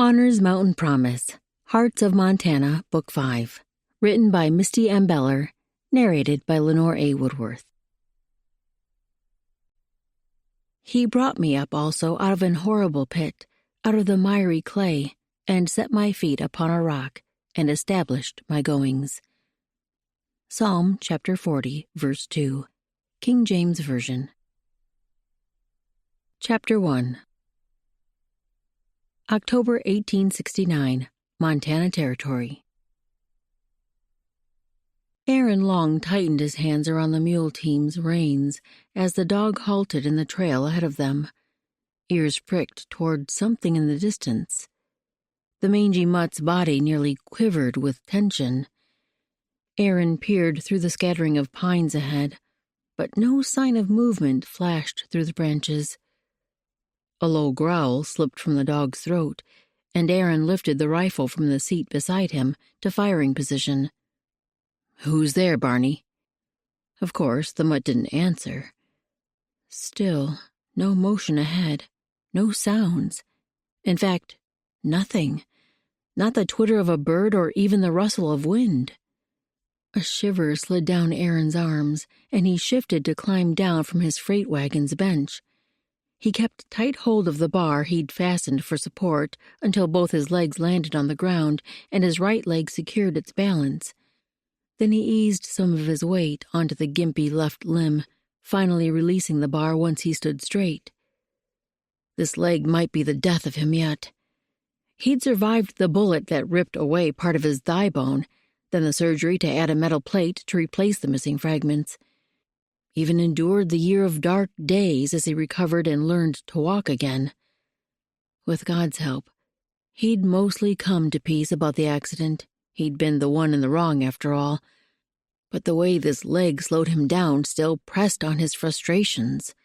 Honor's Mountain Promise, Hearts of Montana, Book 5. Written by Misty M. Beller, narrated by Lenore A. Woodworth. He brought me up also out of an horrible pit, out of the miry clay, and set my feet upon a rock, and established my goings. Psalm chapter 40, verse 2, King James Version. Chapter 1. October 1869, Montana Territory. Aaron Long tightened his hands around the mule team's reins as the dog halted in the trail ahead of them, ears pricked toward something in the distance. The mangy mutt's body nearly quivered with tension. Aaron peered through the scattering of pines ahead, but no sign of movement flashed through the branches. A low growl slipped from the dog's throat, and Aaron lifted the rifle from the seat beside him to firing position. "Who's there, Barney?" Of course, the mutt didn't answer. Still, no motion ahead, no sounds. In fact, nothing. Not the twitter of a bird or even the rustle of wind. A shiver slid down Aaron's arms, and he shifted to climb down from his freight wagon's bench. He kept tight hold of the bar he'd fastened for support until both his legs landed on the ground and his right leg secured its balance. Then he eased some of his weight onto the gimpy left limb, finally releasing the bar once he stood straight. This leg might be the death of him yet. He'd survived the bullet that ripped away part of his thigh bone, then the surgery to add a metal plate to replace the missing fragments. Even endured the year of dark days as he recovered and learned to walk again. With God's help, he'd mostly come to peace about the accident. He'd been the one in the wrong after all. But the way this leg slowed him down still pressed on his frustrations,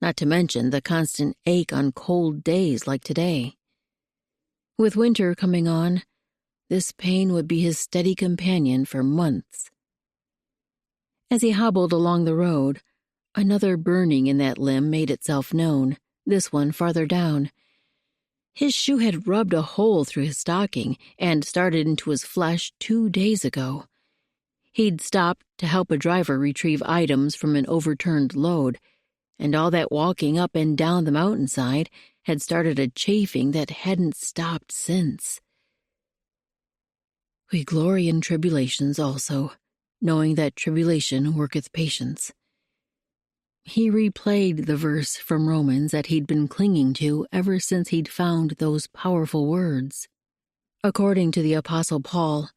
not to mention the constant ache on cold days like today. With winter coming on, this pain would be his steady companion for months. As he hobbled along the road, another burning in that limb made itself known, this one farther down. His shoe had rubbed a hole through his stocking and started into his flesh 2 days ago. He'd stopped to help a driver retrieve items from an overturned load, and all that walking up and down the mountainside had started a chafing that hadn't stopped since. We glory in tribulations also, knowing that tribulation worketh patience. He replayed the verse from Romans that he'd been clinging to ever since he'd found those powerful words. According to the Apostle Paul,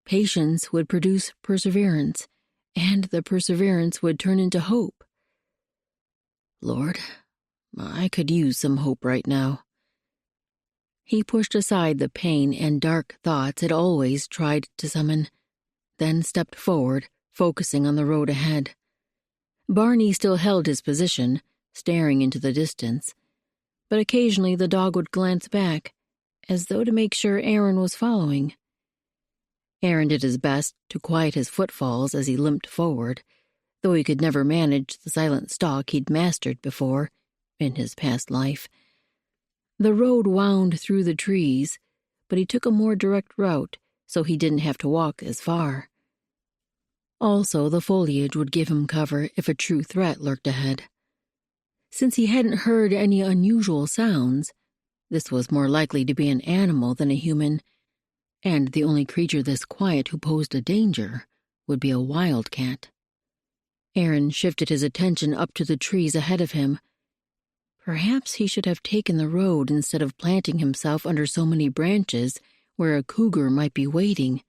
patience would produce perseverance, and the perseverance would turn into hope. Lord, I could use some hope right now. He pushed aside the pain and dark thoughts it always tried to summon, then stepped forward, focusing on the road ahead. Barney still held his position, staring into the distance, but occasionally the dog would glance back, as though to make sure Aaron was following. Aaron did his best to quiet his footfalls as he limped forward, though he could never manage the silent stalk he'd mastered before, in his past life. The road wound through the trees, but he took a more direct route, so he didn't have to walk as far. Also, the foliage would give him cover if a true threat lurked ahead. Since he hadn't heard any unusual sounds, this was more likely to be an animal than a human, and the only creature this quiet who posed a danger would be a wildcat. Aaron shifted his attention up to the trees ahead of him. Perhaps he should have taken the road instead of planting himself under so many branches where a cougar might be waiting.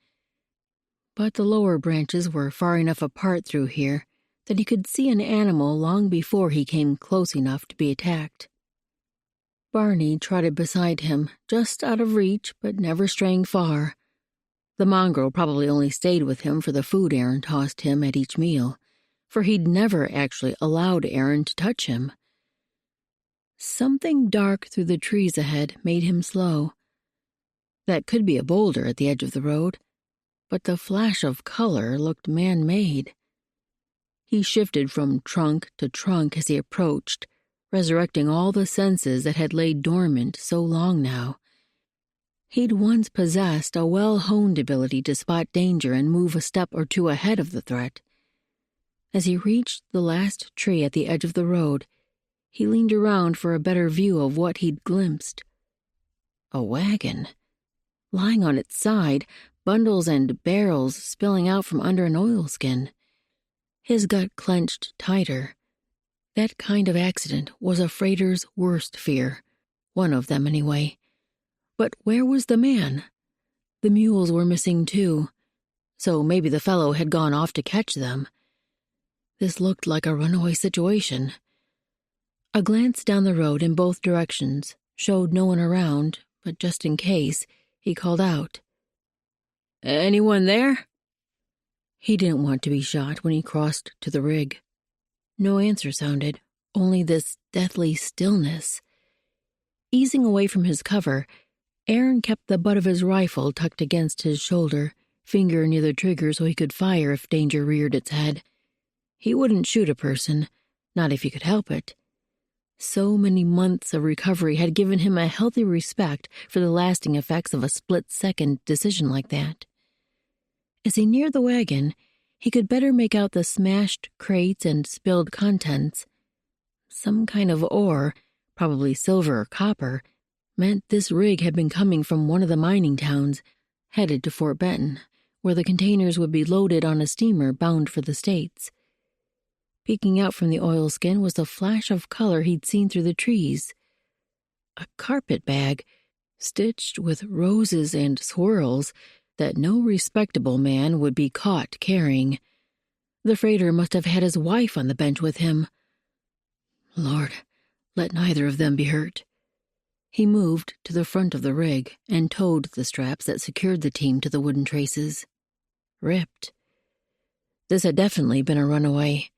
But the lower branches were far enough apart through here that he could see an animal long before he came close enough to be attacked. Barney trotted beside him, just out of reach but never straying far. The mongrel probably only stayed with him for the food Aaron tossed him at each meal, for he'd never actually allowed Aaron to touch him. Something dark through the trees ahead made him slow. That could be a boulder at the edge of the road, but the flash of color looked man-made. He shifted from trunk to trunk as he approached, resurrecting all the senses that had laid dormant so long now. He'd once possessed a well-honed ability to spot danger and move a step or two ahead of the threat. As he reached the last tree at the edge of the road, he leaned around for a better view of what he'd glimpsed. A wagon. Lying on its side, bundles and barrels spilling out from under an oilskin. His gut clenched tighter. That kind of accident was a freighter's worst fear. One of them, anyway. But where was the man? The mules were missing, too. So maybe the fellow had gone off to catch them. This looked like a runaway situation. A glance down the road in both directions showed no one around, but just in case, he called out. "Anyone there?" He didn't want to be shot when he crossed to the rig. No answer sounded, only this deathly stillness. Easing away from his cover, Aaron kept the butt of his rifle tucked against his shoulder, finger near the trigger so he could fire if danger reared its head. He wouldn't shoot a person, not if he could help it. So many months of recovery had given him a healthy respect for the lasting effects of a split-second decision like that. As he neared the wagon, he could better make out the smashed crates and spilled contents. Some kind of ore, probably silver or copper, meant this rig had been coming from one of the mining towns, headed to Fort Benton, where the containers would be loaded on a steamer bound for the States. Peeking out from the oilskin was the flash of color he'd seen through the trees. A carpet bag, stitched with roses and swirls, that no respectable man would be caught carrying. The freighter must have had his wife on the bench with him. Lord, let neither of them be hurt. He moved to the front of the rig and towed the straps that secured the team to the wooden traces. Ripped. This had definitely been a runaway.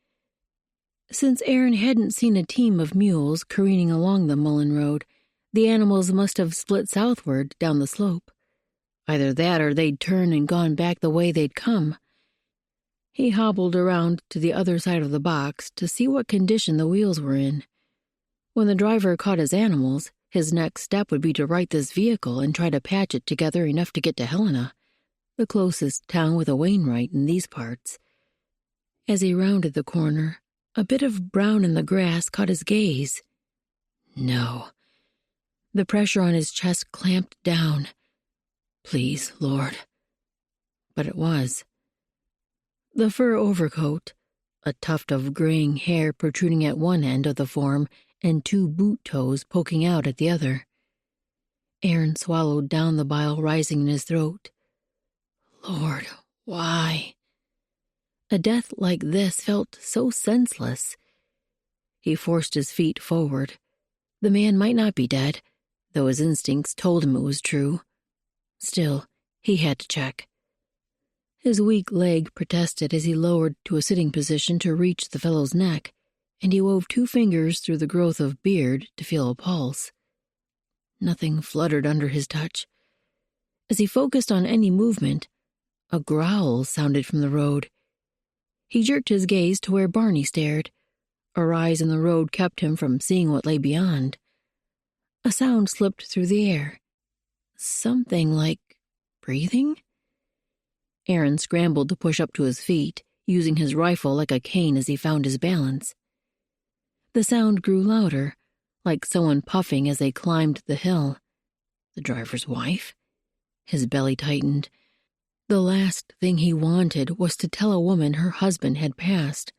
Since Aaron hadn't seen a team of mules careening along the Mullen Road, the animals must have split southward down the slope. Either that or they'd turned and gone back the way they'd come. He hobbled around to the other side of the box to see what condition the wheels were in. When the driver caught his animals, his next step would be to right this vehicle and try to patch it together enough to get to Helena, the closest town with a Wainwright in these parts. As he rounded the corner, a bit of brown in the grass caught his gaze. No. The pressure on his chest clamped down. Please, Lord. But it was. The fur overcoat, a tuft of graying hair protruding at one end of the form and two boot toes poking out at the other. Aaron swallowed down the bile rising in his throat. Lord, why? A death like this felt so senseless. He forced his feet forward. The man might not be dead, though his instincts told him it was true. Still, he had to check. His weak leg protested as he lowered to a sitting position to reach the fellow's neck, and he wove two fingers through the growth of beard to feel a pulse. Nothing fluttered under his touch. As he focused on any movement, a growl sounded from the road. He jerked his gaze to where Barney stared. A rise in the road kept him from seeing what lay beyond. A sound slipped through the air. Something like breathing? Aaron scrambled to push up to his feet, using his rifle like a cane as he found his balance. The sound grew louder, like someone puffing as they climbed the hill. The driver's wife? His belly tightened. The last thing he wanted was to tell a woman her husband had passed.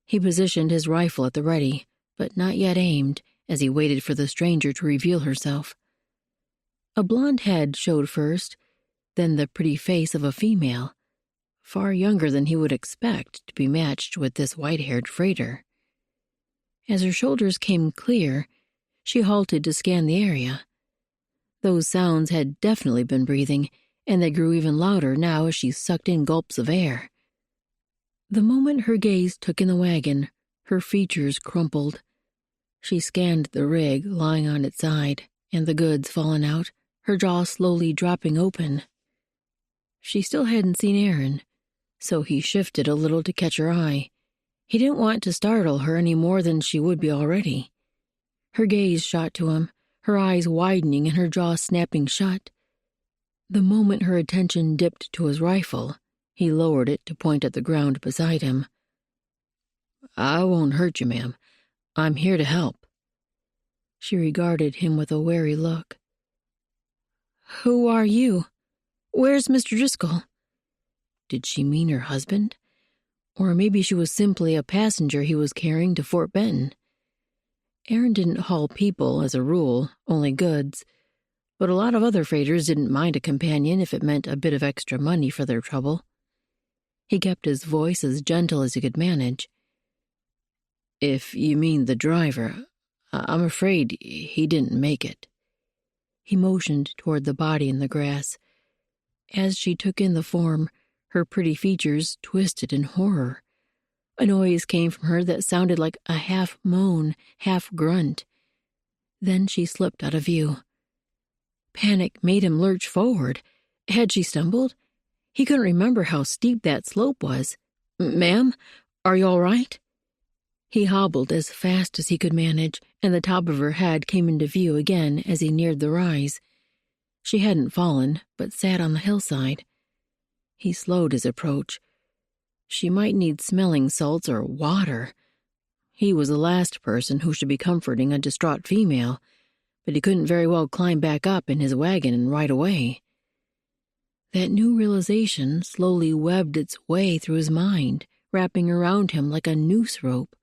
He positioned his rifle at the ready, but not yet aimed, as he waited for the stranger to reveal herself. A blonde head showed first, then the pretty face of a female, far younger than he would expect to be matched with this white-haired freighter. As her shoulders came clear, she halted to scan the area. Those sounds had definitely been breathing, and they grew even louder now as she sucked in gulps of air. The moment her gaze took in the wagon, her features crumpled. She scanned the rig lying on its side, and the goods fallen out, her jaw slowly dropping open. She still hadn't seen Aaron, so he shifted a little to catch her eye. He didn't want to startle her any more than she would be already. Her gaze shot to him, her eyes widening and her jaw snapping shut. The moment her attention dipped to his rifle, he lowered it to point at the ground beside him. "I won't hurt you, ma'am. I'm here to help." She regarded him with a wary look. "Who are you? Where's Mr. Driscoll?" Did she mean her husband? Or maybe she was simply a passenger he was carrying to Fort Benton. Aaron didn't haul people, as a rule, only goods, but a lot of other freighters didn't mind a companion if it meant a bit of extra money for their trouble. He kept his voice as gentle as he could manage. "If you mean the driver, I'm afraid he didn't make it." He motioned toward the body in the grass. As she took in the form, her pretty features twisted in horror. A noise came from her that sounded like a half moan, half grunt. Then she slipped out of view. Panic made him lurch forward. Had she stumbled? He couldn't remember how steep that slope was. "Ma'am, are you all right?" He hobbled as fast as he could manage, and the top of her head came into view again as he neared the rise. She hadn't fallen, but sat on the hillside. He slowed his approach. She might need smelling salts or water. He was the last person who should be comforting a distraught female, but he couldn't very well climb back up in his wagon and ride away. That new realization slowly webbed its way through his mind, wrapping around him like a noose rope.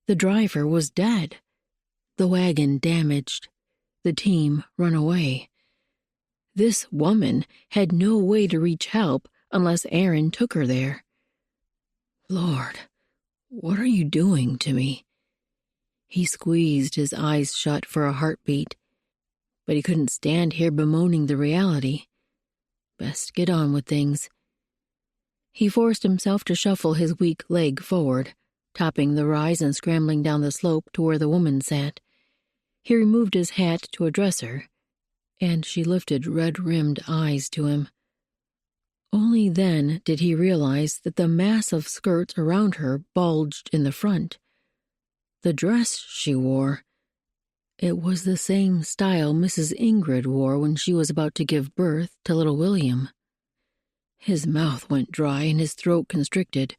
The driver was dead. The wagon damaged. The team run away. This woman had no way to reach help unless Aaron took her there. "Lord, what are you doing to me?" He squeezed his eyes shut for a heartbeat, but he couldn't stand here bemoaning the reality. Best get on with things. He forced himself to shuffle his weak leg forward, topping the rise and scrambling down the slope to where the woman sat. He removed his hat to address her, and she lifted red-rimmed eyes to him. Only then did he realize that the mass of skirts around her bulged in the front. The dress she wore, it was the same style Mrs. Ingrid wore when she was about to give birth to little William. His mouth went dry and his throat constricted.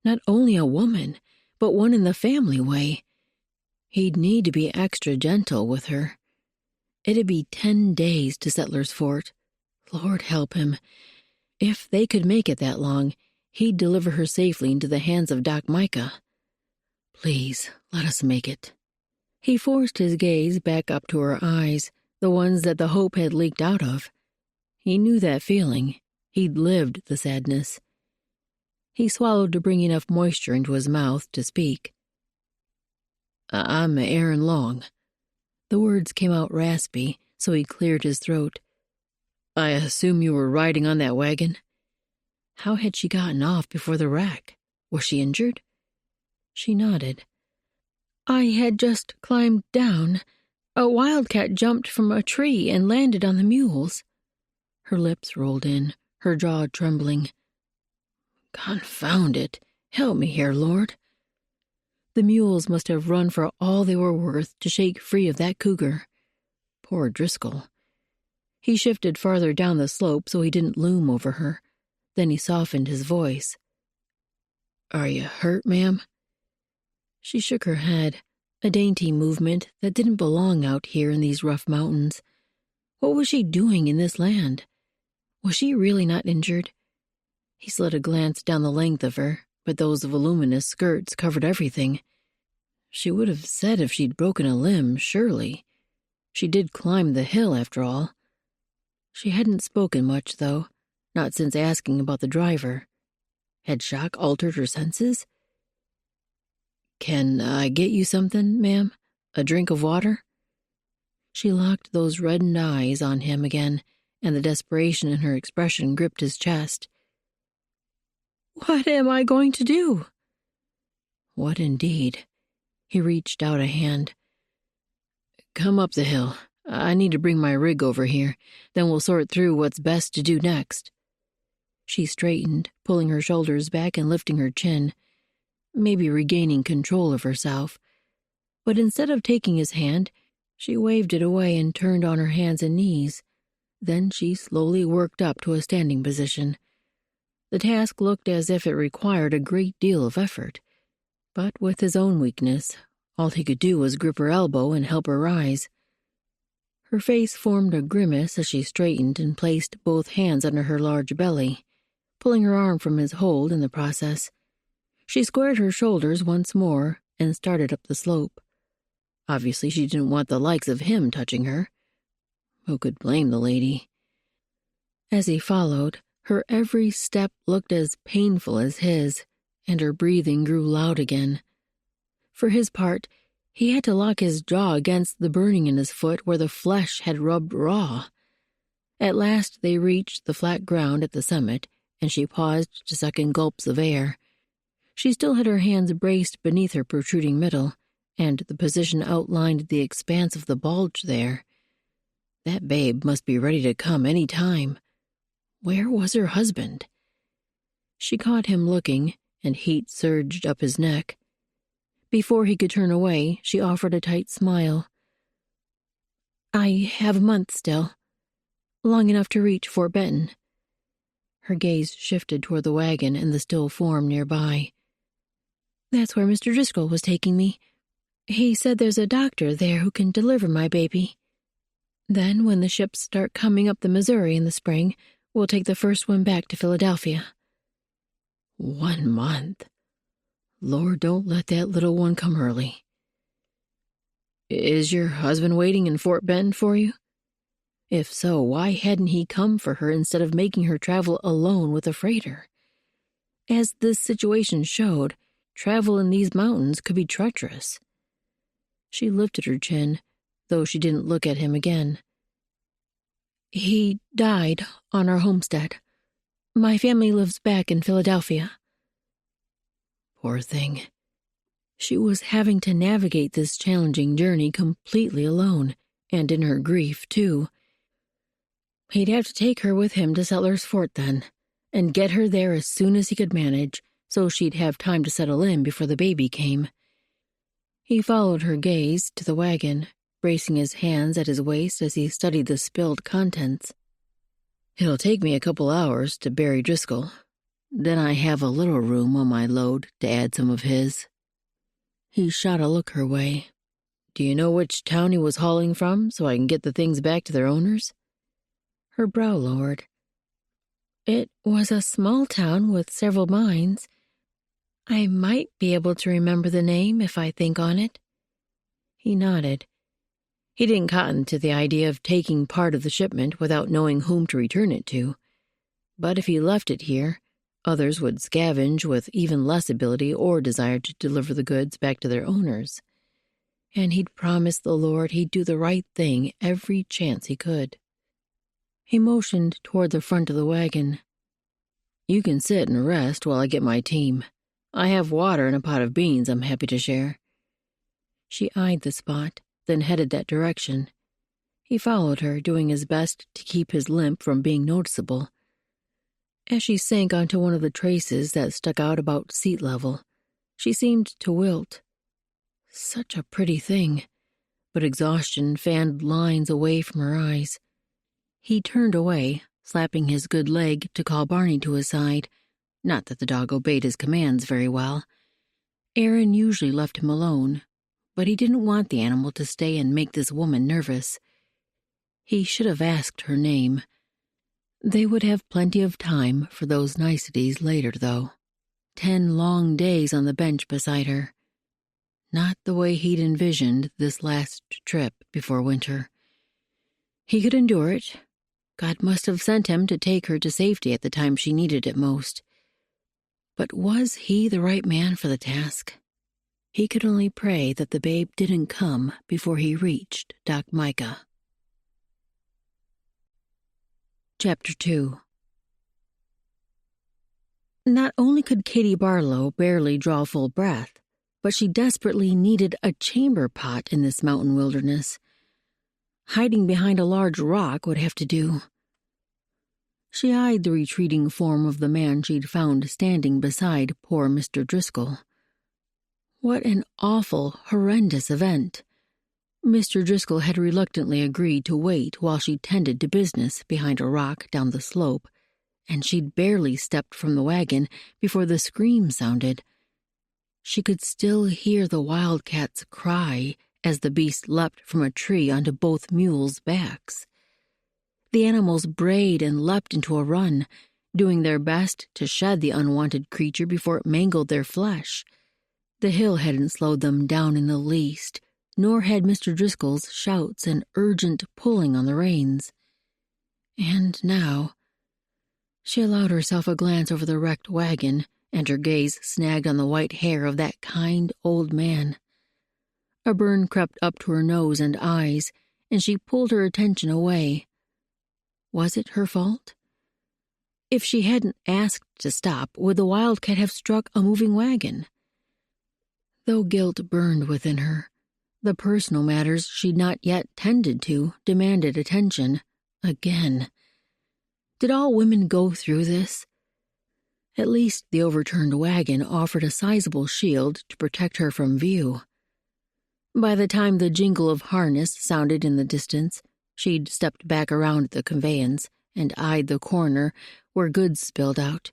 Not only a woman, but one in the family way. He'd need to be extra gentle with her. It'd be 10 days to Settler's Fort. Lord help him. If they could make it that long, he'd deliver her safely into the hands of Doc Micah. Please, let us make it. He forced his gaze back up to her eyes, the ones that the hope had leaked out of. He knew that feeling. He'd lived the sadness. He swallowed to bring enough moisture into his mouth to speak. "I'm Aaron Long." The words came out raspy, so he cleared his throat. "I assume you were riding on that wagon?" How had she gotten off before the wreck? Was she injured? She nodded. "I had just climbed down. A wildcat jumped from a tree and landed on the mules." Her lips rolled in, her jaw trembling. "Confound it. Help me here, Lord." The mules must have run for all they were worth to shake free of that cougar. Poor Driscoll. He shifted farther down the slope so he didn't loom over her. Then he softened his voice. "Are you hurt, ma'am?" She shook her head, a dainty movement that didn't belong out here in these rough mountains. What was she doing in this land? Was she really not injured? He slid a glance down the length of her, but those voluminous skirts covered everything. She would have said if she'd broken a limb, surely. She did climb the hill, after all. She hadn't spoken much, though, not since asking about the driver. Had shock altered her senses? "Can I get you something, ma'am? A drink of water?" She locked those reddened eyes on him again, and the desperation in her expression gripped his chest. "What am I going to do?" What indeed? He reached out a hand. "Come up the hill. I need to bring my rig over here. Then we'll sort through what's best to do next." She straightened, pulling her shoulders back and lifting her chin, maybe regaining control of herself. But instead of taking his hand, she waved it away and turned on her hands and knees. Then she slowly worked up to a standing position. The task looked as if it required a great deal of effort, but with his own weakness, all he could do was grip her elbow and help her rise. Her face formed a grimace as she straightened and placed both hands under her large belly, pulling her arm from his hold in the process. She squared her shoulders once more and started up the slope. Obviously, she didn't want the likes of him touching her. Who could blame the lady? As he followed, her every step looked as painful as his, and her breathing grew loud again. For his part, he had to lock his jaw against the burning in his foot where the flesh had rubbed raw. At last they reached the flat ground at the summit, and she paused to suck in gulps of air. She still had her hands braced beneath her protruding middle, and the position outlined the expanse of the bulge there. That babe must be ready to come any time. Where was her husband? She caught him looking, and heat surged up his neck. Before he could turn away, she offered a tight smile. I have a month still. Long enough to reach Fort Benton. Her gaze shifted toward the wagon and the still form nearby. That's where Mr. Driscoll was taking me. He said there's a doctor there who can deliver my baby. Then, when the ships start coming up the Missouri in the spring, we'll take the first one back to Philadelphia. 1 month. Lord, don't let that little one come early. Is your husband waiting in Fort Benton for you? If so, why hadn't he come for her instead of making her travel alone with a freighter? As this situation showed, travel in these mountains could be treacherous. She lifted her chin, though she didn't look at him again. He died on our homestead. My family lives back in Philadelphia. Poor thing. She was having to navigate this challenging journey completely alone, and in her grief, too. He'd have to take her with him to Settlers Fort then, and get her there as soon as he could manage, so she'd have time to settle in before the baby came. He followed her gaze to the wagon, bracing his hands at his waist as he studied the spilled contents. It'll take me a couple hours to bury Driscoll. Then I have a little room on my load to add some of his. He shot a look her way. Do you know which town he was hauling from so I can get the things back to their owners? Her brow lowered. It was a small town with several mines. I might be able to remember the name if I think on it. He nodded. He didn't cotton to the idea of taking part of the shipment without knowing whom to return it to. But if he left it here, others would scavenge with even less ability or desire to deliver the goods back to their owners. And he'd promised the Lord he'd do the right thing every chance he could. He motioned toward the front of the wagon. You can sit and rest while I get my team. I have water and a pot of beans I'm happy to share. She eyed the spot, then headed that direction. He followed her, doing his best to keep his limp from being noticeable. As she sank onto one of the traces that stuck out about seat level, she seemed to wilt. Such a pretty thing, but exhaustion fanned lines away from her eyes. He turned away, slapping his good leg to call Barney to his side. Not that the dog obeyed his commands very well. Aaron usually left him alone, but he didn't want the animal to stay and make this woman nervous. He should have asked her name. They would have plenty of time for those niceties later, though. 10 long days on the bench beside her. Not the way he'd envisioned this last trip before winter. He could endure it. God must have sent him to take her to safety at the time she needed it most. But was he the right man for the task? He could only pray that the babe didn't come before he reached Doc Micah. Chapter 2. Not only could Katie Barlow barely draw full breath, but she desperately needed a chamber pot in this mountain wilderness. Hiding behind a large rock would have to do. She eyed the retreating form of the man she'd found standing beside poor Mr. Driscoll. What an awful, horrendous event. Mr. Driscoll had reluctantly agreed to wait while she tended to business behind a rock down the slope, and she'd barely stepped from the wagon before the scream sounded. She could still hear the wildcat's cry as the beast leapt from a tree onto both mules' backs. The animals brayed and leapt into a run, doing their best to shed the unwanted creature before it mangled their flesh. The hill hadn't slowed them down in the least, nor had Mr. Driscoll's shouts and urgent pulling on the reins. And now, she allowed herself a glance over the wrecked wagon, and her gaze snagged on the white hair of that kind old man. A burn crept up to her nose and eyes, and she pulled her attention away. Was it her fault? If she hadn't asked to stop, would the wildcat have struck a moving wagon? Though guilt burned within her, the personal matters she'd not yet tended to demanded attention, again. Did all women go through this? At least the overturned wagon offered a sizable shield to protect her from view. By the time the jingle of harness sounded in the distance, she'd stepped back around the conveyance and eyed the corner where goods spilled out.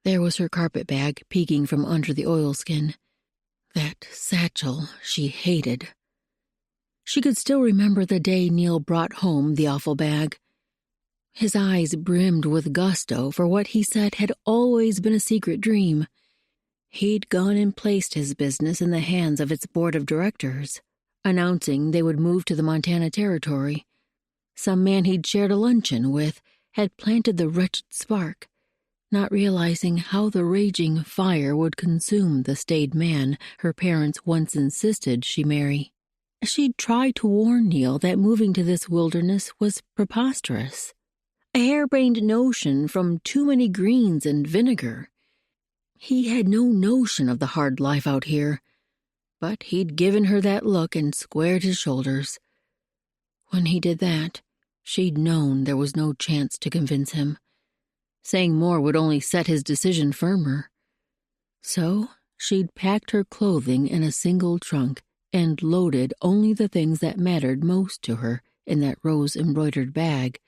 There was her carpet-bag peeking from under the oilskin. That satchel she hated. She could still remember the day Neil brought home the awful bag. His eyes brimmed with gusto for what he said had always been a secret dream. He'd gone and placed his business in the hands of its board of directors, announcing they would move to the Montana Territory. Some man he'd shared a luncheon with had planted the wretched spark, not realizing how the raging fire would consume the staid man her parents once insisted she marry. She'd tried to warn Neil that moving to this wilderness was preposterous. A harebrained notion from too many greens and vinegar. He had no notion of the hard life out here, but he'd given her that look and squared his shoulders. When he did that, she'd known there was no chance to convince him. Saying more would only set his decision firmer. So she'd packed her clothing in a single trunk and loaded only the things that mattered most to her in that rose-embroidered bag.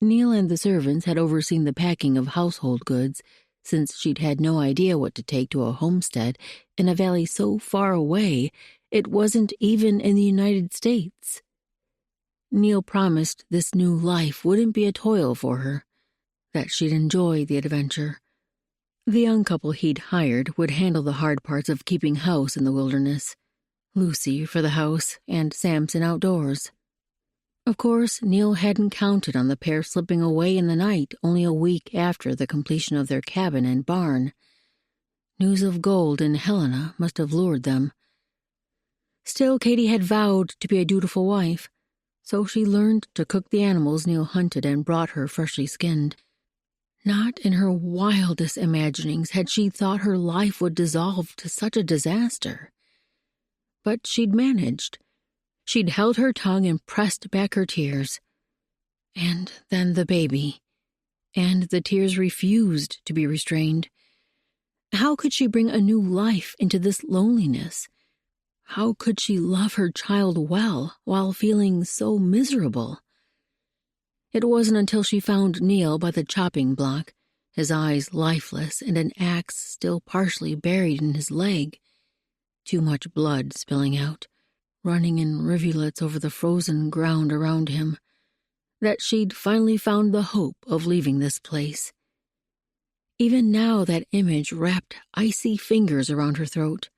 Neil and the servants had overseen the packing of household goods, since she'd had no idea what to take to a homestead in a valley so far away it wasn't even in the United States. Neil promised this new life wouldn't be a toil for her, that she'd enjoy the adventure. The young couple he'd hired would handle the hard parts of keeping house in the wilderness. Lucy for the house and Samson outdoors. Of course, Neil hadn't counted on the pair slipping away in the night only a week after the completion of their cabin and barn. News of gold in Helena must have lured them. Still, Katie had vowed to be a dutiful wife, so she learned to cook the animals Neil hunted and brought her freshly skinned. Not in her wildest imaginings had she thought her life would dissolve to such a disaster. But she'd managed. She'd held her tongue and pressed back her tears. And then the baby. And the tears refused to be restrained. How could she bring a new life into this loneliness? How could she love her child well while feeling so miserable? It wasn't until she found Neil by the chopping block, his eyes lifeless and an axe still partially buried in his leg, too much blood spilling out, running in rivulets over the frozen ground around him, that she'd finally found the hope of leaving this place. Even now that image wrapped icy fingers around her throat.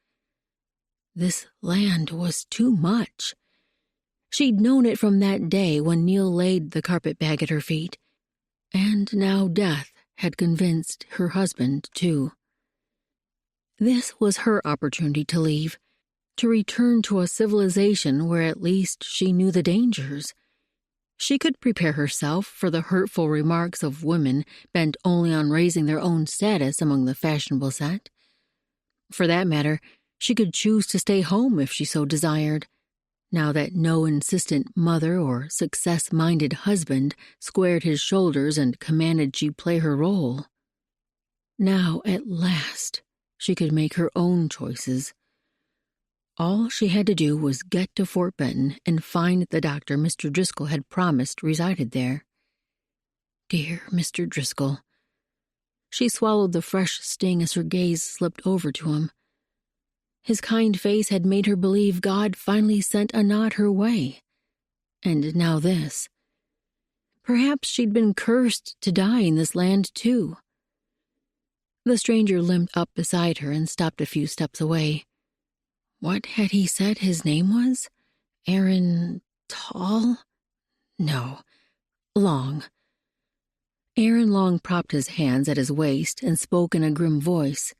This land was too much. She'd known it from that day when Neil laid the carpet-bag at her feet, and now death had convinced her husband, too. This was her opportunity to leave, to return to a civilization where at least she knew the dangers. She could prepare herself for the hurtful remarks of women bent only on raising their own status among the fashionable set. For that matter, she could choose to stay home if she so desired, now that no insistent mother or success-minded husband squared his shoulders and commanded she play her role. Now, at last, she could make her own choices. All she had to do was get to Fort Benton and find the doctor Mr. Driscoll had promised resided there. Dear Mr. Driscoll. She swallowed the fresh sting as her gaze slipped over to him. His kind face had made her believe God finally sent a nod her way. And now this. Perhaps she'd been cursed to die in this land, too. The stranger limped up beside her and stopped a few steps away. What had he said his name was? Aaron Tall? No, Long. Aaron Long propped his hands at his waist and spoke in a grim voice.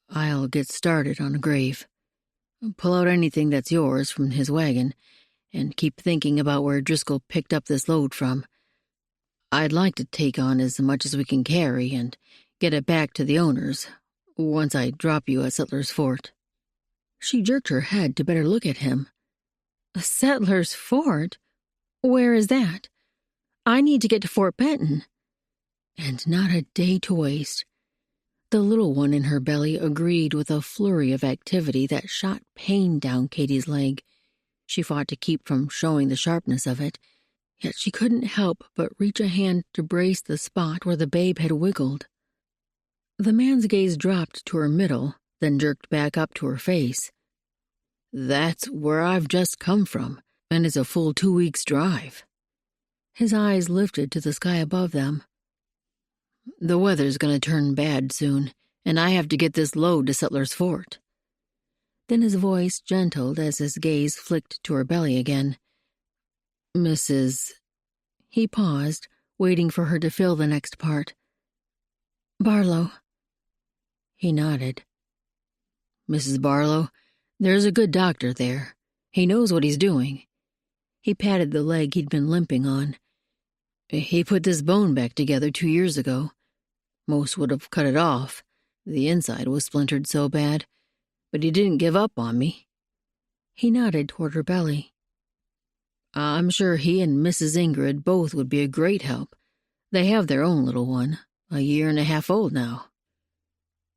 I'll get started on a grave. Pull out anything that's yours from his wagon, and keep thinking about where Driscoll picked up this load from. I'd like to take on as much as we can carry and get it back to the owners once I drop you at Settler's Fort. She jerked her head to better look at him. Settler's Fort? Where is that? I need to get to Fort Benton. And not a day to waste. The little one in her belly agreed with a flurry of activity that shot pain down Katie's leg. She fought to keep from showing the sharpness of it, yet she couldn't help but reach a hand to brace the spot where the babe had wiggled. The man's gaze dropped to her middle, then jerked back up to her face. That's where I've just come from, and it's a full 2 weeks' drive. His eyes lifted to the sky above them. The weather's going to turn bad soon, and I have to get this load to Settler's Fort. Then his voice gentled as his gaze flicked to her belly again. Mrs. He paused, waiting for her to fill the next part. Barlow. He nodded. Mrs. Barlow, there's a good doctor there. He knows what he's doing. He patted the leg he'd been limping on. He put this bone back together 2 years ago. Most would have cut it off. The inside was splintered so bad. But he didn't give up on me. He nodded toward her belly. I'm sure he and Mrs. Ingrid both would be a great help. They have their own little one, 1.5 years old now.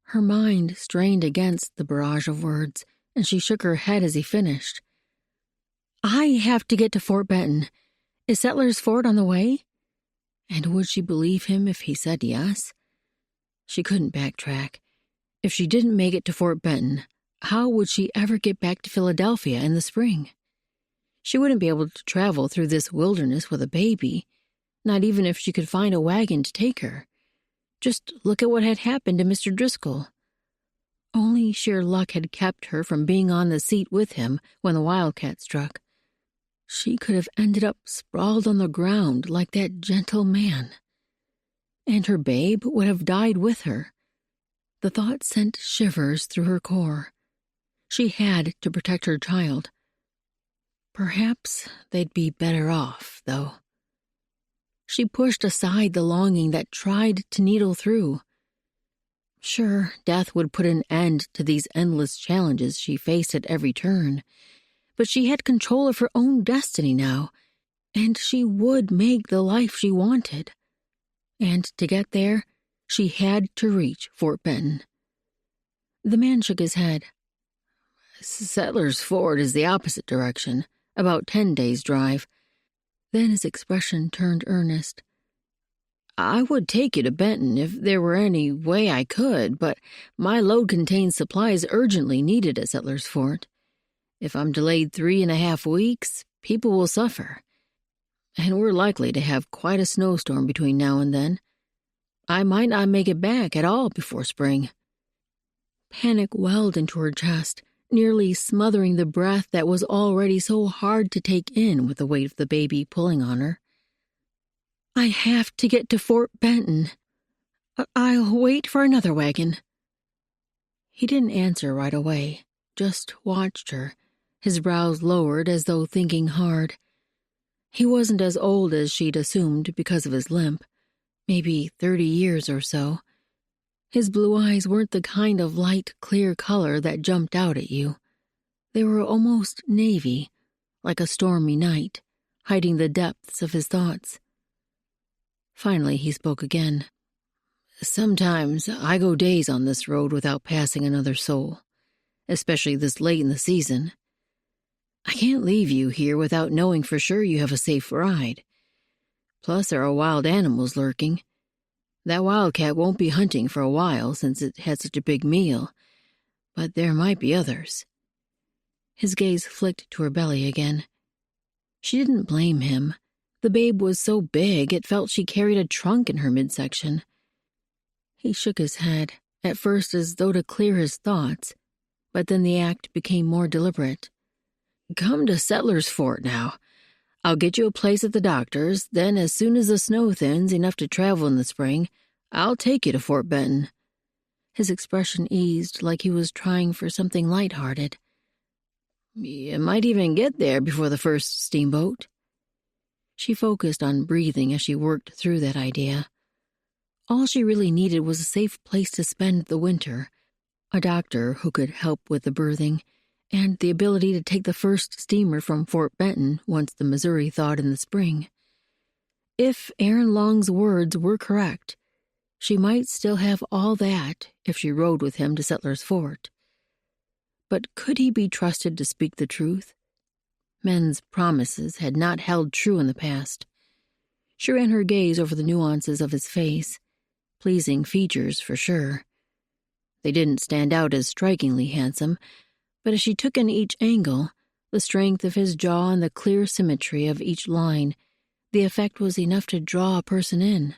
Her mind strained against the barrage of words, and she shook her head as he finished. I have to get to Fort Benton. Is Settler's Fort on the way? And would she believe him if he said yes? She couldn't backtrack. If she didn't make it to Fort Benton, how would she ever get back to Philadelphia in the spring? She wouldn't be able to travel through this wilderness with a baby, not even if she could find a wagon to take her. Just look at what had happened to Mr. Driscoll. Only sheer luck had kept her from being on the seat with him when the wildcat struck. She could have ended up sprawled on the ground like that gentle man. And her babe would have died with her. The thought sent shivers through her core. She had to protect her child. Perhaps they'd be better off, though. She pushed aside the longing that tried to needle through. Sure, death would put an end to these endless challenges she faced at every turn, but she had control of her own destiny now, and she would make the life she wanted. And to get there, she had to reach Fort Benton. The man shook his head. Settler's Fort is the opposite direction, about 10 days' drive. Then his expression turned earnest. I would take you to Benton if there were any way I could, but my load contains supplies urgently needed at Settler's Fort. If I'm delayed 3.5 weeks, people will suffer. And we're likely to have quite a snowstorm between now and then. I might not make it back at all before spring. Panic welled into her chest, nearly smothering the breath that was already so hard to take in with the weight of the baby pulling on her. I have to get to Fort Benton. I'll wait for another wagon. He didn't answer right away, just watched her, his brows lowered as though thinking hard. He wasn't as old as she'd assumed because of his limp, maybe 30 years or so. His blue eyes weren't the kind of light, clear color that jumped out at you. They were almost navy, like a stormy night, hiding the depths of his thoughts. Finally, he spoke again. Sometimes I go days on this road without passing another soul, especially this late in the season. I can't leave you here without knowing for sure you have a safe ride. Plus, there are wild animals lurking. That wildcat won't be hunting for a while since it had such a big meal, but there might be others. His gaze flicked to her belly again. She didn't blame him. The babe was so big it felt she carried a trunk in her midsection. He shook his head, at first as though to clear his thoughts, but then the act became more deliberate. Come to Settler's Fort now. I'll get you a place at the doctor's, then as soon as the snow thins enough to travel in the spring, I'll take you to Fort Benton. His expression eased like he was trying for something lighthearted. You might even get there before the first steamboat. She focused on breathing as she worked through that idea. All she really needed was a safe place to spend the winter, a doctor who could help with the birthing, and the ability to take the first steamer from Fort Benton once the Missouri thawed in the spring. If Aaron Long's words were correct, she might still have all that if she rode with him to Settler's Fort. But could he be trusted to speak the truth? Men's promises had not held true in the past. She ran her gaze over the nuances of his face, pleasing features for sure. They didn't stand out as strikingly handsome, but as she took in each angle, the strength of his jaw and the clear symmetry of each line, the effect was enough to draw a person in.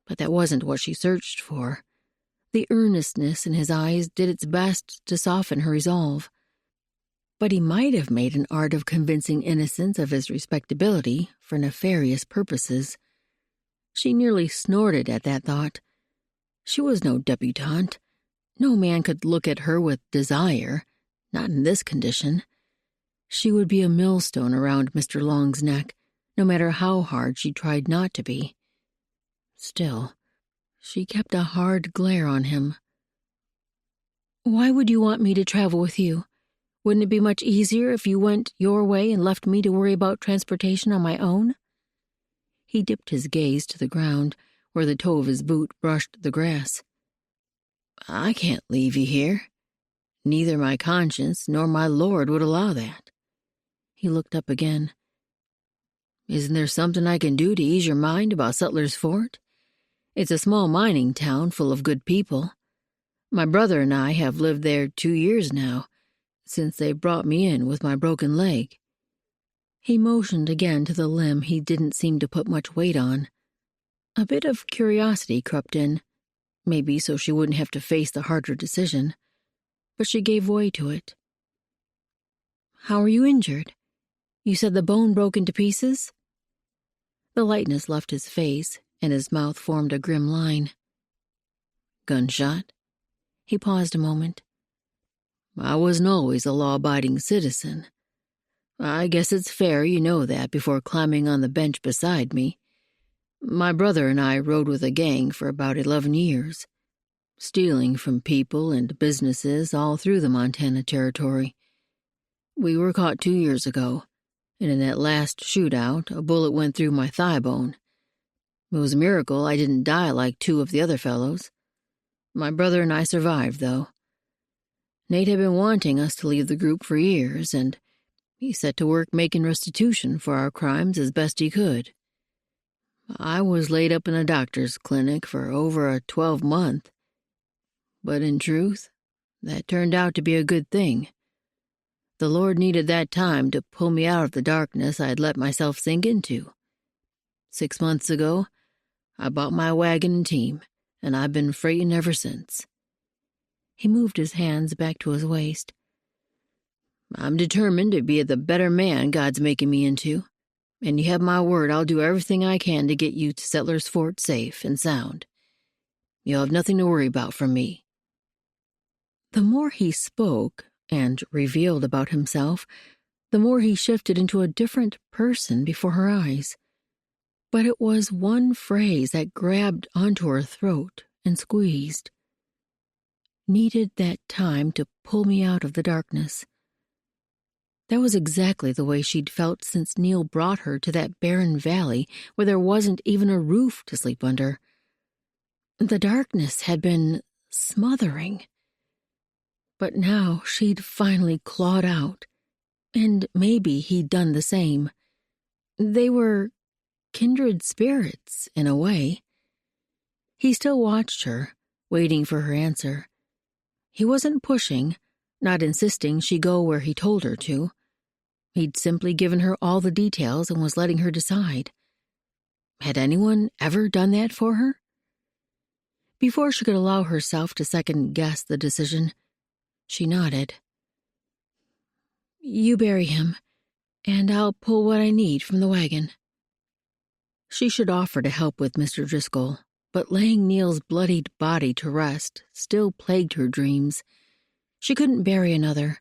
But that wasn't what she searched for. The earnestness in his eyes did its best to soften her resolve. But he might have made an art of convincing innocence of his respectability for nefarious purposes. She nearly snorted at that thought. She was no debutante. No man could look at her with desire, not in this condition. She would be a millstone around Mr. Long's neck, no matter how hard she tried not to be. Still, she kept a hard glare on him. Why would you want me to travel with you? Wouldn't it be much easier if you went your way and left me to worry about transportation on my own? He dipped his gaze to the ground, where the toe of his boot brushed the grass. I can't leave you here. Neither my conscience nor my Lord would allow that. He looked up again. Isn't there something I can do to ease your mind about Settler's Fort? It's a small mining town full of good people. My brother and I have lived there 2 years now, since they brought me in with my broken leg. He motioned again to the limb he didn't seem to put much weight on. A bit of curiosity crept in, maybe so she wouldn't have to face the harder decision, but she gave way to it. How are you injured? You said the bone broke into pieces? The lightness left his face, and his mouth formed a grim line. Gunshot? He paused a moment. I wasn't always a law-abiding citizen. I guess it's fair you know that before climbing on the bench beside me. My brother and I rode with a gang for about 11 years, stealing from people and businesses all through the Montana Territory. We were caught 2 years ago, and in that last shootout, a bullet went through my thigh bone. It was a miracle I didn't die like 2 of the other fellows. My brother and I survived, though. Nate had been wanting us to leave the group for years, and he set to work making restitution for our crimes as best he could. I was laid up in a doctor's clinic for over a 12-month, but in truth, that turned out to be a good thing. The Lord needed that time to pull me out of the darkness I'd let myself sink into. 6 months ago, I bought my wagon and team, and I've been freighting ever since. He moved his hands back to his waist. I'm determined to be the better man God's making me into, and you have my word I'll do everything I can to get you to Settler's Fort safe and sound. You'll have nothing to worry about from me. The more he spoke and revealed about himself, the more he shifted into a different person before her eyes. But it was one phrase that grabbed onto her throat and squeezed. Needed that time to pull me out of the darkness. That was exactly the way she'd felt since Neil brought her to that barren valley where there wasn't even a roof to sleep under. The darkness had been smothering. But now she'd finally clawed out, and maybe he'd done the same. They were kindred spirits, in a way. He still watched her, waiting for her answer. He wasn't pushing, not insisting she go where he told her to. He'd simply given her all the details and was letting her decide. Had anyone ever done that for her? Before she could allow herself to second-guess the decision, she nodded. "You bury him, and I'll pull what I need from the wagon." She should offer to help with Mr. Driscoll, but laying Neil's bloodied body to rest still plagued her dreams. She couldn't bury another,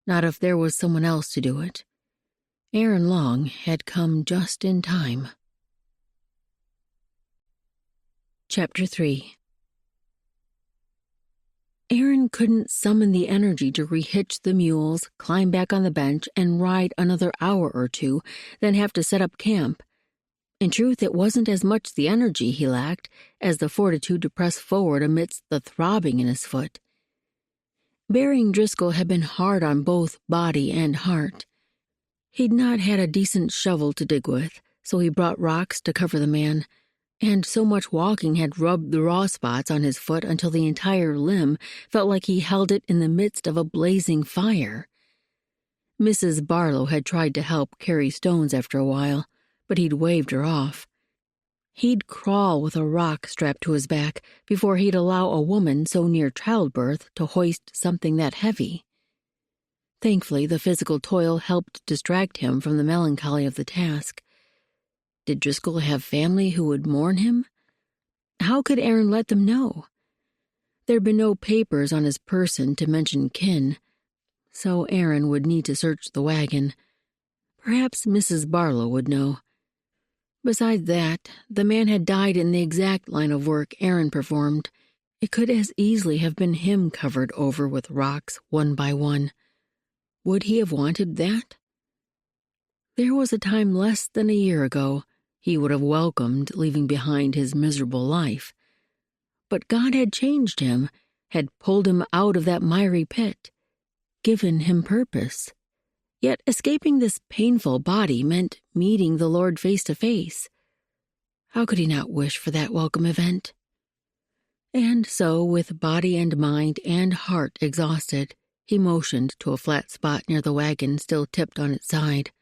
not if there was someone else to do it. Aaron Long had come just in time. Chapter 3. Aaron couldn't summon the energy to rehitch the mules, climb back on the bench, and ride another hour or two, then have to set up camp. In truth, it wasn't as much the energy he lacked as the fortitude to press forward amidst the throbbing in his foot. Burying Driscoll had been hard on both body and heart. He'd not had a decent shovel to dig with, so he brought rocks to cover the man, and so much walking had rubbed the raw spots on his foot until the entire limb felt like he held it in the midst of a blazing fire. Mrs. Barlow had tried to help carry stones after a while, but he'd waved her off. He'd crawl with a rock strapped to his back before he'd allow a woman so near childbirth to hoist something that heavy. Thankfully, the physical toil helped distract him from the melancholy of the task. Did Driscoll have family who would mourn him? How could Aaron let them know? There'd been no papers on his person to mention kin, so Aaron would need to search the wagon. Perhaps Mrs. Barlow would know. Besides that, the man had died in the exact line of work Aaron performed. It could as easily have been him covered over with rocks one by one. Would he have wanted that? There was a time less than a year ago he would have welcomed leaving behind his miserable life. But God had changed him, had pulled him out of that miry pit, given him purpose. Yet escaping this painful body meant meeting the Lord face to face. How could he not wish for that welcome event? And so, with body and mind and heart exhausted, he motioned to a flat spot near the wagon still tipped on its side.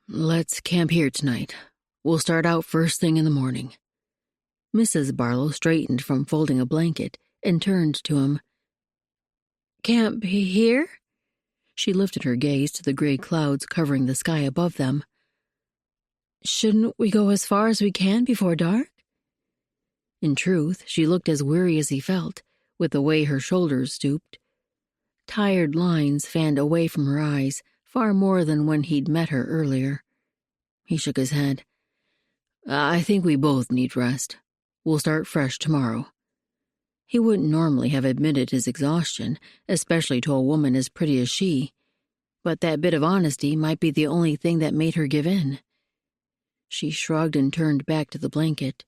"Let's camp here tonight. We'll start out first thing in the morning." Mrs. Barlow straightened from folding a blanket and turned to him. "Camp here?" She lifted her gaze to the gray clouds covering the sky above them. "Shouldn't we go as far as we can before dark?" In truth, she looked as weary as he felt, with the way her shoulders stooped. Tired lines fanned away from her eyes, far more than when he'd met her earlier. He shook his head. "I think we both need rest. We'll start fresh tomorrow." He wouldn't normally have admitted his exhaustion, especially to a woman as pretty as she, but that bit of honesty might be the only thing that made her give in. She shrugged and turned back to the blanket.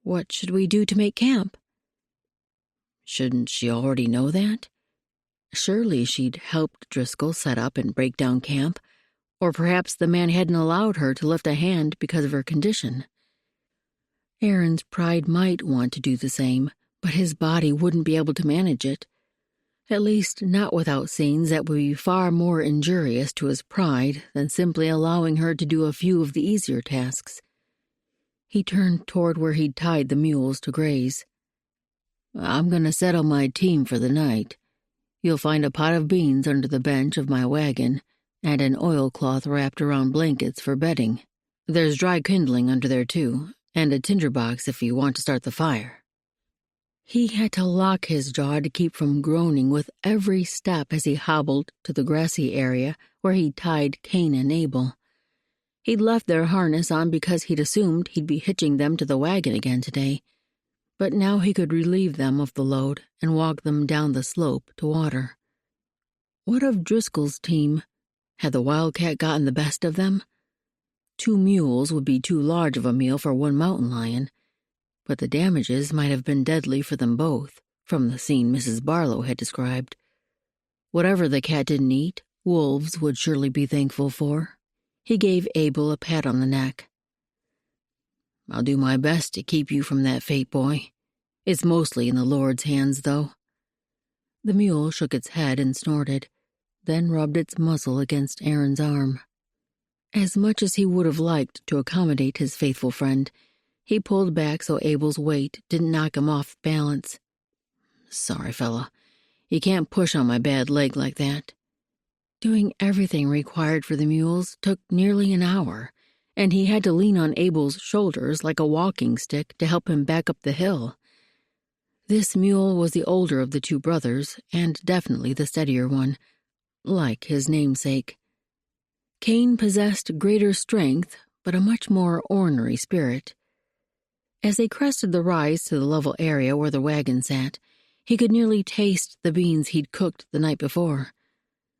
"What should we do to make camp?" Shouldn't she already know that? Surely she'd helped Driscoll set up and break down camp, or perhaps the man hadn't allowed her to lift a hand because of her condition. Aaron's pride might want to do the same, but his body wouldn't be able to manage it. At least not without scenes that would be far more injurious to his pride than simply allowing her to do a few of the easier tasks. He turned toward where he'd tied the mules to graze. "I'm going to settle my team for the night. You'll find a pot of beans under the bench of my wagon and an oilcloth wrapped around blankets for bedding. There's dry kindling under there, too, and a tinderbox if you want to start the fire." He had to lock his jaw to keep from groaning with every step as he hobbled to the grassy area where he'd tied Cain and Abel. He'd left their harness on because he'd assumed he'd be hitching them to the wagon again today, but now he could relieve them of the load and walk them down the slope to water. What of Driscoll's team? Had the wildcat gotten the best of them? 2 mules would be too large of a meal for one mountain lion, but the damages might have been deadly for them both, from the scene Mrs. Barlow had described. Whatever the cat didn't eat, wolves would surely be thankful for. He gave Abel a pat on the neck. "I'll do my best to keep you from that fate, boy. It's mostly in the Lord's hands, though." The mule shook its head and snorted, then rubbed its muzzle against Aaron's arm. As much as he would have liked to accommodate his faithful friend, he pulled back so Abel's weight didn't knock him off balance. "Sorry, fella. You can't push on my bad leg like that." Doing everything required for the mules took nearly an hour, and he had to lean on Abel's shoulders like a walking stick to help him back up the hill. This mule was the older of the two brothers, and definitely the steadier one, like his namesake. Cain possessed greater strength, but a much more ornery spirit. As they crested the rise to the level area where the wagon sat, he could nearly taste the beans he'd cooked the night before.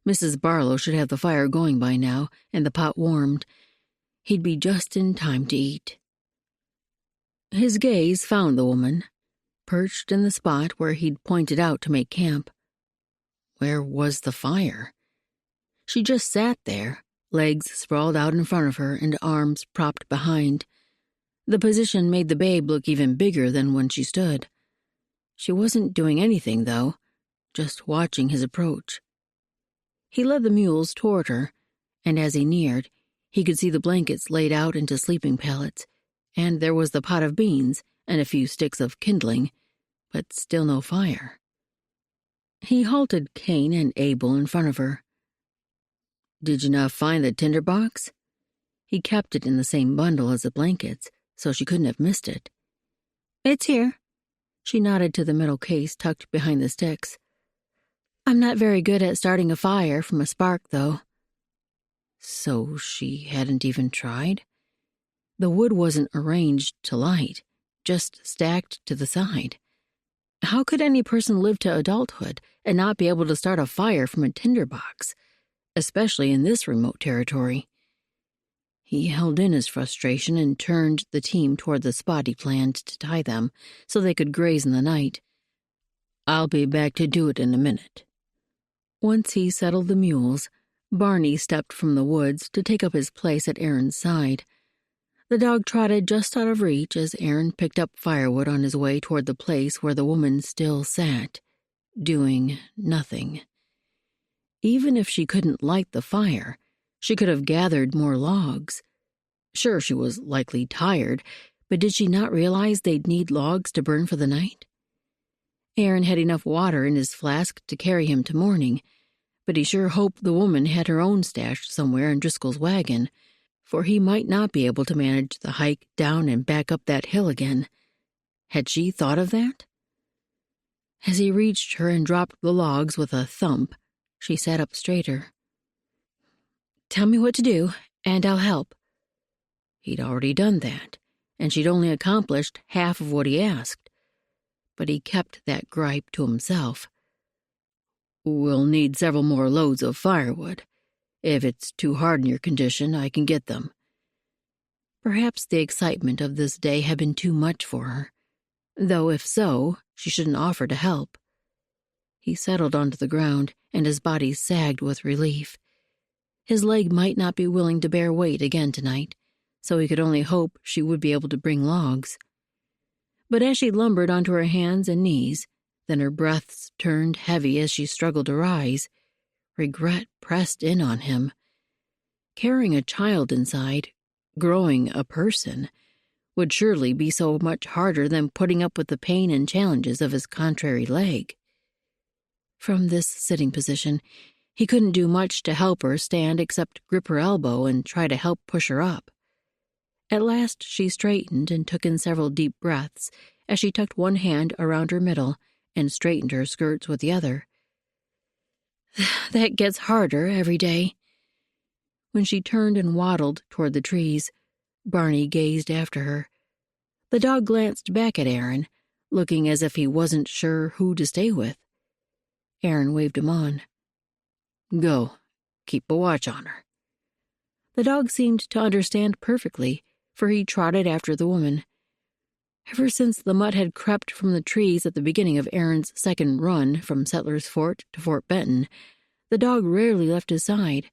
Mrs. Barlow should have the fire going by now, and the pot warmed. He'd be just in time to eat. His gaze found the woman, perched in the spot where he'd pointed out to make camp. Where was the fire? She just sat there, legs sprawled out in front of her and arms propped behind. The position made the babe look even bigger than when she stood. She wasn't doing anything, though, just watching his approach. He led the mules toward her, and as he neared, he could see the blankets laid out into sleeping pallets, and there was the pot of beans and a few sticks of kindling, but still no fire. He halted Cain and Abel in front of her. "Did you not find the tinder box?" He kept it in the same bundle as the blankets, so she couldn't have missed it. "It's here." She nodded to the metal case tucked behind the sticks. "I'm not very good at starting a fire from a spark, though." So she hadn't even tried? The wood wasn't arranged to light, just stacked to the side. How could any person live to adulthood and not be able to start a fire from a tinderbox, especially in this remote territory? He held in his frustration and turned the team toward the spot he planned to tie them so they could graze in the night. "I'll be back to do it in a minute." Once he settled the mules, Barney stepped from the woods to take up his place at Aaron's side. The dog trotted just out of reach as Aaron picked up firewood on his way toward the place where the woman still sat, doing nothing. Even if she couldn't light the fire, she could have gathered more logs. Sure, she was likely tired, but did she not realize they'd need logs to burn for the night? Aaron had enough water in his flask to carry him to morning, but he sure hoped the woman had her own stashed somewhere in Driscoll's wagon, for he might not be able to manage the hike down and back up that hill again. Had she thought of that? As he reached her and dropped the logs with a thump, she sat up straighter. "Tell me what to do, and I'll help." He'd already done that, and she'd only accomplished half of what he asked. But he kept that gripe to himself. "We'll need several more loads of firewood. If it's too hard in your condition, I can get them." Perhaps the excitement of this day had been too much for her, though if so, she shouldn't offer to help. He settled onto the ground, and his body sagged with relief. His leg might not be willing to bear weight again tonight, so he could only hope she would be able to bring logs. But as she lumbered onto her hands and knees, then her breaths turned heavy as she struggled to rise. Regret pressed in on him. Carrying a child inside, growing a person, would surely be so much harder than putting up with the pain and challenges of his contrary leg. From this sitting position, he couldn't do much to help her stand except grip her elbow and try to help push her up. At last she straightened and took in several deep breaths as she tucked one hand around her middle and straightened her skirts with the other. That gets harder every day. When she turned and waddled toward the trees, Barney gazed after her. The dog glanced back at Aaron, looking as if he wasn't sure who to stay with. Aaron waved him on. "Go. Keep a watch on her." The dog seemed to understand perfectly, for he trotted after the woman. Ever since the mutt had crept from the trees at the beginning of Aaron's second run from Settler's Fort to Fort Benton, the dog rarely left his side.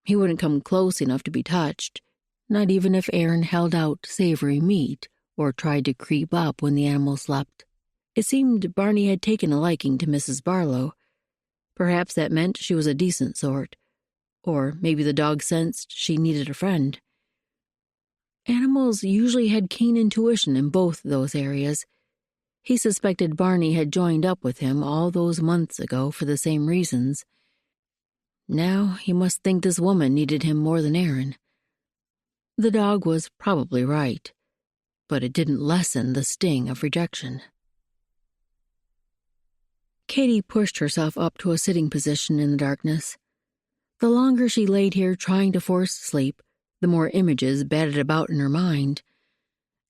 He wouldn't come close enough to be touched, not even if Aaron held out savory meat or tried to creep up when the animal slept. It seemed Barney had taken a liking to Mrs. Barlow. Perhaps that meant she was a decent sort, or maybe the dog sensed she needed a friend. Animals usually had keen intuition in both those areas. He suspected Barney had joined up with him all those months ago for the same reasons. Now he must think this woman needed him more than Aaron. The dog was probably right, but it didn't lessen the sting of rejection. Katie pushed herself up to a sitting position in the darkness. The longer she laid here trying to force sleep, the more images batted about in her mind.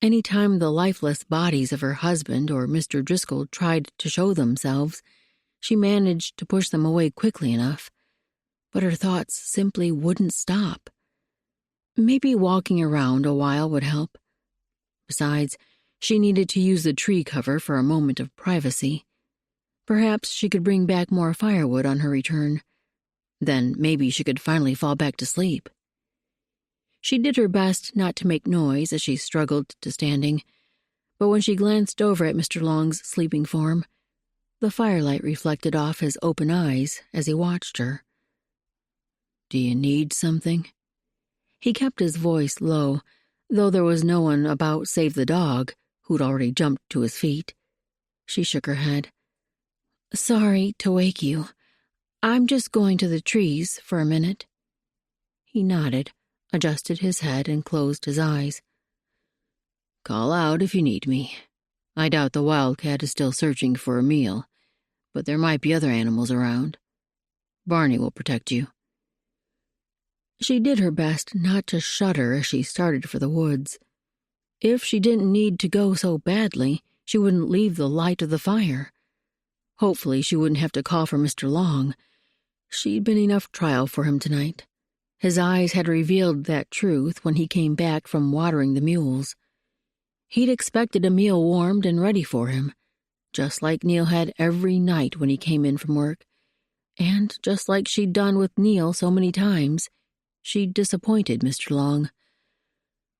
Any time the lifeless bodies of her husband or Mr. Driscoll tried to show themselves, she managed to push them away quickly enough. But her thoughts simply wouldn't stop. Maybe walking around a while would help. Besides, she needed to use the tree cover for a moment of privacy. Perhaps she could bring back more firewood on her return. Then maybe she could finally fall back to sleep. She did her best not to make noise as she struggled to standing, but when she glanced over at Mr. Long's sleeping form, the firelight reflected off his open eyes as he watched her. "Do you need something?" He kept his voice low, though there was no one about save the dog, who'd already jumped to his feet. She shook her head. "Sorry to wake you. I'm just going to the trees for a minute." He nodded, adjusted his head, and closed his eyes. "Call out if you need me. I doubt the wildcat is still searching for a meal, but there might be other animals around. Barney will protect you." She did her best not to shudder as she started for the woods. If she didn't need to go so badly, she wouldn't leave the light of the fire. Hopefully she wouldn't have to call for Mr. Long. She'd been enough trial for him tonight. His eyes had revealed that truth when he came back from watering the mules. He'd expected a meal warmed and ready for him, just like Neil had every night when he came in from work. And just like she'd done with Neil so many times, she'd disappointed Mr. Long.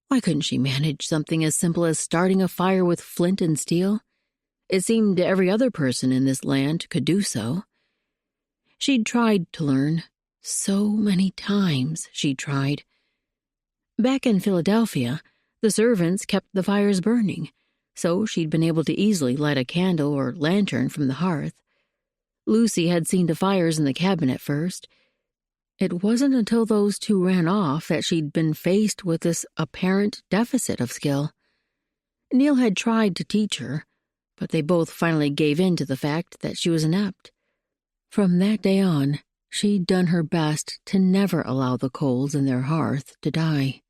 Why couldn't she manage something as simple as starting a fire with flint and steel? It seemed every other person in this land could do so. She'd tried to learn. So many times she'd tried. Back in Philadelphia, the servants kept the fires burning, so she'd been able to easily light a candle or lantern from the hearth. Lucy had seen to fires in the cabin at first. It wasn't until those two ran off that she'd been faced with this apparent deficit of skill. Neil had tried to teach her, but they both finally gave in to the fact that she was inept. From that day on, she'd done her best to never allow the coals in their hearth to die.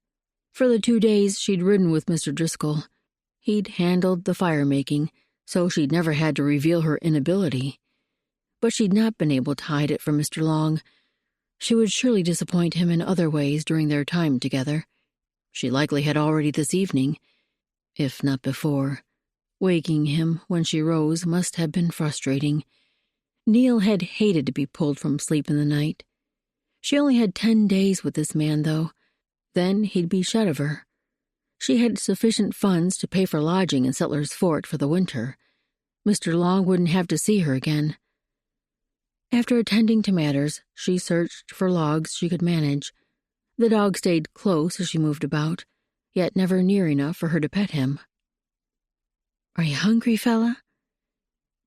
For the 2 days she'd ridden with Mr. Driscoll, he'd handled the fire-making, so she'd never had to reveal her inability. But she'd not been able to hide it from Mr. Long. She would surely disappoint him in other ways during their time together. She likely had already this evening, if not before. Waking him when she rose must have been frustrating. Neil had hated to be pulled from sleep in the night. She only had 10 days with this man, though. Then he'd be shut of her. She had sufficient funds to pay for lodging in Settler's Fort for the winter. Mr. Long wouldn't have to see her again. After attending to matters, she searched for logs she could manage. The dog stayed close as she moved about, yet never near enough for her to pet him. "Are you hungry, fella?"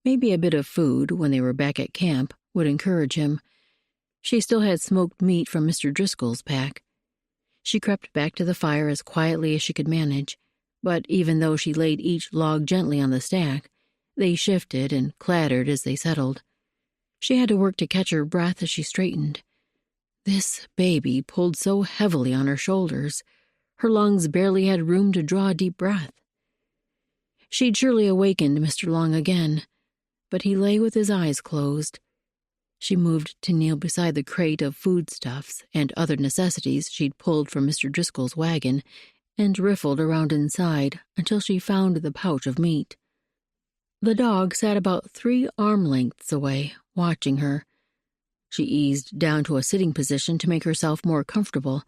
Maybe a bit of food, when they were back at camp, would encourage him. She still had smoked meat from Mr. Driscoll's pack. She crept back to the fire as quietly as she could manage, but even though she laid each log gently on the stack, they shifted and clattered as they settled. She had to work to catch her breath as she straightened. This baby pulled so heavily on her shoulders, her lungs barely had room to draw a deep breath. She'd surely awakened Mr. Long again, but he lay with his eyes closed. She moved to kneel beside the crate of foodstuffs and other necessities she'd pulled from Mr. Driscoll's wagon and riffled around inside until she found the pouch of meat. The dog sat about 3 arm lengths away, watching her. She eased down to a sitting position to make herself more comfortable.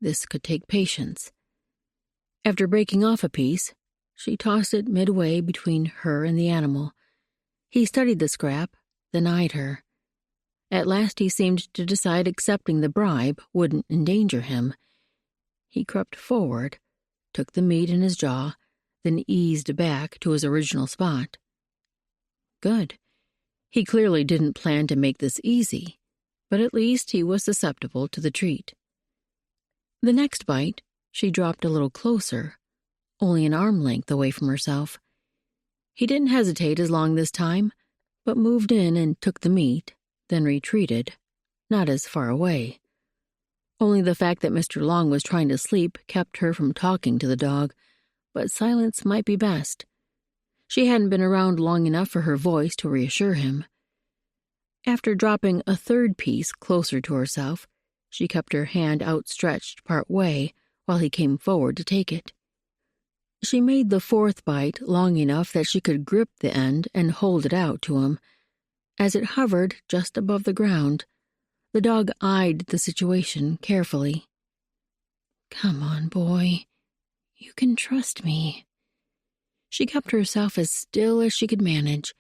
This could take patience. After breaking off a piece, she tossed it midway between her and the animal. He studied the scrap, then eyed her. At last he seemed to decide accepting the bribe wouldn't endanger him. He crept forward, took the meat in his jaw, then eased back to his original spot. Good. He clearly didn't plan to make this easy, but at least he was susceptible to the treat. The next bite, she dropped a little closer, only an arm length away from herself. He didn't hesitate as long this time, but moved in and took the meat, then retreated, not as far away. Only the fact that Mr. Long was trying to sleep kept her from talking to the dog, but silence might be best. She hadn't been around long enough for her voice to reassure him. After dropping a third piece closer to herself, she kept her hand outstretched part way while he came forward to take it. She made the fourth bite long enough that she could grip the end and hold it out to him. As it hovered just above the ground, the dog eyed the situation carefully. "Come on, boy. You can trust me." She kept herself as still as she could manage,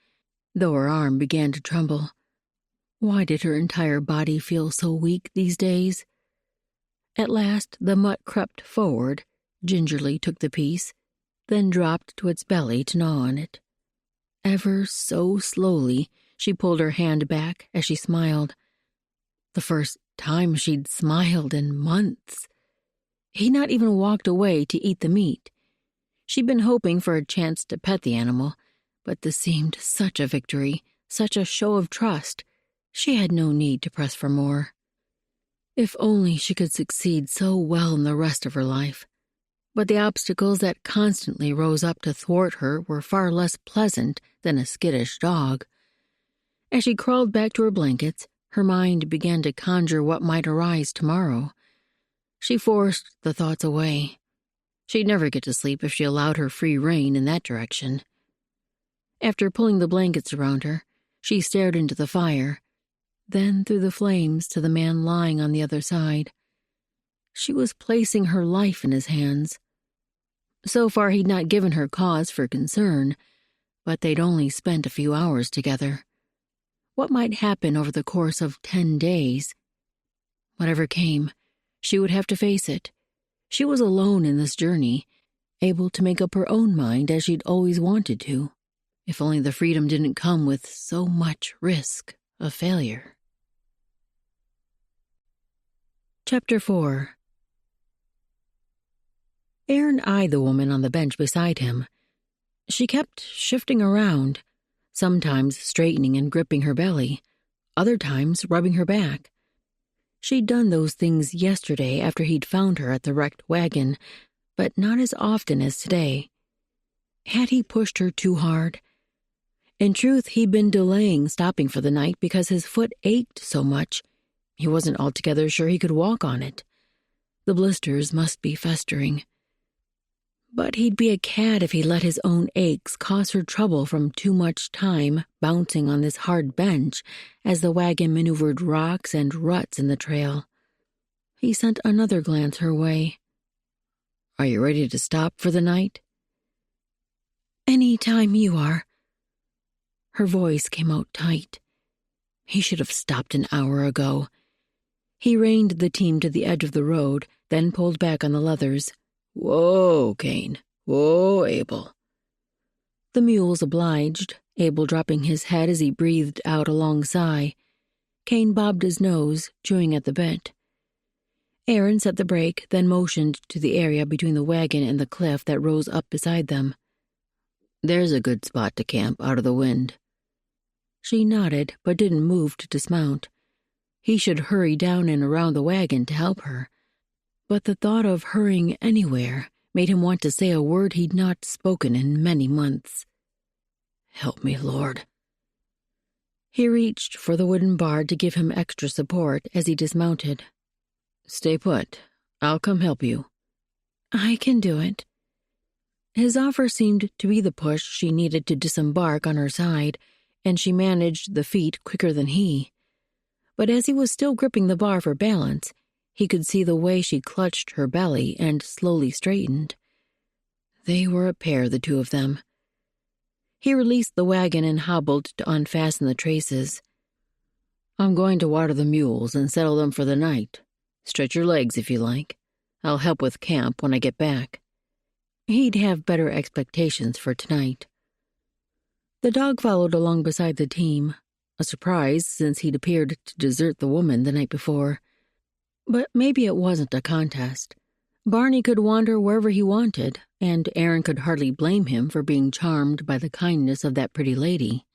though her arm began to tremble. Why did her entire body feel so weak these days? At last the mutt crept forward, gingerly took the piece, then dropped to its belly to gnaw on it. Ever so slowly, she pulled her hand back as she smiled. The first time she'd smiled in months. He'd not even walked away to eat the meat. She'd been hoping for a chance to pet the animal, but this seemed such a victory, such a show of trust. She had no need to press for more. If only she could succeed so well in the rest of her life. But the obstacles that constantly rose up to thwart her were far less pleasant than a skittish dog. As she crawled back to her blankets, her mind began to conjure what might arise tomorrow. She forced the thoughts away. She'd never get to sleep if she allowed her free rein in that direction. After pulling the blankets around her, she stared into the fire, then through the flames to the man lying on the other side. She was placing her life in his hands. So far he'd not given her cause for concern, but they'd only spent a few hours together. What might happen over the course of 10 days? Whatever came, she would have to face it. She was alone in this journey, able to make up her own mind as she'd always wanted to, if only the freedom didn't come with so much risk of failure. Chapter 4. Aaron eyed the woman on the bench beside him. She kept shifting around, sometimes straightening and gripping her belly, other times rubbing her back. She'd done those things yesterday after he'd found her at the wrecked wagon, but not as often as today. Had he pushed her too hard? In truth, he'd been delaying stopping for the night because his foot ached so much. He wasn't altogether sure he could walk on it. The blisters must be festering. But he'd be a cad if he let his own aches cause her trouble from too much time bouncing on this hard bench as the wagon maneuvered rocks and ruts in the trail. He sent another glance her way. "Are you ready to stop for the night?" "Any time you are." Her voice came out tight. He should have stopped an hour ago. He reined the team to the edge of the road, then pulled back on the leathers. "Whoa, Kane. Whoa, Abel." The mules obliged, Abel dropping his head as he breathed out a long sigh. Kane bobbed his nose, chewing at the bit. Aaron set the brake, then motioned to the area between the wagon and the cliff that rose up beside them. "There's a good spot to camp out of the wind." She nodded, but didn't move to dismount. He should hurry down and around the wagon to help her. But the thought of hurrying anywhere made him want to say a word he'd not spoken in many months. "Help me, Lord." He reached for the wooden bar to give him extra support as he dismounted. "Stay put. I'll come help you." I can do it. His offer seemed to be the push she needed to disembark on her side, and she managed the feat quicker than he. But as he was still gripping the bar for balance, he could see the way she clutched her belly and slowly straightened. They were a pair, the two of them. He released the wagon and hobbled to unfasten the traces. I'm going to water the mules and settle them for the night. Stretch your legs if you like. I'll help with camp when I get back. He'd have better expectations for tonight. The dog followed along beside the team, a surprise since he'd appeared to desert the woman the night before. But maybe it wasn't a contest. Barney could wander wherever he wanted, and Aaron could hardly blame him for being charmed by the kindness of that pretty lady.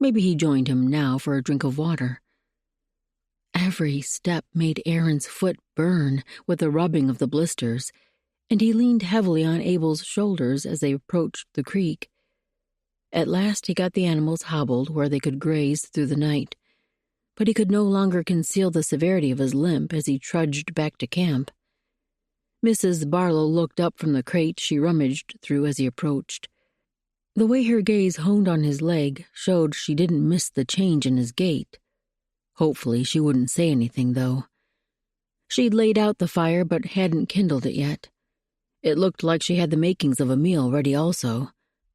Maybe he joined him now for a drink of water. Every step made Aaron's foot burn with the rubbing of the blisters, and he leaned heavily on Abel's shoulders as they approached the creek. At last he got the animals hobbled where they could graze through the night, but he could no longer conceal the severity of his limp as he trudged back to camp. Mrs. Barlow looked up from the crate she rummaged through as he approached. The way her gaze honed on his leg showed she didn't miss the change in his gait. Hopefully she wouldn't say anything, though. She'd laid out the fire but hadn't kindled it yet. It looked like she had the makings of a meal ready also,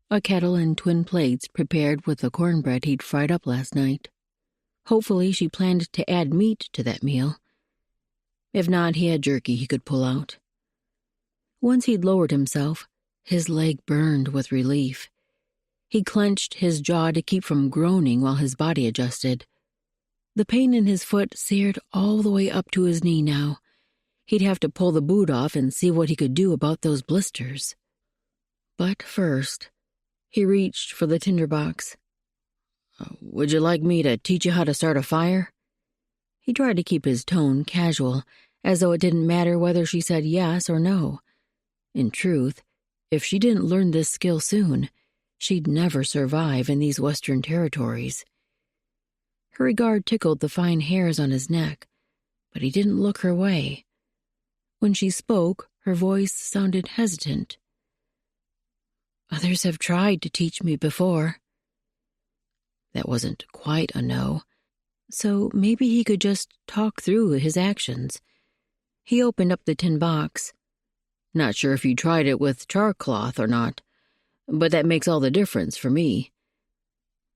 a kettle and twin plates prepared with the cornbread he'd fried up last night. Hopefully she planned to add meat to that meal. If not, he had jerky he could pull out. Once he'd lowered himself, his leg burned with relief. He clenched his jaw to keep from groaning while his body adjusted. The pain in his foot seared all the way up to his knee now. He'd have to pull the boot off and see what he could do about those blisters. But first, he reached for the tinderbox. Would you like me to teach you how to start a fire? He tried to keep his tone casual, as though it didn't matter whether she said yes or no. In truth, if she didn't learn this skill soon, she'd never survive in these western territories. Her regard tickled the fine hairs on his neck, but he didn't look her way. When she spoke, her voice sounded hesitant. Others have tried to teach me before. That wasn't quite a no, so maybe he could just talk through his actions. He opened up the tin box. Not sure if you tried it with charcloth or not, but that makes all the difference for me.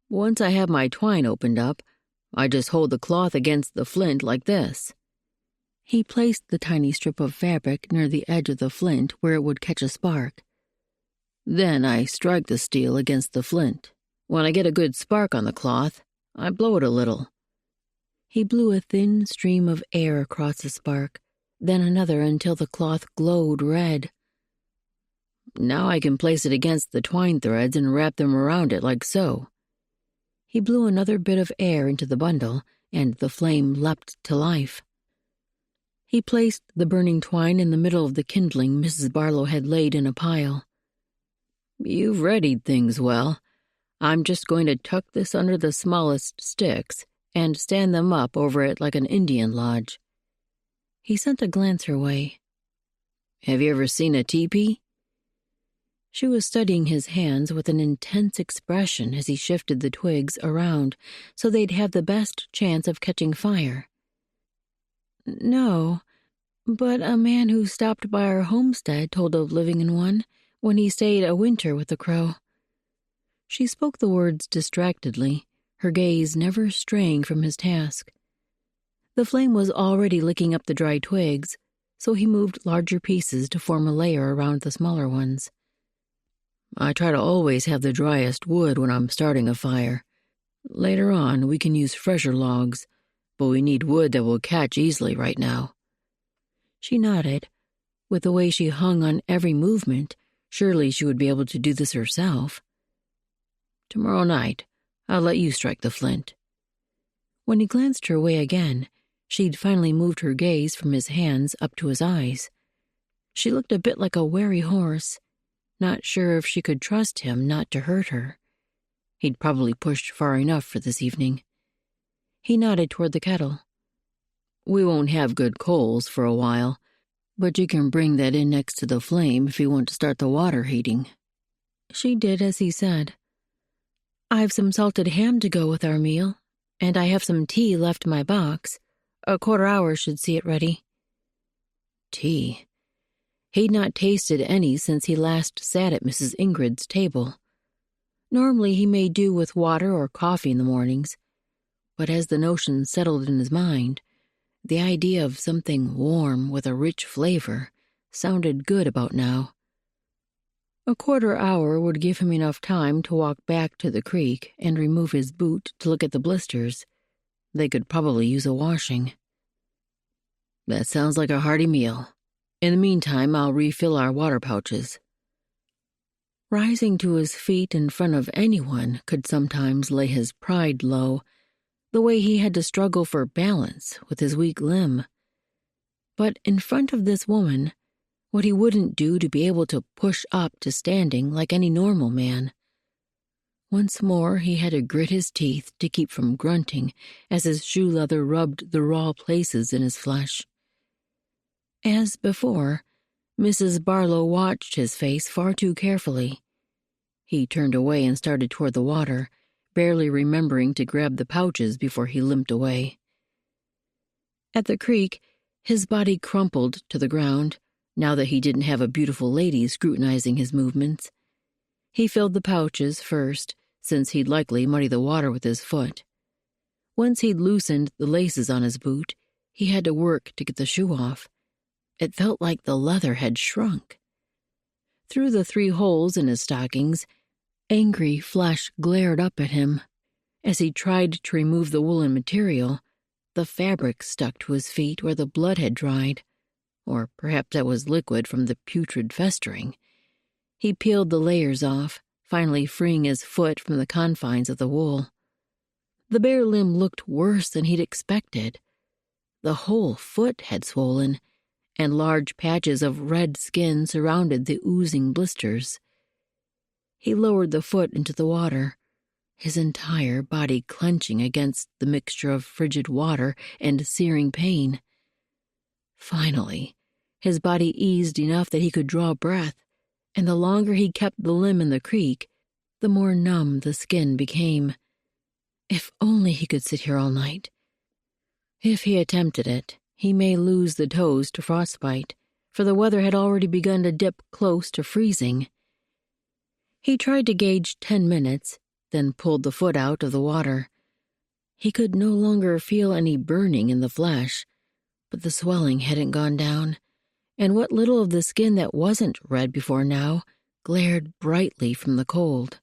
Once I have my twine opened up, I just hold the cloth against the flint like this. He placed the tiny strip of fabric near the edge of the flint where it would catch a spark. Then I strike the steel against the flint. When I get a good spark on the cloth, I blow it a little. He blew a thin stream of air across the spark, then another until the cloth glowed red. Now I can place it against the twine threads and wrap them around it like so. He blew another bit of air into the bundle, and the flame leapt to life. He placed the burning twine in the middle of the kindling Mrs. Barlow had laid in a pile. You've readied things well. I'm just going to tuck this under the smallest sticks and stand them up over it like an Indian lodge. He sent a glance her way. Have you ever seen a teepee? She was studying his hands with an intense expression as he shifted the twigs around so they'd have the best chance of catching fire. No, but a man who stopped by our homestead told of living in one when he stayed a winter with the crow. She spoke the words distractedly, her gaze never straying from his task. The flame was already licking up the dry twigs, so he moved larger pieces to form a layer around the smaller ones. I try to always have the driest wood when I'm starting a fire. Later on, we can use fresher logs, but we need wood that will catch easily right now. She nodded. With the way she hung on every movement, surely she would be able to do this herself. Tomorrow night, I'll let you strike the flint. When he glanced her way again, she'd finally moved her gaze from his hands up to his eyes. She looked a bit like a wary horse, not sure if she could trust him not to hurt her. He'd probably pushed far enough for this evening. He nodded toward the kettle. We won't have good coals for a while, But you can bring that in next to the flame if you want to start the water heating." She did as he said. "I've some salted ham to go with our meal, and I have some tea left in my box. A quarter hour should see it ready." Tea. He'd not tasted any since he last sat at Mrs. Ingrid's table. Normally he made do with water or coffee in the mornings, but as the notion settled in his mind, the idea of something warm with a rich flavor sounded good about now. A quarter hour would give him enough time to walk back to the creek and remove his boot to look at the blisters. They could probably use a washing. "That sounds like a hearty meal. In the meantime, I'll refill our water pouches." Rising to his feet in front of anyone could sometimes lay his pride low, the way he had to struggle for balance with his weak limb. But in front of this woman, what he wouldn't do to be able to push up to standing like any normal man. Once more he had to grit his teeth to keep from grunting as his shoe leather rubbed the raw places in his flesh. As before, Mrs. Barlow watched his face far too carefully. He turned away and started toward the water, barely remembering to grab the pouches before he limped away. At the creek, his body crumpled to the ground, now that he didn't have a beautiful lady scrutinizing his movements. He filled the pouches first, since he'd likely muddy the water with his foot. Once he'd loosened the laces on his boot, he had to work to get the shoe off. It felt like the leather had shrunk. Through the 3 holes in his stockings, angry flesh glared up at him. As he tried to remove the woolen material, the fabric stuck to his feet where the blood had dried, or perhaps that was liquid from the putrid festering. He peeled the layers off, finally freeing his foot from the confines of the wool. The bare limb looked worse than he'd expected. The whole foot had swollen, and large patches of red skin surrounded the oozing blisters. He lowered the foot into the water, his entire body clenching against the mixture of frigid water and searing pain. Finally, his body eased enough that he could draw breath, and the longer he kept the limb in the creek, the more numb the skin became. If only he could sit here all night. If he attempted it, he may lose the toes to frostbite, for the weather had already begun to dip close to freezing. He tried to gauge 10 minutes, then pulled the foot out of the water. He could no longer feel any burning in the flesh, but the swelling hadn't gone down, and what little of the skin that wasn't red before now glared brightly from the cold.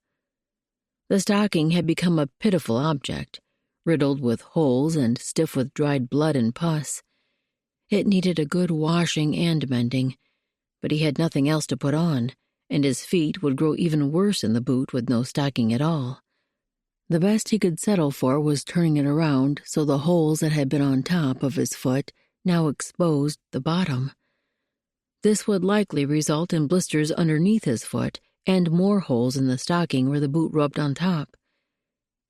The stocking had become a pitiful object, riddled with holes and stiff with dried blood and pus. It needed a good washing and mending, but he had nothing else to put on, and his feet would grow even worse in the boot with no stocking at all. The best he could settle for was turning it around so the holes that had been on top of his foot now exposed the bottom. This would likely result in blisters underneath his foot and more holes in the stocking where the boot rubbed on top.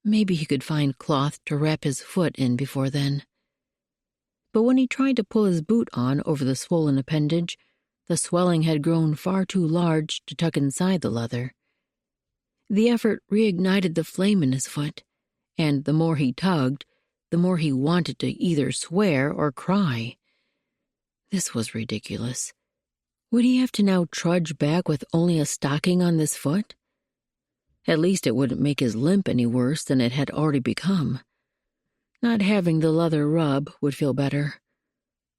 Maybe he could find cloth to wrap his foot in before then. But when he tried to pull his boot on over the swollen appendage, the swelling had grown far too large to tuck inside the leather. The effort reignited the flame in his foot, and the more he tugged, the more he wanted to either swear or cry. This was ridiculous. Would he have to now trudge back with only a stocking on this foot? At least it wouldn't make his limp any worse than it had already become. Not having the leather rub would feel better.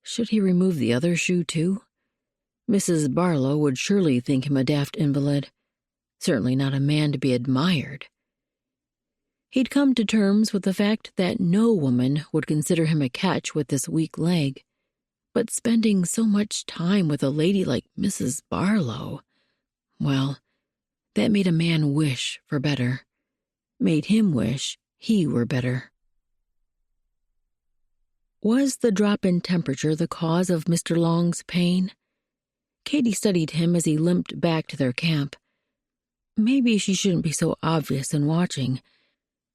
Should he remove the other shoe, too? Mrs. Barlow would surely think him a daft invalid. Certainly not a man to be admired. He'd come to terms with the fact that no woman would consider him a catch with this weak leg. But spending so much time with a lady like Mrs. Barlow, well, that made a man wish for better. Made him wish he were better. Was the drop in temperature the cause of Mr. Long's pain? Katie studied him as he limped back to their camp. Maybe she shouldn't be so obvious in watching,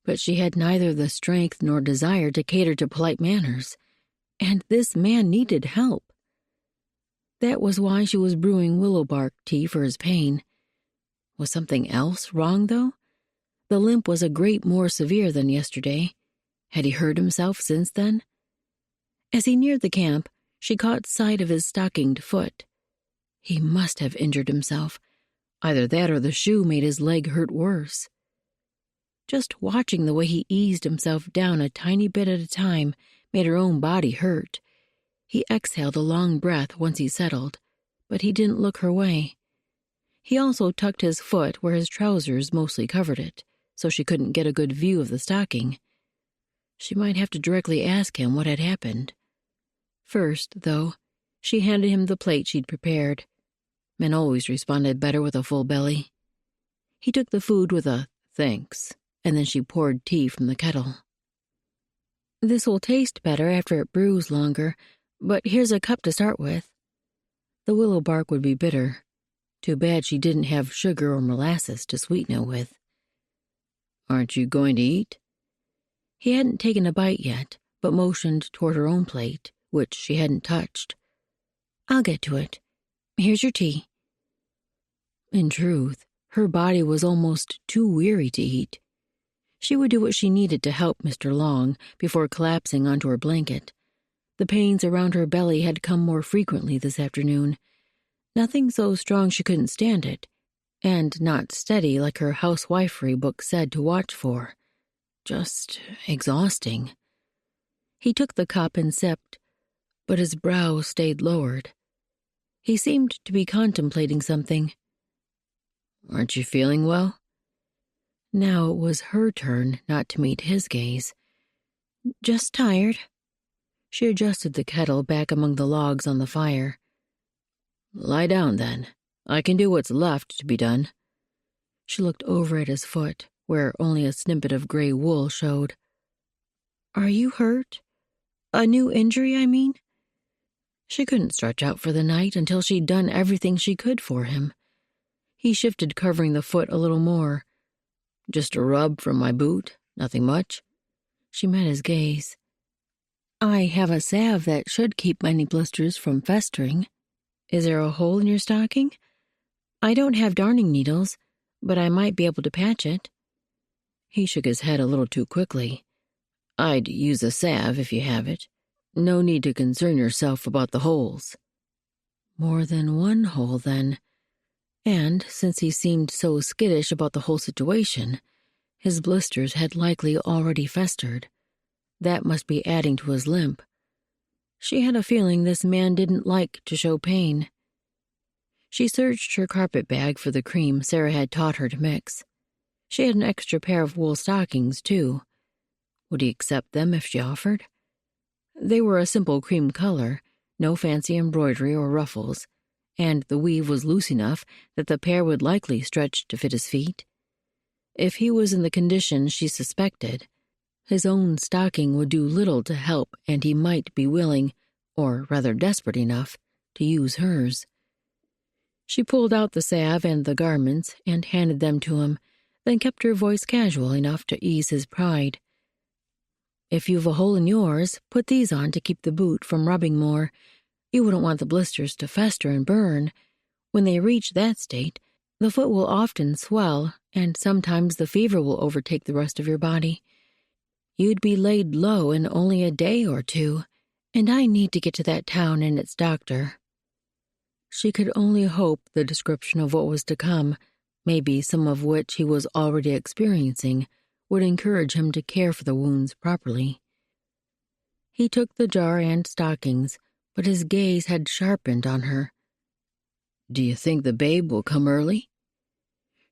but she had neither the strength nor desire to cater to polite manners, and this man needed help. That was why she was brewing willow bark tea for his pain. Was something else wrong, though? The limp was a great more severe than yesterday. Had he hurt himself since then? As he neared the camp, she caught sight of his stockinged foot. He must have injured himself. Either that or the shoe made his leg hurt worse. Just watching the way he eased himself down a tiny bit at a time made her own body hurt. He exhaled a long breath once he settled, but he didn't look her way. He also tucked his foot where his trousers mostly covered it, so she couldn't get a good view of the stocking. She might have to directly ask him what had happened. First, though, she handed him the plate she'd prepared. Men always responded better with a full belly. He took the food with a thanks, and then she poured tea from the kettle. "This will taste better after it brews longer, but here's a cup to start with." The willow bark would be bitter. Too bad she didn't have sugar or molasses to sweeten it with. "Aren't you going to eat?" He hadn't taken a bite yet, but motioned toward her own plate, which she hadn't touched. "I'll get to it. Here's your tea." In truth, her body was almost too weary to eat. She would do what she needed to help Mr. Long before collapsing onto her blanket. The pains around her belly had come more frequently this afternoon. Nothing so strong she couldn't stand it, and not steady like her housewifery book said to watch for. Just exhausting. He took the cup and sipped, but his brow stayed lowered. He seemed to be contemplating something. "Aren't you feeling well?" Now it was her turn not to meet his gaze. "Just tired." She adjusted the kettle back among the logs on the fire. "Lie down, then. I can do what's left to be done." She looked over at his foot, where only a snippet of gray wool showed. "Are you hurt? A new injury, I mean?" She couldn't stretch out for the night until she'd done everything she could for him. He shifted, covering the foot a little more. "Just a rub from my boot, nothing much." She met his gaze. "I have a salve that should keep any blisters from festering. Is there a hole in your stocking? I don't have darning needles, but I might be able to patch it." He shook his head a little too quickly. "I'd use a salve if you have it. No need to concern yourself about the holes." More than one hole, then. And, since he seemed so skittish about the whole situation, his blisters had likely already festered. That must be adding to his limp. She had a feeling this man didn't like to show pain. She searched her carpet bag for the cream Sarah had taught her to mix. She had an extra pair of wool stockings, too. Would he accept them if she offered? They were a simple cream color, no fancy embroidery or ruffles, and the weave was loose enough that the pair would likely stretch to fit his feet. If he was in the condition she suspected, his own stocking would do little to help, and he might be willing, or rather desperate enough, to use hers. She pulled out the salve and the garments and handed them to him, then kept her voice casual enough to ease his pride. "If you've a hole in yours, put these on to keep the boot from rubbing more. You wouldn't want the blisters to fester and burn. When they reach that state, the foot will often swell, and sometimes the fever will overtake the rest of your body. You'd be laid low in only a day or two, and I need to get to that town and its doctor." She could only hope the description of what was to come, maybe some of which he was already experiencing, would encourage him to care for the wounds properly. He took the jar and stockings, but his gaze had sharpened on her. "Do you think the babe will come early?"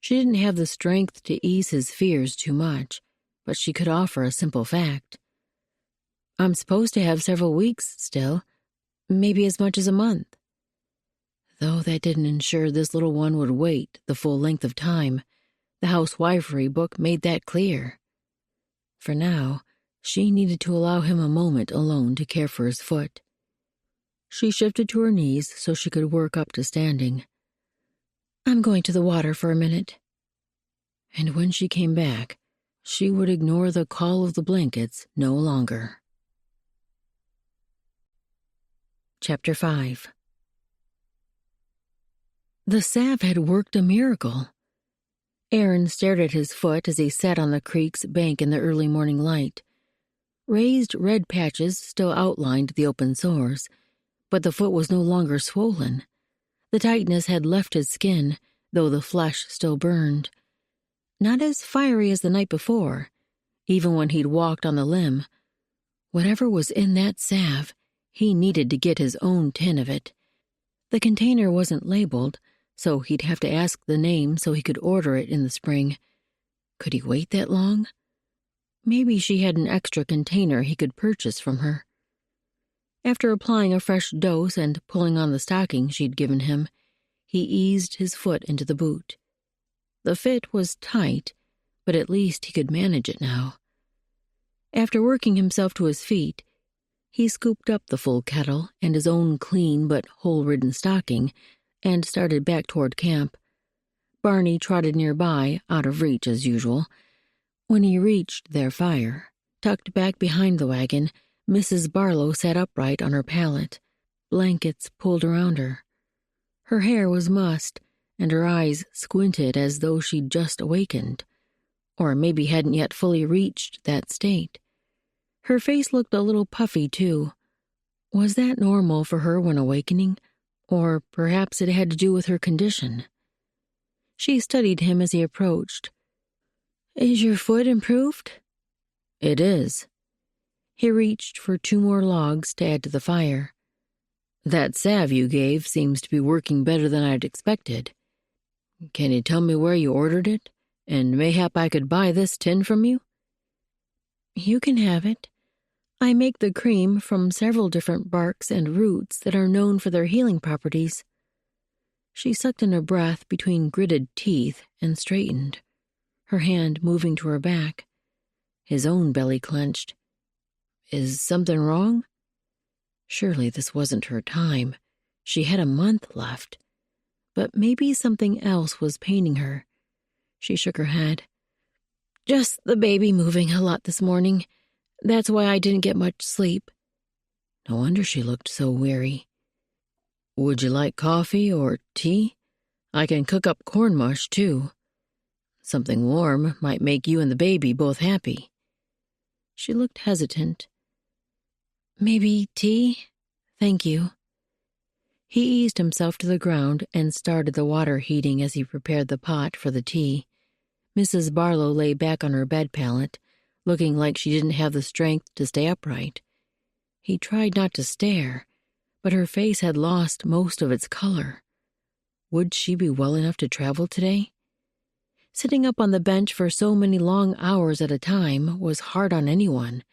She didn't have the strength to ease his fears too much, but she could offer a simple fact. "I'm supposed to have several weeks still, maybe as much as a month." Though that didn't ensure this little one would wait the full length of time. The housewifery book made that clear. For now, she needed to allow him a moment alone to care for his foot. She shifted to her knees so she could work up to standing. "I'm going to the water for a minute." And when she came back, she would ignore the call of the blankets no longer. Chapter 5. The salve had worked a miracle. Aaron stared at his foot as he sat on the creek's bank in the early morning light. Raised red patches still outlined the open sores, but the foot was no longer swollen. The tightness had left his skin, though the flesh still burned. Not as fiery as the night before, even when he'd walked on the limb. Whatever was in that salve, he needed to get his own tin of it. The container wasn't labeled, so he'd have to ask the name so he could order it in the spring. Could he wait that long? Maybe she had an extra container he could purchase from her. After applying a fresh dose and pulling on the stocking she'd given him, he eased his foot into the boot. The fit was tight, but at least he could manage it now. After working himself to his feet, he scooped up the full kettle and his own clean but hole-ridden stocking and started back toward camp. Barney trotted nearby, out of reach as usual. When he reached their fire, tucked back behind the wagon, Mrs. Barlow sat upright on her pallet, blankets pulled around her. Her hair was mussed, and her eyes squinted as though she'd just awakened, or maybe hadn't yet fully reached that state. Her face looked a little puffy, too. Was that normal for her when awakening, or perhaps it had to do with her condition? She studied him as he approached. "Is your foot improved?" "It is." He reached for 2 more logs to add to the fire. "That salve you gave seems to be working better than I'd expected. Can you tell me where you ordered it? And mayhap I could buy this tin from you?" "You can have it. I make the cream from several different barks and roots that are known for their healing properties." She sucked in a breath between gritted teeth and straightened, her hand moving to her back. His own belly clenched. Is something wrong? Surely this wasn't her time. She had a month left. But maybe something else was paining her. She shook her head. "Just the baby moving a lot this morning. That's why I didn't get much sleep." No wonder she looked so weary. "Would you like coffee or tea? I can cook up corn mush, too. Something warm might make you and the baby both happy." She looked hesitant. "Maybe tea? Thank you." He eased himself to the ground and started the water heating as he prepared the pot for the tea. Mrs. Barlow lay back on her bed pallet, looking like she didn't have the strength to stay upright. He tried not to stare, but her face had lost most of its color. Would she be well enough to travel today? Sitting up on the bench for so many long hours at a time was hard on anyone,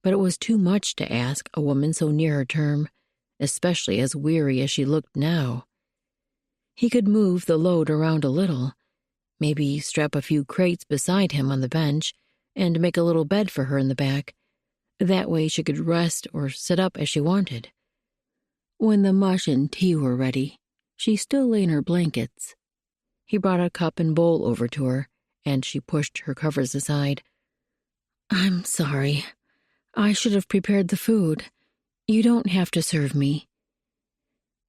but it was too much to ask a woman so near her term, especially as weary as she looked now. He could move the load around a little, maybe strap a few crates beside him on the bench, and make a little bed for her in the back. That way she could rest or sit up as she wanted. When the mush and tea were ready, she still lay in her blankets. He brought a cup and bowl over to her, and she pushed her covers aside. "I'm sorry. I should have prepared the food. You don't have to serve me."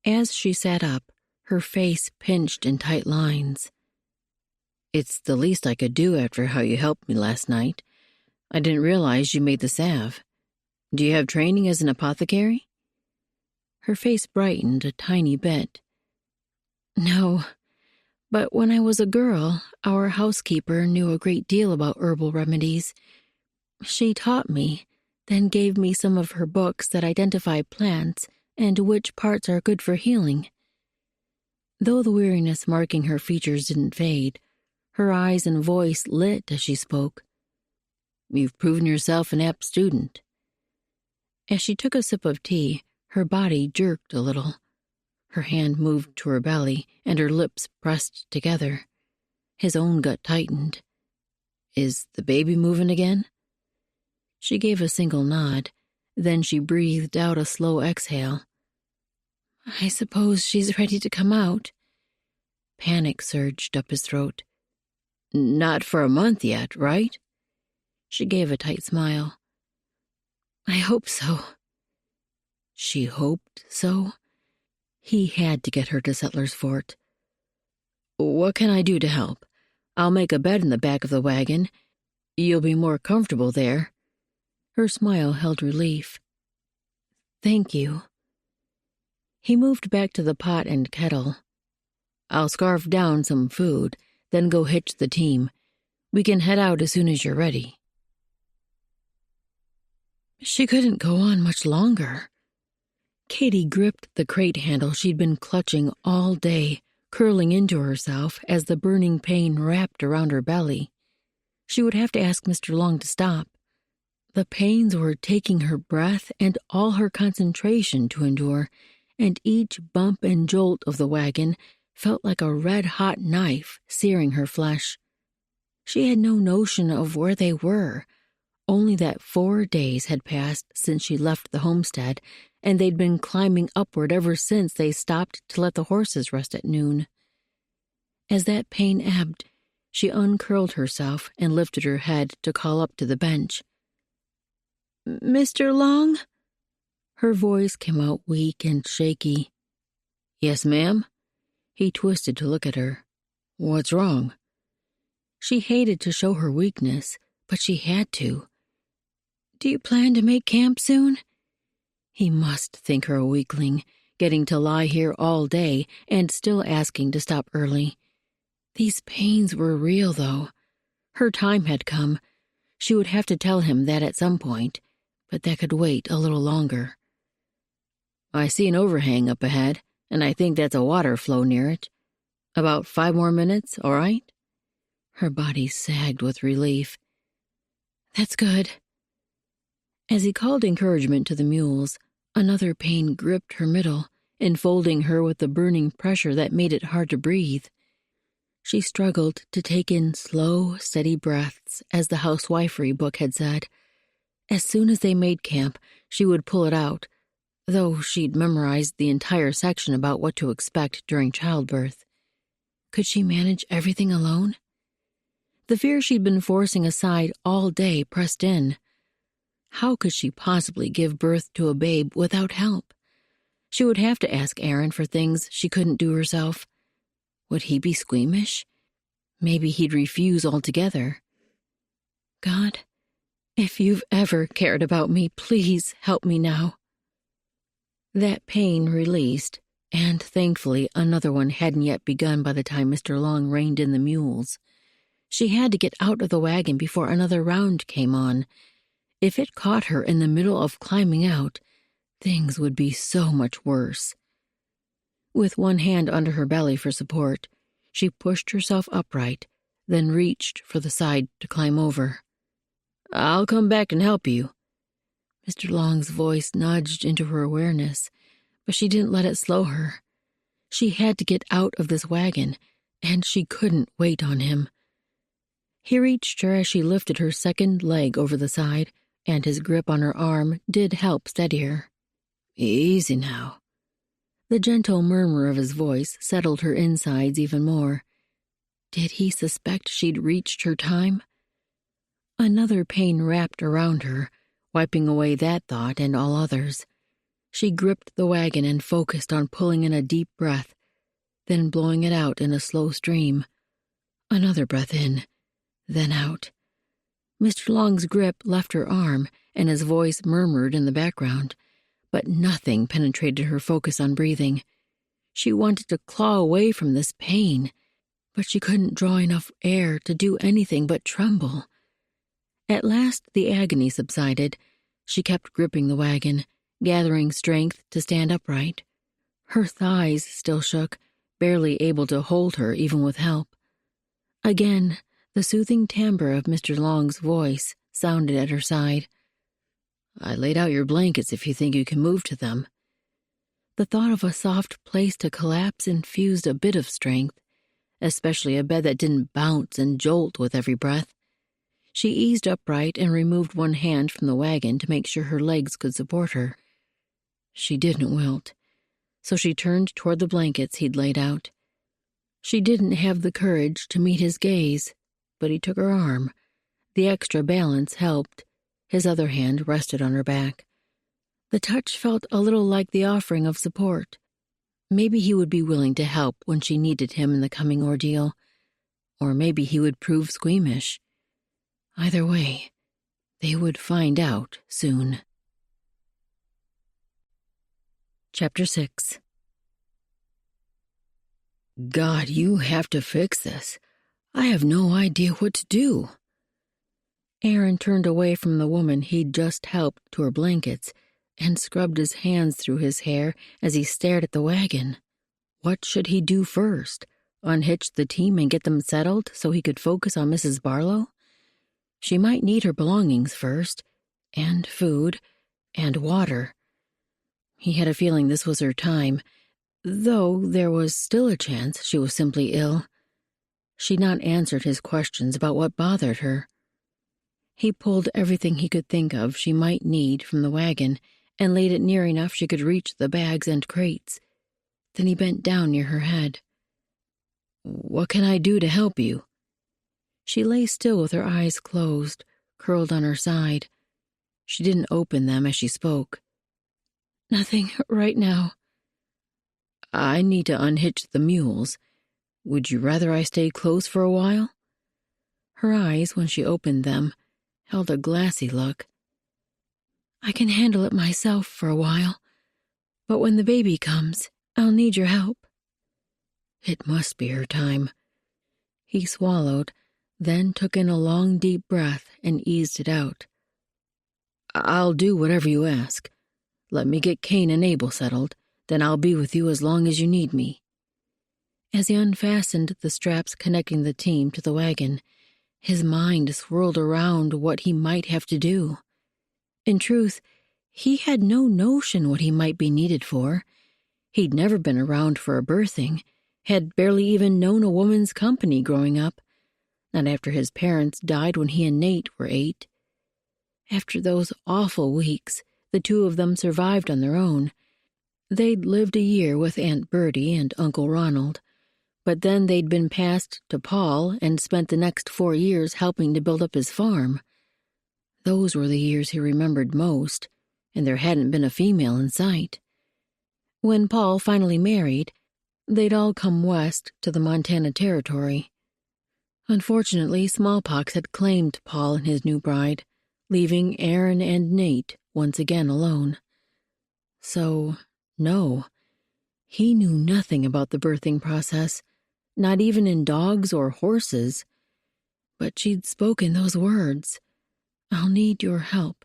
As she sat up, her face pinched in tight lines. "It's the least I could do after how you helped me last night. I didn't realize you made the salve. Do you have training as an apothecary?" Her face brightened a tiny bit. "No, but when I was a girl, our housekeeper knew a great deal about herbal remedies. She taught me, then gave me some of her books that identify plants and which parts are good for healing." Though the weariness marking her features didn't fade, her eyes and voice lit as she spoke. "You've proven yourself an apt student." As she took a sip of tea, her body jerked a little. Her hand moved to her belly, and her lips pressed together. His own gut tightened. "Is the baby moving again?" She gave a single nod, then she breathed out a slow exhale. "I suppose she's ready to come out." Panic surged up his throat. "Not for a month yet, right?" She gave a tight smile. "I hope so." She hoped so? He had to get her to Settler's Fort. What can I do to help? I'll make a bed in the back of the wagon. You'll be more comfortable there." Her smile held relief. "Thank you." He moved back to the pot and kettle. "I'll scarf down some food, then go hitch the team. We can head out as soon as you're ready." She couldn't go on much longer. Katie gripped the crate handle she'd been clutching all day, curling into herself as the burning pain wrapped around her belly. She would have to ask Mr. Long to stop. The pains were taking her breath and all her concentration to endure, and each bump and jolt of the wagon felt like a red-hot knife searing her flesh. She had no notion of where they were, only that 4 days had passed since she left the homestead, and they'd been climbing upward ever since they stopped to let the horses rest at noon. As that pain ebbed, she uncurled herself and lifted her head to call up to the bench. "Mr. Long?" Her voice came out weak and shaky. "Yes, ma'am?" He twisted to look at her. "What's wrong?" She hated to show her weakness, but she had to. "Do you plan to make camp soon?" He must think her a weakling, getting to lie here all day and still asking to stop early. These pains were real, though. Her time had come. She would have to tell him that at some point, but that could wait a little longer. "I see an overhang up ahead, and I think that's a water flow near it. About 5 more minutes, all right?" Her body sagged with relief. "That's good." As he called encouragement to the mules, another pain gripped her middle, enfolding her with the burning pressure that made it hard to breathe. She struggled to take in slow, steady breaths, as the housewifery book had said. As soon as they made camp, she would pull it out, though she'd memorized the entire section about what to expect during childbirth. Could she manage everything alone? The fear she'd been forcing aside all day pressed in. How could she possibly give birth to a babe without help? She would have to ask Aaron for things she couldn't do herself. Would he be squeamish? Maybe he'd refuse altogether. God, if you've ever cared about me, please help me now. That pain released, and thankfully another one hadn't yet begun by the time Mr. Long reined in the mules. She had to get out of the wagon before another round came on. If it caught her in the middle of climbing out, things would be so much worse. With one hand under her belly for support, she pushed herself upright, then reached for the side to climb over. "I'll come back and help you." Mr. Long's voice nudged into her awareness, but she didn't let it slow her. She had to get out of this wagon, and she couldn't wait on him. He reached her as she lifted her second leg over the side, and his grip on her arm did help steady her. "Easy now." The gentle murmur of his voice settled her insides even more. Did he suspect she'd reached her time? Another pain wrapped around her, wiping away that thought and all others. She gripped the wagon and focused on pulling in a deep breath, then blowing it out in a slow stream. Another breath in, then out. Mr. Long's grip left her arm, and his voice murmured in the background, but nothing penetrated her focus on breathing. She wanted to claw away from this pain, but she couldn't draw enough air to do anything but tremble. At last the agony subsided. She kept gripping the wagon, gathering strength to stand upright. Her thighs still shook, barely able to hold her even with help. Again, the soothing timbre of Mr. Long's voice sounded at her side. "I laid out your blankets if you think you can move to them." The thought of a soft place to collapse infused a bit of strength, especially a bed that didn't bounce and jolt with every breath. She eased upright and removed one hand from the wagon to make sure her legs could support her. She didn't wilt, so she turned toward the blankets he'd laid out. She didn't have the courage to meet his gaze, but he took her arm. The extra balance helped. His other hand rested on her back. The touch felt a little like the offering of support. Maybe he would be willing to help when she needed him in the coming ordeal, or maybe he would prove squeamish. Either way, they would find out soon. Chapter 6. God, you have to fix this. I have no idea what to do. Aaron turned away from the woman he'd just helped to her blankets and scrubbed his hands through his hair as he stared at the wagon. What should he do first? Unhitch the team and get them settled so he could focus on Mrs. Barlow? She might need her belongings first, and food, and water. He had a feeling this was her time, though there was still a chance she was simply ill. She'd not answered his questions about what bothered her. He pulled everything he could think of she might need from the wagon and laid it near enough she could reach the bags and crates. Then he bent down near her head. "What can I do to help you?" She lay still with her eyes closed, curled on her side. She didn't open them as she spoke. "Nothing right now." "I need to unhitch the mules. Would you rather I stay close for a while?" Her eyes, when she opened them, held a glassy look. "I can handle it myself for a while, but when the baby comes, I'll need your help." It must be her time. He swallowed, then took in a long, deep breath and eased it out. "I'll do whatever you ask. Let me get Cain and Abel settled, then I'll be with you as long as you need me." As he unfastened the straps connecting the team to the wagon, his mind swirled around what he might have to do. In truth, he had no notion what he might be needed for. He'd never been around for a birthing, had barely even known a woman's company growing up, not after his parents died when he and Nate were 8. After those awful weeks, the two of them survived on their own. They'd lived a year with Aunt Bertie and Uncle Ronald, but then they'd been passed to Paul and spent the next 4 years helping to build up his farm. Those were the years he remembered most, and there hadn't been a female in sight. When Paul finally married, they'd all come west to the Montana Territory. Unfortunately, smallpox had claimed Paul and his new bride, leaving Aaron and Nate once again alone. So, no, he knew nothing about the birthing process, not even in dogs or horses. But she'd spoken those words, "I'll need your help,"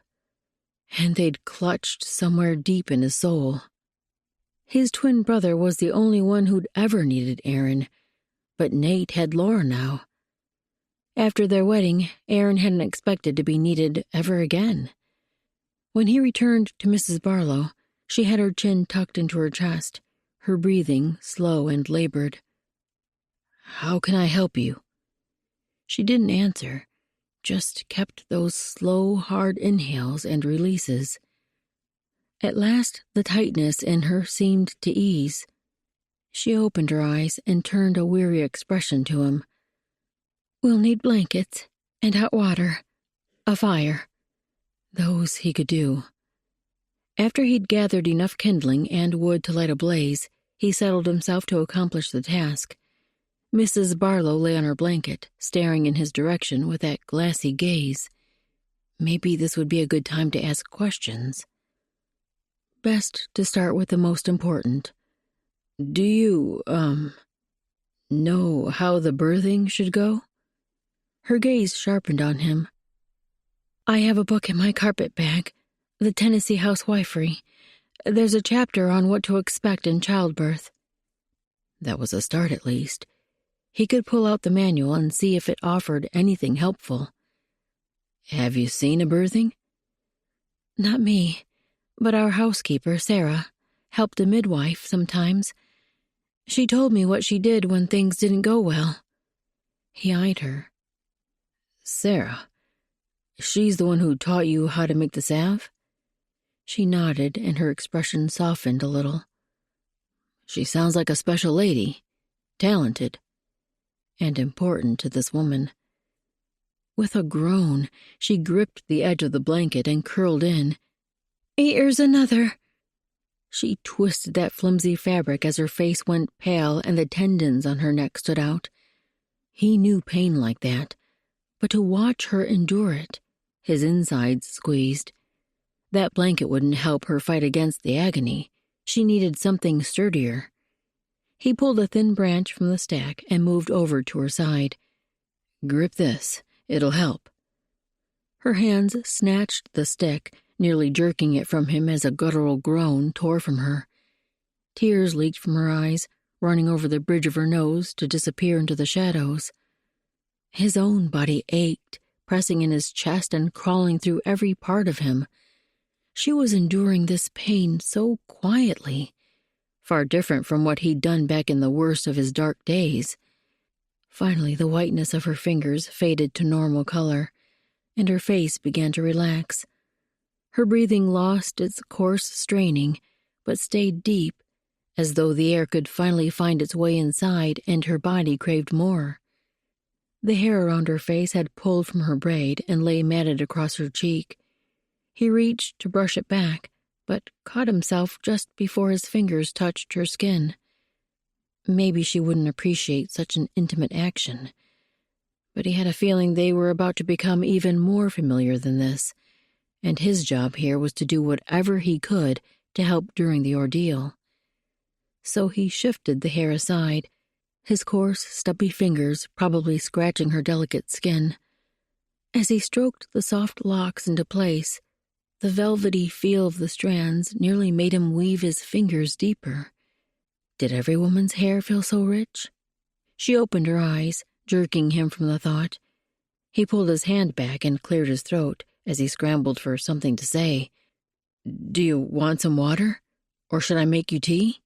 and they'd clutched somewhere deep in his soul. His twin brother was the only one who'd ever needed Aaron, but Nate had Laura now. After their wedding, Aaron hadn't expected to be needed ever again. When he returned to Mrs. Barlow, she had her chin tucked into her chest, her breathing slow and labored. "How can I help you?" She didn't answer, just kept those slow, hard inhales and releases. At last, the tightness in her seemed to ease. She opened her eyes and turned a weary expression to him. "We'll need blankets, and hot water, a fire." Those he could do. After he'd gathered enough kindling and wood to light a blaze, he settled himself to accomplish the task. Mrs. Barlow lay on her blanket, staring in his direction with that glassy gaze. Maybe this would be a good time to ask questions. Best to start with the most important. "Do you, know how the birthing should go?" Her gaze sharpened on him. "I have a book in my carpet bag, The Tennessee Housewifery. There's a chapter on what to expect in childbirth." That was a start, at least. He could pull out the manual and see if it offered anything helpful. "Have you seen a birthing?" "Not me, but our housekeeper, Sarah, helped a midwife sometimes. She told me what she did when things didn't go well." He eyed her. "Sarah? She's the one who taught you how to make the salve?" She nodded, and her expression softened a little. "She sounds like a special lady, talented, and important to this woman." With a groan, she gripped the edge of the blanket and curled in. "Here's another." She twisted that flimsy fabric as her face went pale and the tendons on her neck stood out. He knew pain like that, but to watch her endure it, his insides squeezed. That blanket wouldn't help her fight against the agony. She needed something sturdier. He pulled a thin branch from the stack and moved over to her side. "Grip this. It'll help." Her hands snatched the stick, nearly jerking it from him as a guttural groan tore from her. Tears leaked from her eyes, running over the bridge of her nose to disappear into the shadows. His own body ached, pressing in his chest and crawling through every part of him. She was enduring this pain so quietly, far different from what he'd done back in the worst of his dark days. Finally, the whiteness of her fingers faded to normal color, and her face began to relax. Her breathing lost its coarse straining, but stayed deep, as though the air could finally find its way inside and her body craved more. The hair around her face had pulled from her braid and lay matted across her cheek. He reached to brush it back, but caught himself just before his fingers touched her skin. Maybe she wouldn't appreciate such an intimate action, but he had a feeling they were about to become even more familiar than this, and his job here was to do whatever he could to help during the ordeal. So he shifted the hair aside, his coarse, stubby fingers probably scratching her delicate skin. As he stroked the soft locks into place, the velvety feel of the strands nearly made him weave his fingers deeper. Did every woman's hair feel so rich? She opened her eyes, jerking him from the thought. He pulled his hand back and cleared his throat as he scrambled for something to say. "Do you want some water? Or should I make you tea?"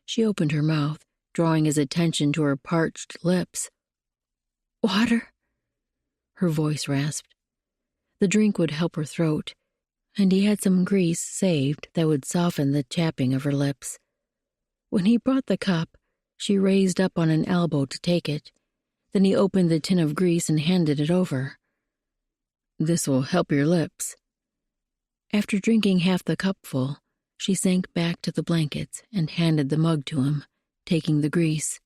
She opened her mouth, drawing his attention to her parched lips. "Water?" Her voice rasped. The drink would help her throat, and he had some grease saved that would soften the chapping of her lips. When he brought the cup, she raised up on an elbow to take it. Then he opened the tin of grease and handed it over. "This will help your lips." After drinking half the cupful, she sank back to the blankets and handed the mug to him, taking the grease.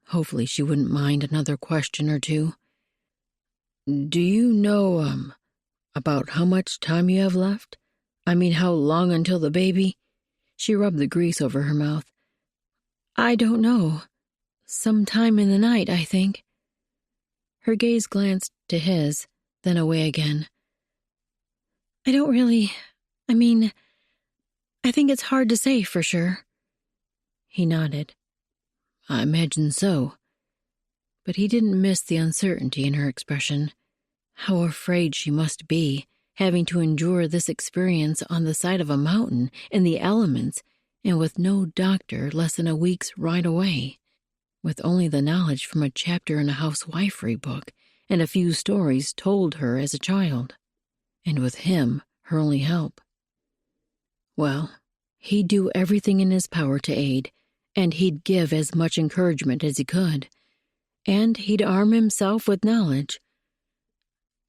Hopefully she wouldn't mind another question or two. "Do you know, about how much time you have left? I mean, how long until the baby?" She rubbed the grease over her mouth. "I don't know. Sometime in the night, I think." Her gaze glanced to his, then away again. I think it's hard to say for sure." He nodded. "I imagine so." But he didn't miss the uncertainty in her expression. How afraid she must be, having to endure this experience on the side of a mountain, in the elements, and with no doctor less than a week's ride away, with only the knowledge from a chapter in a housewifery book and a few stories told her as a child, and with him her only help. Well, he'd do everything in his power to aid, and he'd give as much encouragement as he could, and he'd arm himself with knowledge.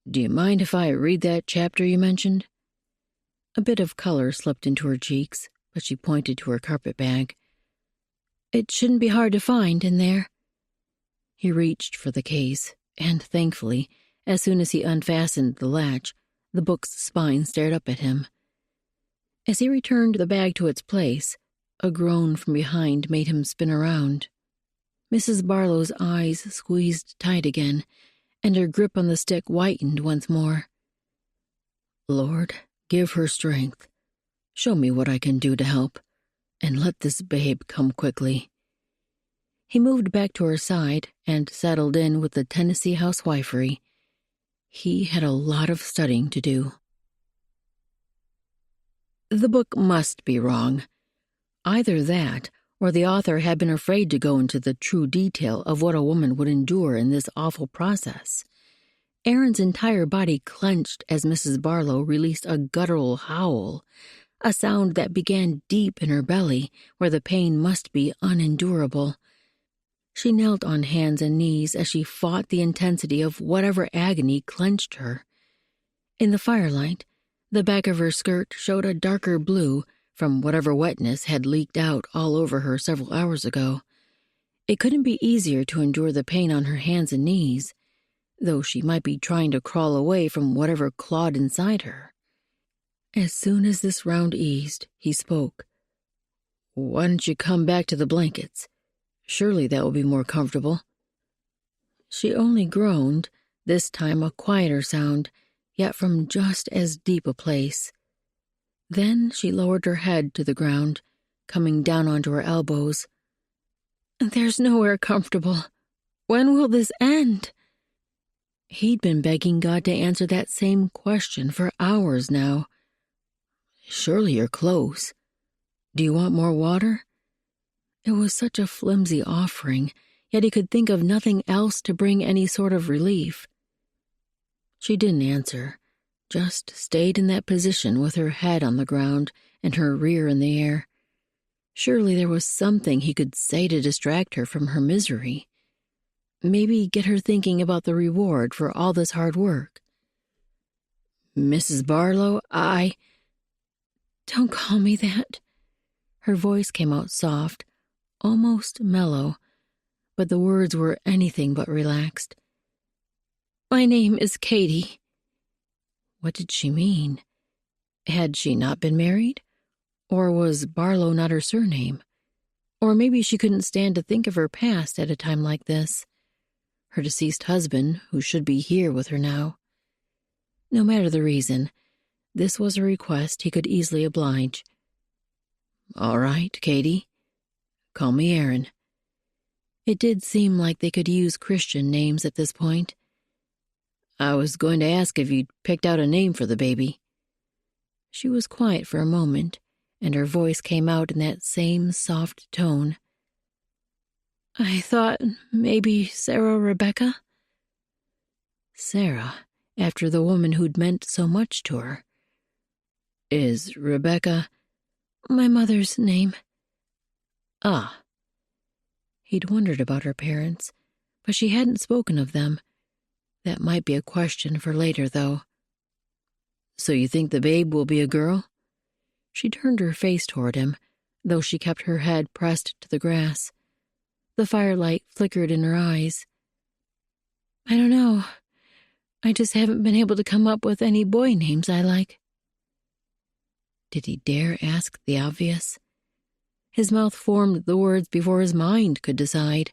"Do you mind if I read that chapter you mentioned?" A bit of color slipped into her cheeks, but she pointed to her carpet bag. "It shouldn't be hard to find in there." He reached for the case, and thankfully, as soon as he unfastened the latch, the book's spine stared up at him. As he returned the bag to its place, a groan from behind made him spin around. Mrs. Barlow's eyes squeezed tight again, and her grip on the stick whitened once more. "Lord, give her strength. Show me what I can do to help, and let this babe come quickly." He moved back to her side and settled in with the Tennessee housewifery. He had a lot of studying to do. The book must be wrong. Either that, or the author had been afraid to go into the true detail of what a woman would endure in this awful process. Erin's entire body clenched as Mrs. Barlow released a guttural howl, a sound that began deep in her belly, where the pain must be unendurable. She knelt on hands and knees as she fought the intensity of whatever agony clenched her. In the firelight, the back of her skirt showed a darker blue from whatever wetness had leaked out all over her several hours ago. It couldn't be easier to endure the pain on her hands and knees, though she might be trying to crawl away from whatever clawed inside her. As soon as this round eased, he spoke. "Why don't you come back to the blankets? Surely that will be more comfortable." She only groaned, this time a quieter sound, yet from just as deep a place. Then she lowered her head to the ground, coming down onto her elbows. "There's nowhere comfortable. When will this end?" He'd been begging God to answer that same question for hours now. "Surely you're close. Do you want more water?" It was such a flimsy offering, yet he could think of nothing else to bring any sort of relief. She didn't answer, just stayed in that position with her head on the ground and her rear in the air. Surely there was something he could say to distract her from her misery. Maybe get her thinking about the reward for all this hard work. "Mrs. Barlow, Don't call me that." Her voice came out soft, almost mellow, but the words were anything but relaxed. "My name is Katie." What did she mean? Had she not been married? Or was Barlow not her surname? Or maybe she couldn't stand to think of her past at a time like this. Her deceased husband, who should be here with her now. No matter the reason, this was a request he could easily oblige. "All right, Katie. Call me Aaron." It did seem like they could use Christian names at this point. "I was going to ask if you'd picked out a name for the baby." She was quiet for a moment, and her voice came out in that same soft tone. "I thought maybe Sarah Rebecca." Sarah, after the woman who'd meant so much to her. "Is Rebecca—" "My mother's name." "Ah." He'd wondered about her parents, but she hadn't spoken of them. That might be a question for later, though. "So you think the babe will be a girl?" She turned her face toward him, though she kept her head pressed to the grass. The firelight flickered in her eyes. "I don't know. I just haven't been able to come up with any boy names I like." Did he dare ask the obvious? His mouth formed the words before his mind could decide.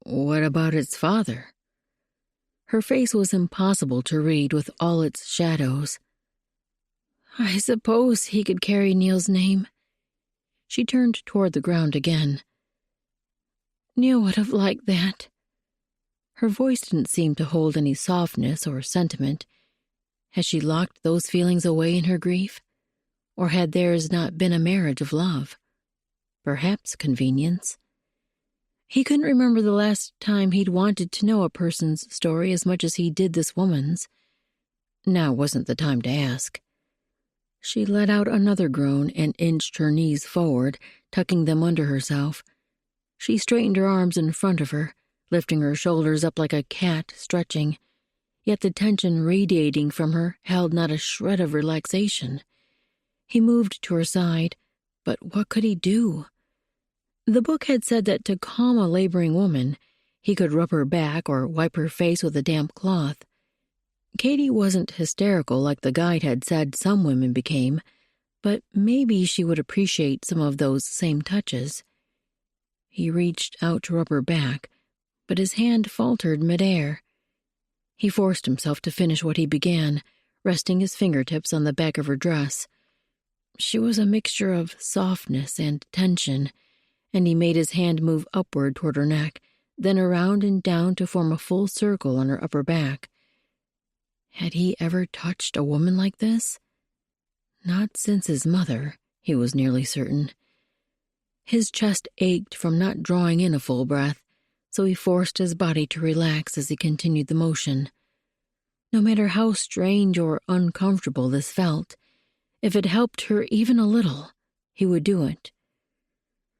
"What about its father?" Her face was impossible to read with all its shadows. "I suppose he could carry Neil's name." She turned toward the ground again. "Neil would have liked that." Her voice didn't seem to hold any softness or sentiment. Had she locked those feelings away in her grief? Or had theirs not been a marriage of love? Perhaps convenience. He couldn't remember the last time he'd wanted to know a person's story as much as he did this woman's. Now wasn't the time to ask. She let out another groan and inched her knees forward, tucking them under herself. She straightened her arms in front of her, lifting her shoulders up like a cat stretching. Yet the tension radiating from her held not a shred of relaxation. He moved to her side, but what could he do? The book had said that to calm a laboring woman, he could rub her back or wipe her face with a damp cloth. Katie wasn't hysterical like the guide had said some women became, but maybe she would appreciate some of those same touches. He reached out to rub her back, but his hand faltered midair. He forced himself to finish what he began, resting his fingertips on the back of her dress. She was a mixture of softness and tension, and he made his hand move upward toward her neck, then around and down to form a full circle on her upper back. Had he ever touched a woman like this? Not since his mother, he was nearly certain. His chest ached from not drawing in a full breath, so he forced his body to relax as he continued the motion. No matter how strange or uncomfortable this felt, if it helped her even a little, he would do it.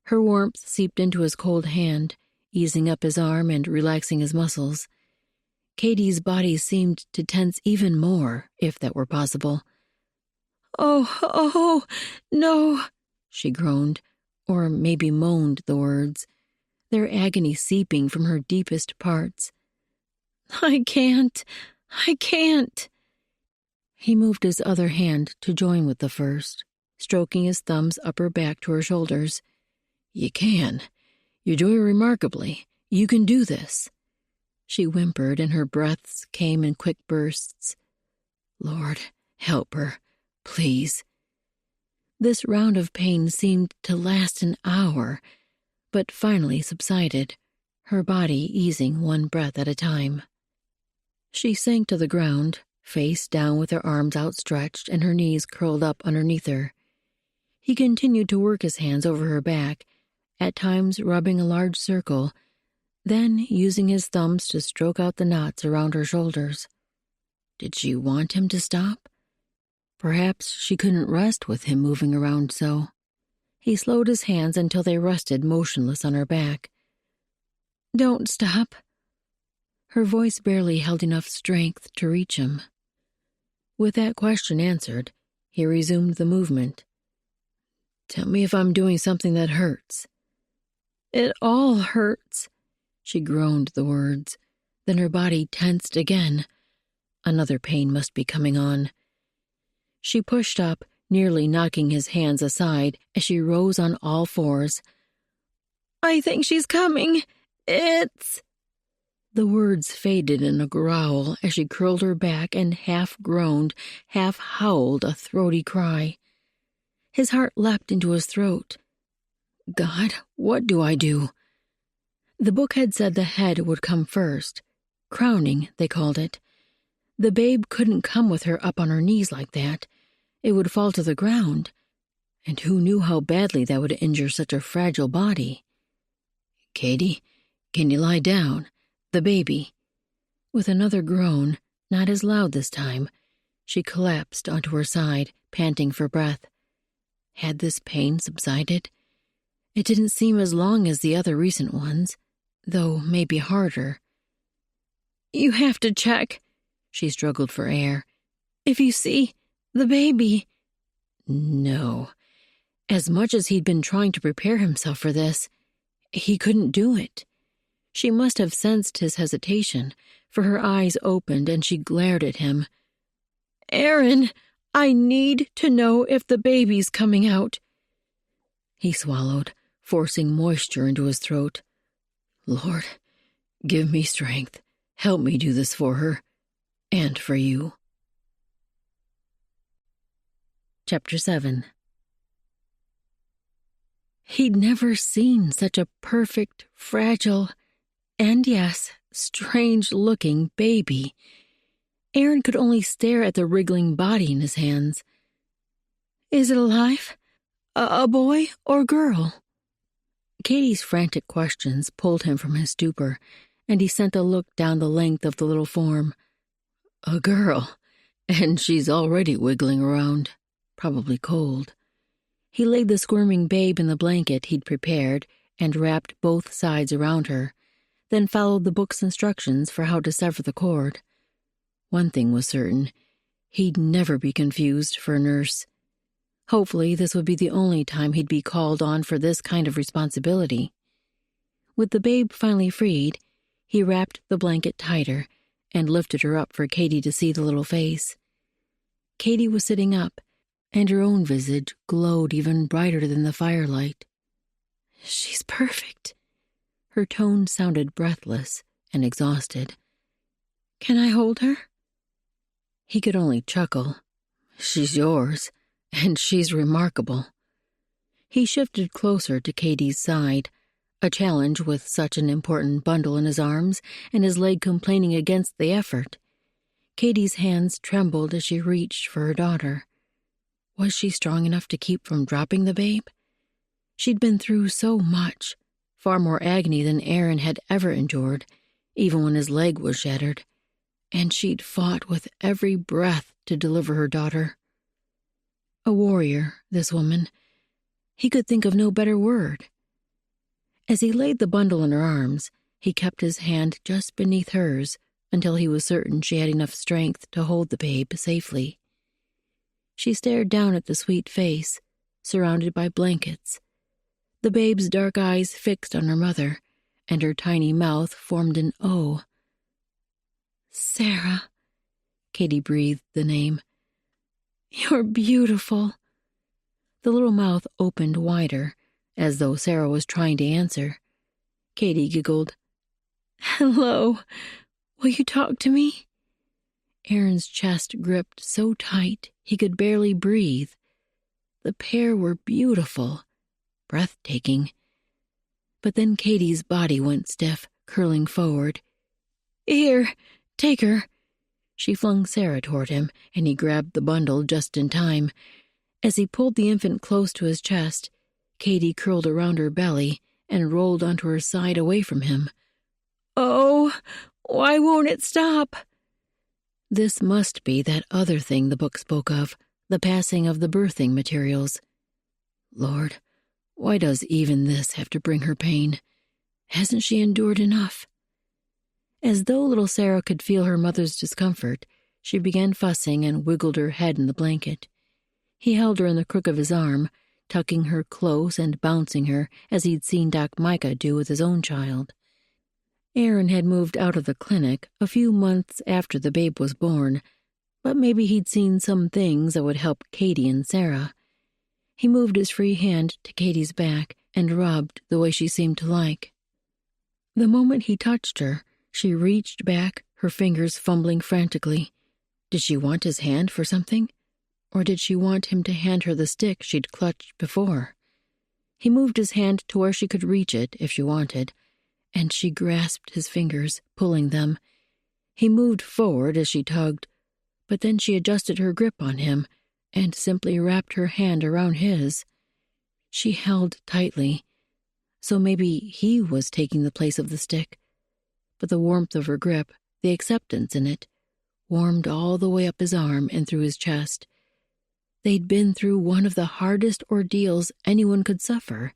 Her warmth seeped into his cold hand, easing up his arm and relaxing his muscles. Katie's body seemed to tense even more, if that were possible. Oh, no, she groaned, or maybe moaned the words, their agony seeping from her deepest parts. I can't. He moved his other hand to join with the first, stroking his thumbs up her back to her shoulders. You can. You're doing remarkably. You can do this. She whimpered, and her breaths came in quick bursts. Lord, help her, please. This round of pain seemed to last an hour, but finally subsided, her body easing one breath at a time. She sank to the ground, face down with her arms outstretched and her knees curled up underneath her. He continued to work his hands over her back, at times rubbing a large circle, then using his thumbs to stroke out the knots around her shoulders. Did she want him to stop? Perhaps she couldn't rest with him moving around so. He slowed his hands until they rested motionless on her back. Don't stop. Her voice barely held enough strength to reach him. With that question answered, he resumed the movement. Tell me if I'm doing something that hurts. It all hurts. She groaned the words. Then her body tensed again. Another pain must be coming on. She pushed up, nearly knocking his hands aside as she rose on all fours. I think she's coming. It's... The words faded in a growl as she curled her back and half groaned, half howled a throaty cry. His heart leapt into his throat. God, what do I do? The book had said the head would come first. Crowning, they called it. The babe couldn't come with her up on her knees like that. It would fall to the ground. And who knew how badly that would injure such a fragile body? Katie, can you lie down? The baby. With another groan, not as loud this time, she collapsed onto her side, panting for breath. Had this pain subsided? It didn't seem as long as the other recent ones, though maybe harder. You have to check, she struggled for air. If you see the baby. No. As much as he'd been trying to prepare himself for this, he couldn't do it. She must have sensed his hesitation, for her eyes opened and she glared at him. Aaron, I need to know if the baby's coming out. He swallowed, forcing moisture into his throat. Lord, give me strength. Help me do this for her, and for you. Chapter 7. He'd never seen such a perfect, fragile, and yes, strange-looking baby. Aaron could only stare at the wriggling body in his hands. Is it alive? A boy or girl? Katie's frantic questions pulled him from his stupor, and he sent a look down the length of the little form. A girl, and she's already wiggling around, probably cold. He laid the squirming babe in the blanket he'd prepared and wrapped both sides around her, then followed the book's instructions for how to sever the cord. One thing was certain, he'd never be confused for a nurse. Hopefully this would be the only time he'd be called on for this kind of responsibility. With the babe finally freed, he wrapped the blanket tighter and lifted her up for Katie to see the little face. Katie was sitting up, and her own visage glowed even brighter than the firelight. She's perfect. Her tone sounded breathless and exhausted. Can I hold her? He could only chuckle. She's yours, and she's remarkable. He shifted closer to Katie's side, a challenge with such an important bundle in his arms and his leg complaining against the effort. Katie's hands trembled as she reached for her daughter. Was she strong enough to keep from dropping the babe? She'd been through so much, far more agony than Aaron had ever endured, even when his leg was shattered, and she'd fought with every breath to deliver her daughter. A warrior, this woman. He could think of no better word. As he laid the bundle in her arms, he kept his hand just beneath hers until he was certain she had enough strength to hold the babe safely. She stared down at the sweet face, surrounded by blankets, the babe's dark eyes fixed on her mother, and her tiny mouth formed an O. "Sarah," Katie breathed the name. "You're beautiful." The little mouth opened wider, as though Sarah was trying to answer. Katie giggled. "Hello. Will you talk to me?" Aaron's chest gripped so tight he could barely breathe. The pair were beautiful, breathtaking. But then Katie's body went stiff, curling forward. "Here, take her." She flung Sarah toward him, and he grabbed the bundle just in time. As he pulled the infant close to his chest, Katie curled around her belly and rolled onto her side away from him. "Oh, why won't it stop?" This must be that other thing the book spoke of, the passing of the birthing materials. Lord, why does even this have to bring her pain? Hasn't she endured enough? As though little Sarah could feel her mother's discomfort, she began fussing and wiggled her head in the blanket. He held her in the crook of his arm, tucking her close and bouncing her as he'd seen Doc Micah do with his own child. Aaron had moved out of the clinic a few months after the babe was born, but maybe he'd seen some things that would help Katie and Sarah. He moved his free hand to Katie's back and rubbed the way she seemed to like. The moment he touched her, she reached back, her fingers fumbling frantically. Did she want his hand for something? Or did she want him to hand her the stick she'd clutched before? He moved his hand to where she could reach it if she wanted, and she grasped his fingers, pulling them. He moved forward as she tugged, but then she adjusted her grip on him and simply wrapped her hand around his. She held tightly, so maybe he was taking the place of the stick. But the warmth of her grip, the acceptance in it, warmed all the way up his arm and through his chest. They'd been through one of the hardest ordeals anyone could suffer,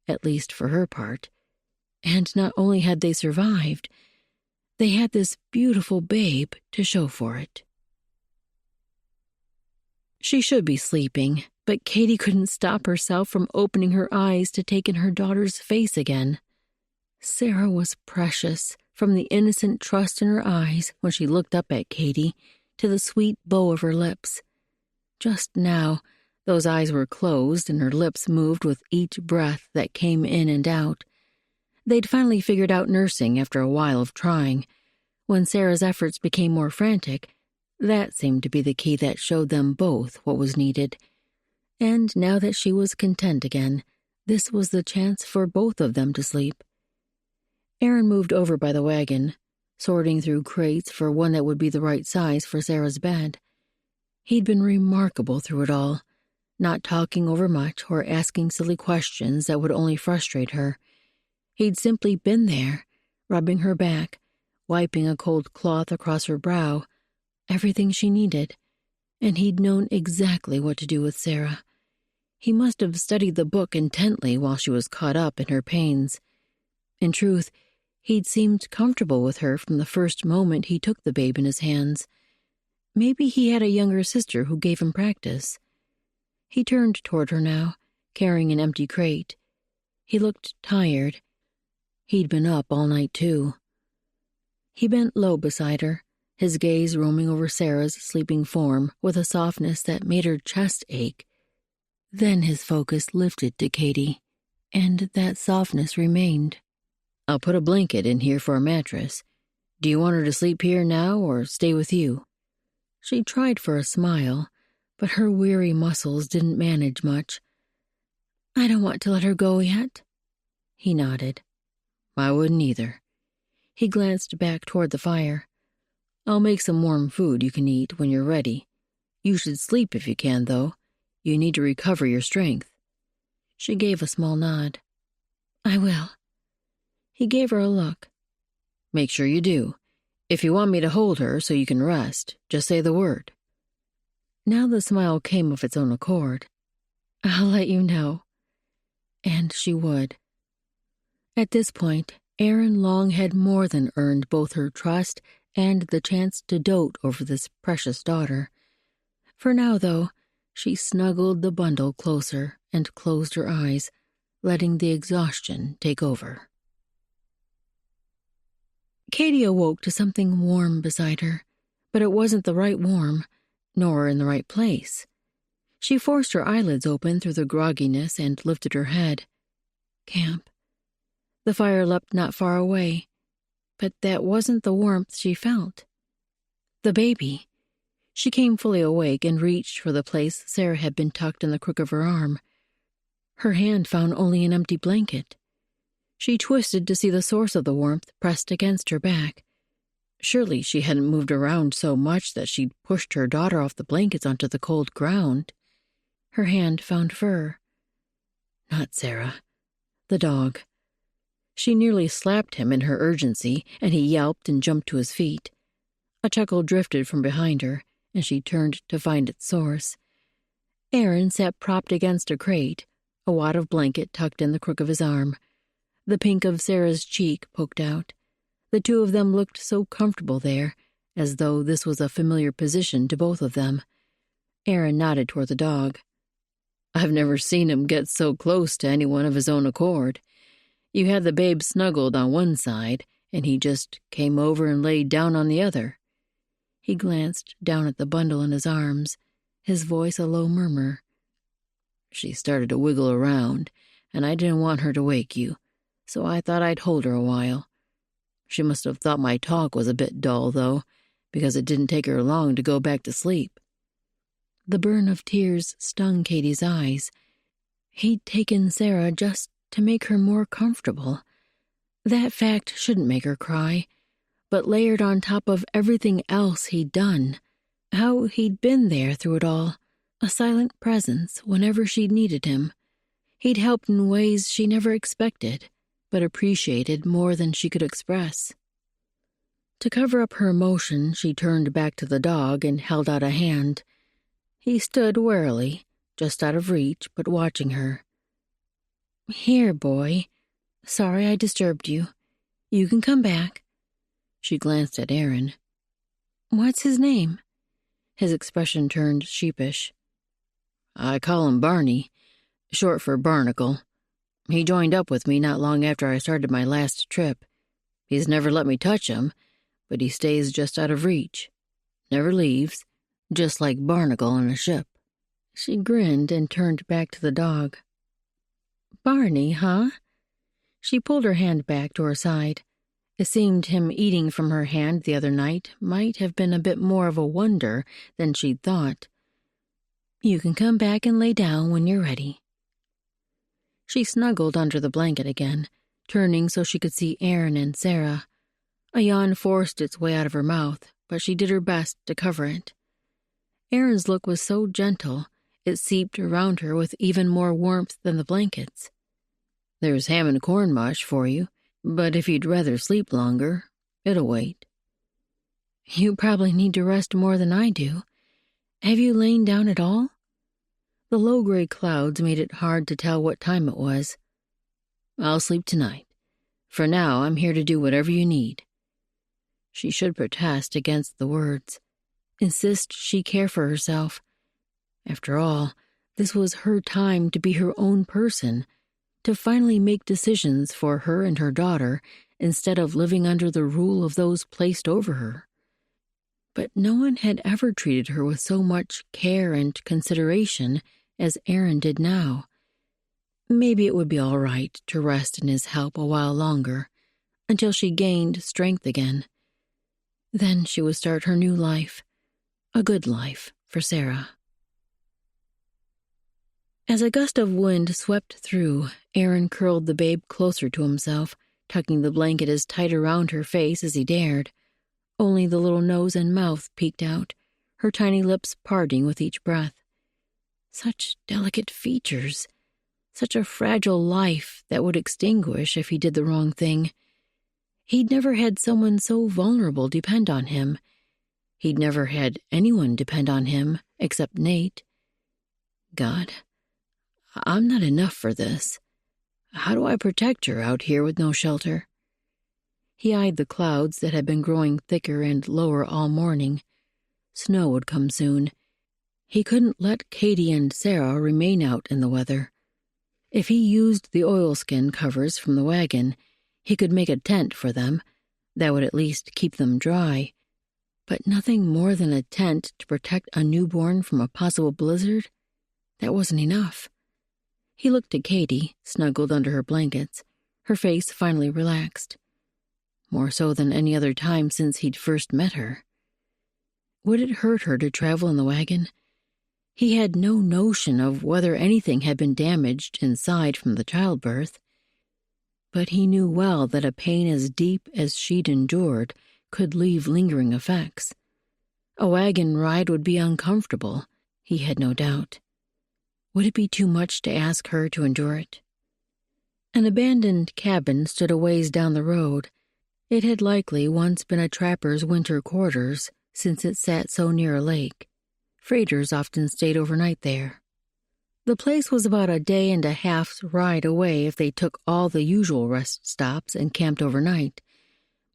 at least for her part. And not only had they survived, they had this beautiful babe to show for it. She should be sleeping, but Katie couldn't stop herself from opening her eyes to take in her daughter's face again. Sarah was precious, from the innocent trust in her eyes when she looked up at Katie to the sweet bow of her lips. Just now, those eyes were closed and her lips moved with each breath that came in and out. They'd finally figured out nursing after a while of trying. When Sarah's efforts became more frantic, that seemed to be the key that showed them both what was needed. And now that she was content again, this was the chance for both of them to sleep. Aaron moved over by the wagon, sorting through crates for one that would be the right size for Sarah's bed. He'd been remarkable through it all, not talking over much or asking silly questions that would only frustrate her. He'd simply been there, rubbing her back, wiping a cold cloth across her brow, everything she needed, and he'd known exactly what to do with Sarah. He must have studied the book intently while she was caught up in her pains. In truth, he'd seemed comfortable with her from the first moment he took the babe in his hands. Maybe he had a younger sister who gave him practice. He turned toward her now, carrying an empty crate. He looked tired. He'd been up all night, too. He bent low beside her, his gaze roaming over Sarah's sleeping form with a softness that made her chest ache. Then his focus lifted to Katie, and that softness remained. "I'll put a blanket in here for a mattress. Do you want her to sleep here now or stay with you?" She tried for a smile, but her weary muscles didn't manage much. "I don't want to let her go yet." He nodded. "I wouldn't either." He glanced back toward the fire. "I'll make some warm food you can eat when you're ready. You should sleep if you can, though. You need to recover your strength." She gave a small nod. "I will." He gave her a look. "Make sure you do. If you want me to hold her so you can rest, just say the word." Now the smile came of its own accord. "I'll let you know." And she would. At this point, Aaron Long had more than earned both her trust and the chance to dote over this precious daughter. For now, though, She snuggled the bundle closer and closed her eyes, letting the exhaustion take over. Katie awoke to something warm beside her, but it wasn't the right warm, nor in the right place. She forced her eyelids open through the grogginess and lifted her head. Camp. The fire leapt not far away, but that wasn't the warmth she felt. The baby. She came fully awake and reached for the place Sarah had been tucked in the crook of her arm. Her hand found only an empty blanket. She twisted to see the source of the warmth pressed against her back. Surely she hadn't moved around so much that she'd pushed her daughter off the blankets onto the cold ground. Her hand found fur. Not Sarah. The dog. She nearly slapped him in her urgency, and he yelped and jumped to his feet. A chuckle drifted from behind her, and she turned to find its source. Aaron sat propped against a crate, a wad of blanket tucked in the crook of his arm. The pink of Sarah's cheek poked out. The two of them looked so comfortable there, as though this was a familiar position to both of them. Aaron nodded toward the dog. I've never seen him get so close to anyone of his own accord. You had the babe snuggled on one side, and he just came over and laid down on the other. He glanced down at the bundle in his arms, his voice a low murmur. She started to wiggle around, and I didn't want her to wake you, so I thought I'd hold her a while. She must have thought my talk was a bit dull, though, because it didn't take her long to go back to sleep. The burn of tears stung Katie's eyes. He'd taken Sarah just to make her more comfortable. That fact shouldn't make her cry, but layered on top of everything else he'd done, how he'd been there through it all, a silent presence whenever she'd needed him. He'd helped in ways she never expected, but appreciated more than she could express. To cover up her emotion, she turned back to the dog and held out a hand. He stood warily, just out of reach, but watching her. Here, boy. Sorry I disturbed you. You can come back. She glanced at Aaron. What's his name? His expression turned sheepish. I call him Barney, short for Barnacle. He joined up with me not long after I started my last trip. He's never let me touch him, but he stays just out of reach. Never leaves, just like Barnacle on a ship. She grinned and turned back to the dog. Barney, huh? She pulled her hand back to her side. It seemed him eating from her hand the other night might have been a bit more of a wonder than she'd thought. You can come back and lay down when you're ready. She snuggled under the blanket again, turning so she could see Aaron and Sarah. A yawn forced its way out of her mouth, but she did her best to cover it. Aaron's look was so gentle, it seeped around her with even more warmth than the blankets. There's ham and corn mush for you, but if you'd rather sleep longer, it'll wait. You probably need to rest more than I do. Have you lain down at all? The low-gray clouds made it hard to tell what time it was. I'll sleep tonight. For now, I'm here to do whatever you need. She should protest against the words, insist she care for herself. After all, this was her time to be her own person, to finally make decisions for her and her daughter instead of living under the rule of those placed over her. But no one had ever treated her with so much care and consideration as Aaron did now. Maybe it would be all right to rest in his help a while longer, until she gained strength again. Then she would start her new life, a good life for Sarah. As a gust of wind swept through, Aaron curled the babe closer to himself, tucking the blanket as tight around her face as he dared. Only the little nose and mouth peeked out, her tiny lips parting with each breath. Such delicate features, such a fragile life that would extinguish if he did the wrong thing. He'd never had someone so vulnerable depend on him. He'd never had anyone depend on him except Nate. God, I'm not enough for this. How do I protect her out here with no shelter? He eyed the clouds that had been growing thicker and lower all morning. Snow would come soon. He couldn't let Katie and Sarah remain out in the weather. If he used the oilskin covers from the wagon, he could make a tent for them. That would at least keep them dry. But nothing more than a tent to protect a newborn from a possible blizzard? That wasn't enough. He looked at Katie, snuggled under her blankets, her face finally relaxed. More so than any other time since he'd first met her. Would it hurt her to travel in the wagon? He had no notion of whether anything had been damaged inside from the childbirth, but he knew well that a pain as deep as she'd endured could leave lingering effects. A wagon ride would be uncomfortable, he had no doubt. Would it be too much to ask her to endure it? An abandoned cabin stood a ways down the road. It had likely once been a trapper's winter quarters, since it sat so near a lake. Freighters often stayed overnight there. The place was about a day and a half's ride away if they took all the usual rest stops and camped overnight.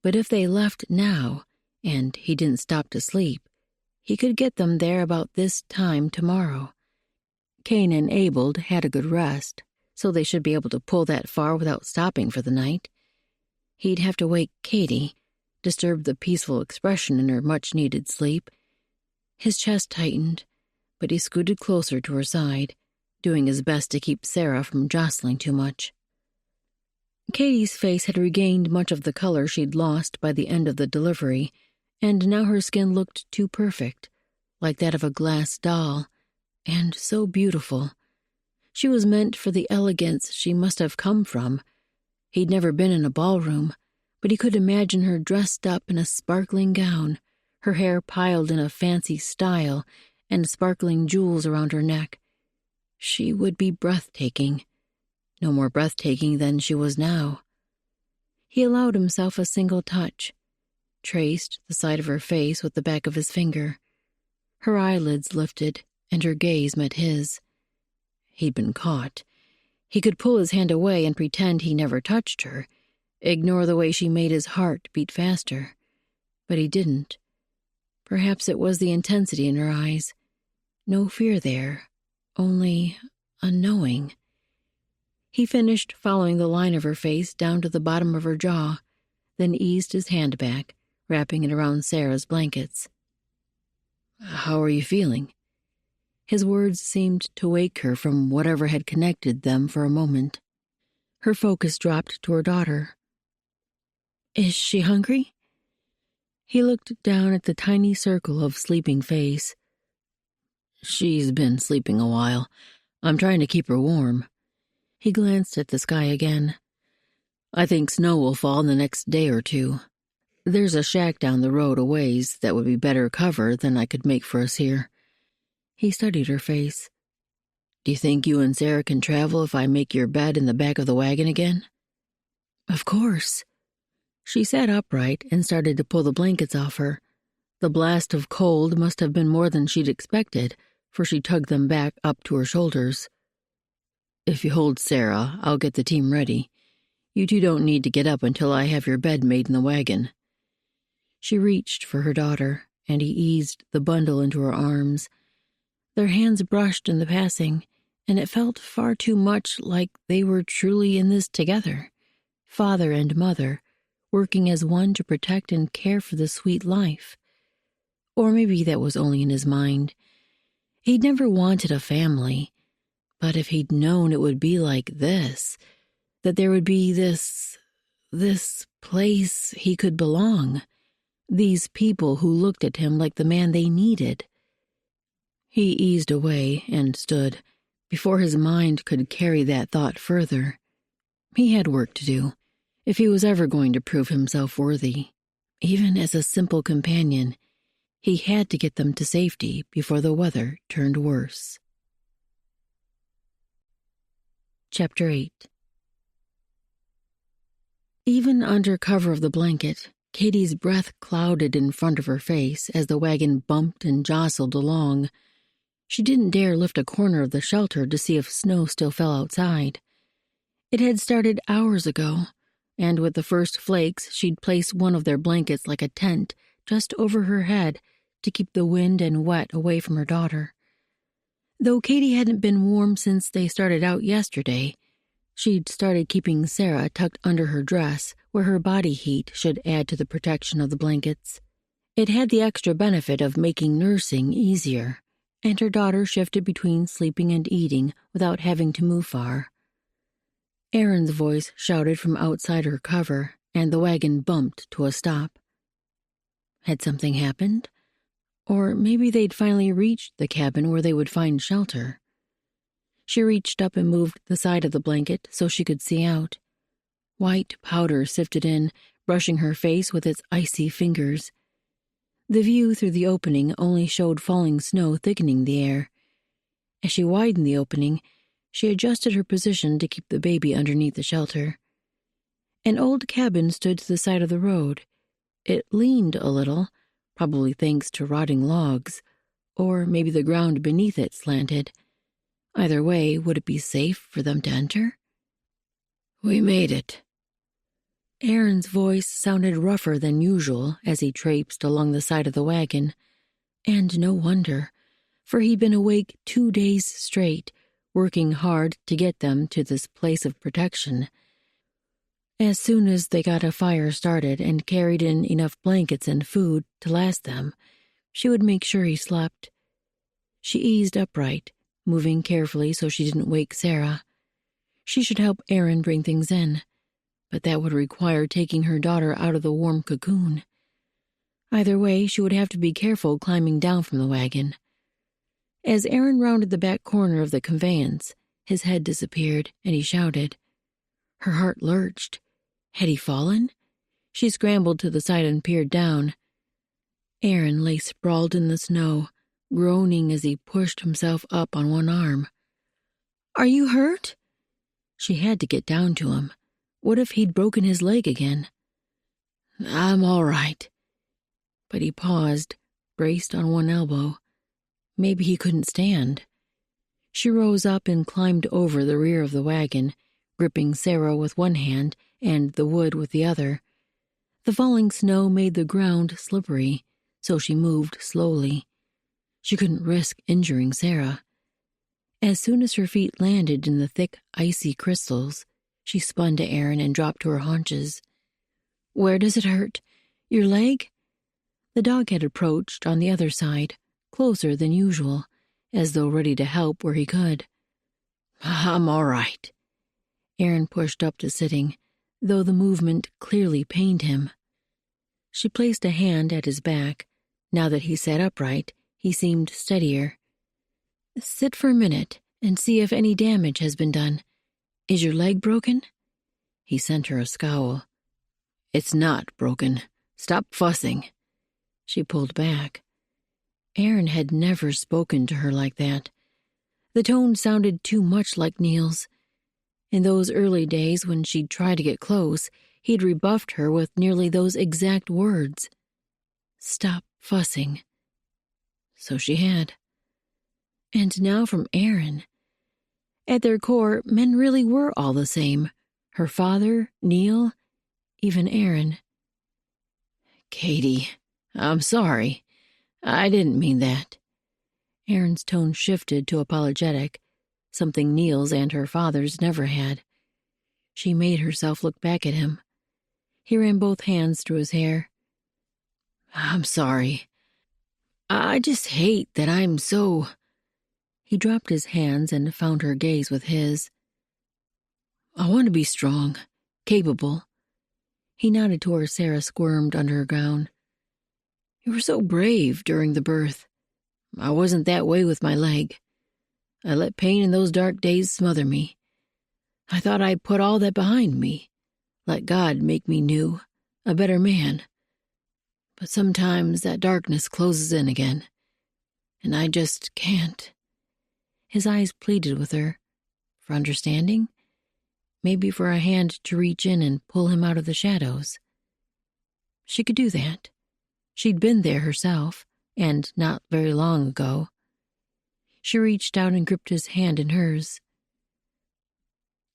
But if they left now, and he didn't stop to sleep, he could get them there about this time tomorrow. Cain and Abel had a good rest, so they should be able to pull that far without stopping for the night. He'd have to wake Katie, disturb the peaceful expression in her much-needed sleep. His chest tightened, but he scooted closer to her side, doing his best to keep Sarah from jostling too much. Katie's face had regained much of the color she'd lost by the end of the delivery, and now her skin looked too perfect, like that of a glass doll, and so beautiful. She was meant for the elegance she must have come from. He'd never been in a ballroom, but he could imagine her dressed up in a sparkling gown, her hair piled in a fancy style, and sparkling jewels around her neck. She would be breathtaking. No more breathtaking than she was now. He allowed himself a single touch, traced the side of her face with the back of his finger. Her eyelids lifted, and her gaze met his. He'd been caught. He could pull his hand away and pretend he never touched her, ignore the way she made his heart beat faster. But he didn't. Perhaps it was the intensity in her eyes. No fear there, only a knowing. He finished following the line of her face down to the bottom of her jaw, then eased his hand back, wrapping it around Sarah's blankets. "How are you feeling?" His words seemed to wake her from whatever had connected them for a moment. Her focus dropped to her daughter. "Is she hungry?" He looked down at the tiny circle of sleeping face. "She's been sleeping a while. I'm trying to keep her warm." He glanced at the sky again. "I think snow will fall in the next day or two. There's a shack down the road a ways that would be better cover than I could make for us here." He studied her face. "Do you think you and Sarah can travel if I make your bed in the back of the wagon again?" "Of course." She sat upright and started to pull the blankets off her. The blast of cold must have been more than she'd expected, for she tugged them back up to her shoulders. "If you hold Sarah, I'll get the team ready. You two don't need to get up until I have your bed made in the wagon." She reached for her daughter, and he eased the bundle into her arms. Their hands brushed in the passing, and it felt far too much like they were truly in this together, father and mother, working as one to protect and care for the sweet life. Or maybe that was only in his mind. He'd never wanted a family, but if he'd known it would be like this, that there would be this place he could belong, these people who looked at him like the man they needed. He eased away and stood, before his mind could carry that thought further. He had work to do, if he was ever going to prove himself worthy. Even as a simple companion, he had to get them to safety before the weather turned worse. Chapter 8. Even under cover of the blanket, Katie's breath clouded in front of her face as the wagon bumped and jostled along. She didn't dare lift a corner of the shelter to see if snow still fell outside. It had started hours ago, and with the first flakes she'd place one of their blankets like a tent just over her head to keep the wind and wet away from her daughter. Though Katie hadn't been warm since they started out yesterday, she'd started keeping Sarah tucked under her dress where her body heat should add to the protection of the blankets. It had the extra benefit of making nursing easier, and her daughter shifted between sleeping and eating without having to move far. Aaron's voice shouted from outside her cover, and the wagon bumped to a stop. Had something happened? Or maybe they'd finally reached the cabin where they would find shelter. She reached up and moved the side of the blanket so she could see out. White powder sifted in, brushing her face with its icy fingers. The view through the opening only showed falling snow thickening the air. As she widened the opening, she adjusted her position to keep the baby underneath the shelter. An old cabin stood to the side of the road. It leaned a little, probably thanks to rotting logs, or maybe the ground beneath it slanted. Either way, would it be safe for them to enter? "We made it." Aaron's voice sounded rougher than usual as he traipsed along the side of the wagon, and no wonder, for he'd been awake 2 days straight, working hard to get them to this place of protection. As soon as they got a fire started and carried in enough blankets and food to last them, she would make sure he slept. She eased upright, moving carefully so she didn't wake Sarah. She should help Aaron bring things in, but that would require taking her daughter out of the warm cocoon. Either way, she would have to be careful climbing down from the wagon. As Aaron rounded the back corner of the conveyance, his head disappeared, and he shouted. Her heart lurched. Had he fallen? She scrambled to the side and peered down. Aaron lay sprawled in the snow, groaning as he pushed himself up on one arm. "Are you hurt?" She had to get down to him. What if he'd broken his leg again? "I'm all right." But he paused, braced on one elbow. Maybe he couldn't stand. She rose up and climbed over the rear of the wagon, gripping Sarah with one hand and the wood with the other. The falling snow made the ground slippery, so she moved slowly. She couldn't risk injuring Sarah. As soon as her feet landed in the thick, icy crystals, she spun to Aaron and dropped to her haunches. "Where does it hurt? Your leg?" The dog had approached on the other side, closer than usual, as though ready to help where he could. "I'm all right." Aaron pushed up to sitting, though the movement clearly pained him. She placed a hand at his back. Now that he sat upright, he seemed steadier. "Sit for a minute and see if any damage has been done. Is your leg broken?" He sent her a scowl. "It's not broken. Stop fussing." She pulled back. Aaron had never spoken to her like that. The tone sounded too much like Neil's. In those early days when she'd tried to get close, he'd rebuffed her with nearly those exact words. Stop fussing. So she had. And now from Aaron. At their core, men really were all the same. Her father, Neil, even Aaron. "Katie, I'm sorry. I didn't mean that." Aaron's tone shifted to apologetic, something Neil's and her father's never had. She made herself look back at him. He ran both hands through his hair. "I'm sorry. I just hate that I'm so—" He dropped his hands and found her gaze with his. "I want to be strong, capable." He nodded to where Sarah squirmed under her gown. "You were so brave during the birth. I wasn't that way with my leg. I let pain in those dark days smother me. I thought I'd put all that behind me, let God make me new, a better man. But sometimes that darkness closes in again, and I just can't." His eyes pleaded with her, for understanding, maybe for a hand to reach in and pull him out of the shadows. She could do that. She'd been there herself, and not very long ago. She reached out and gripped his hand in hers.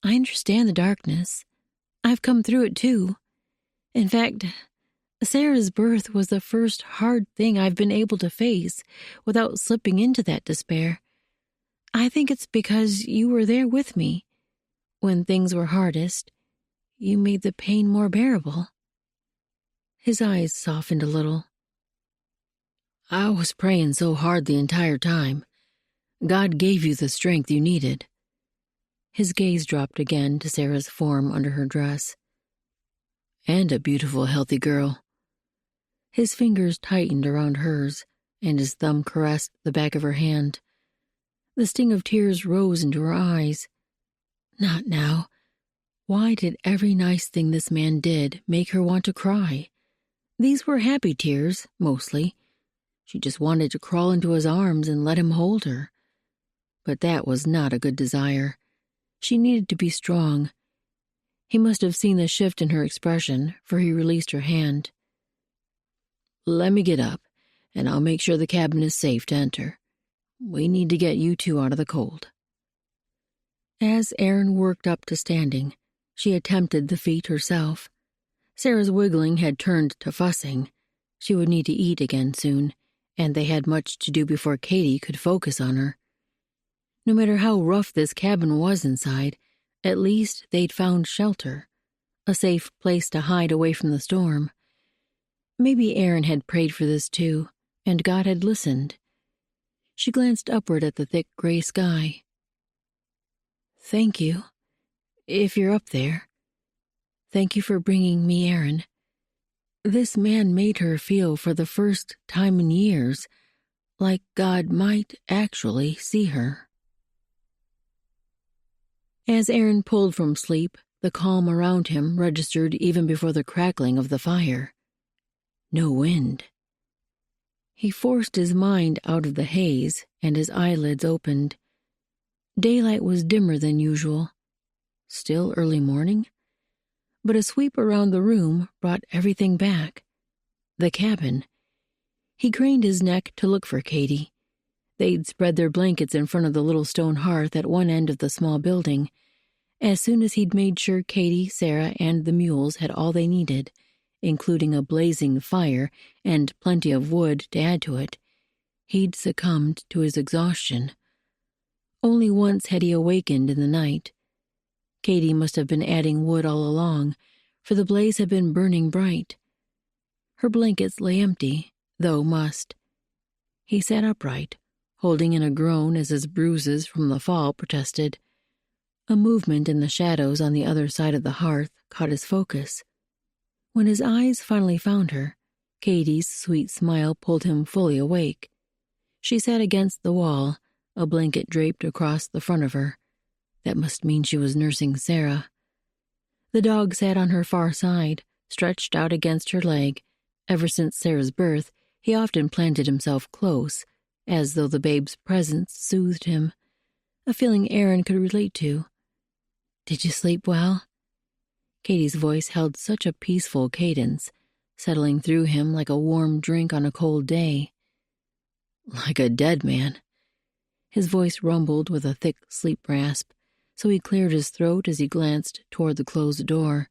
"I understand the darkness. I've come through it too. In fact, Sarah's birth was the first hard thing I've been able to face without slipping into that despair. I think it's because you were there with me. When things were hardest, you made the pain more bearable." His eyes softened a little. "I was praying so hard the entire time. God gave you the strength you needed." His gaze dropped again to Sarah's form under her dress. "And a beautiful, healthy girl." His fingers tightened around hers, and his thumb caressed the back of her hand. The sting of tears rose into her eyes. Not now. Why did every nice thing this man did make her want to cry? These were happy tears, mostly. She just wanted to crawl into his arms and let him hold her. But that was not a good desire. She needed to be strong. He must have seen the shift in her expression, for he released her hand. "Let me get up, and I'll make sure the cabin is safe to enter. We need to get you two out of the cold." As Erin worked up to standing, she attempted the feat herself. Sarah's wiggling had turned to fussing. She would need to eat again soon, and they had much to do before Katie could focus on her. No matter how rough this cabin was inside, at least they'd found shelter, a safe place to hide away from the storm. Maybe Erin had prayed for this too, and God had listened. She glanced upward at the thick gray sky. "Thank you, if you're up there. Thank you for bringing me Erin." This man made her feel for the first time in years like God might actually see her. As Erin pulled from sleep, the calm around him registered even before the crackling of the fire. No wind. He forced his mind out of the haze, and his eyelids opened. Daylight was dimmer than usual. Still early morning? But a sweep around the room brought everything back. The cabin. He craned his neck to look for Katie. They'd spread their blankets in front of the little stone hearth at one end of the small building. As soon as he'd made sure Katie, Sarah, and the mules had all they needed, including a blazing fire and plenty of wood to add to it, he'd succumbed to his exhaustion. Only once had he awakened in the night. Katie must have been adding wood all along, for the blaze had been burning bright. Her blankets lay empty, though mussed. He sat upright, holding in a groan as his bruises from the fall protested. A movement in the shadows on the other side of the hearth caught his focus. When his eyes finally found her, Katie's sweet smile pulled him fully awake. She sat against the wall, a blanket draped across the front of her. That must mean she was nursing Sarah. The dog sat on her far side, stretched out against her leg. Ever since Sarah's birth, he often planted himself close, as though the babe's presence soothed him, a feeling Erin could relate to. "Did you sleep well?" Katie's voice held such a peaceful cadence, settling through him like a warm drink on a cold day. "Like a dead man." His voice rumbled with a thick sleep rasp, so he cleared his throat as he glanced toward the closed door.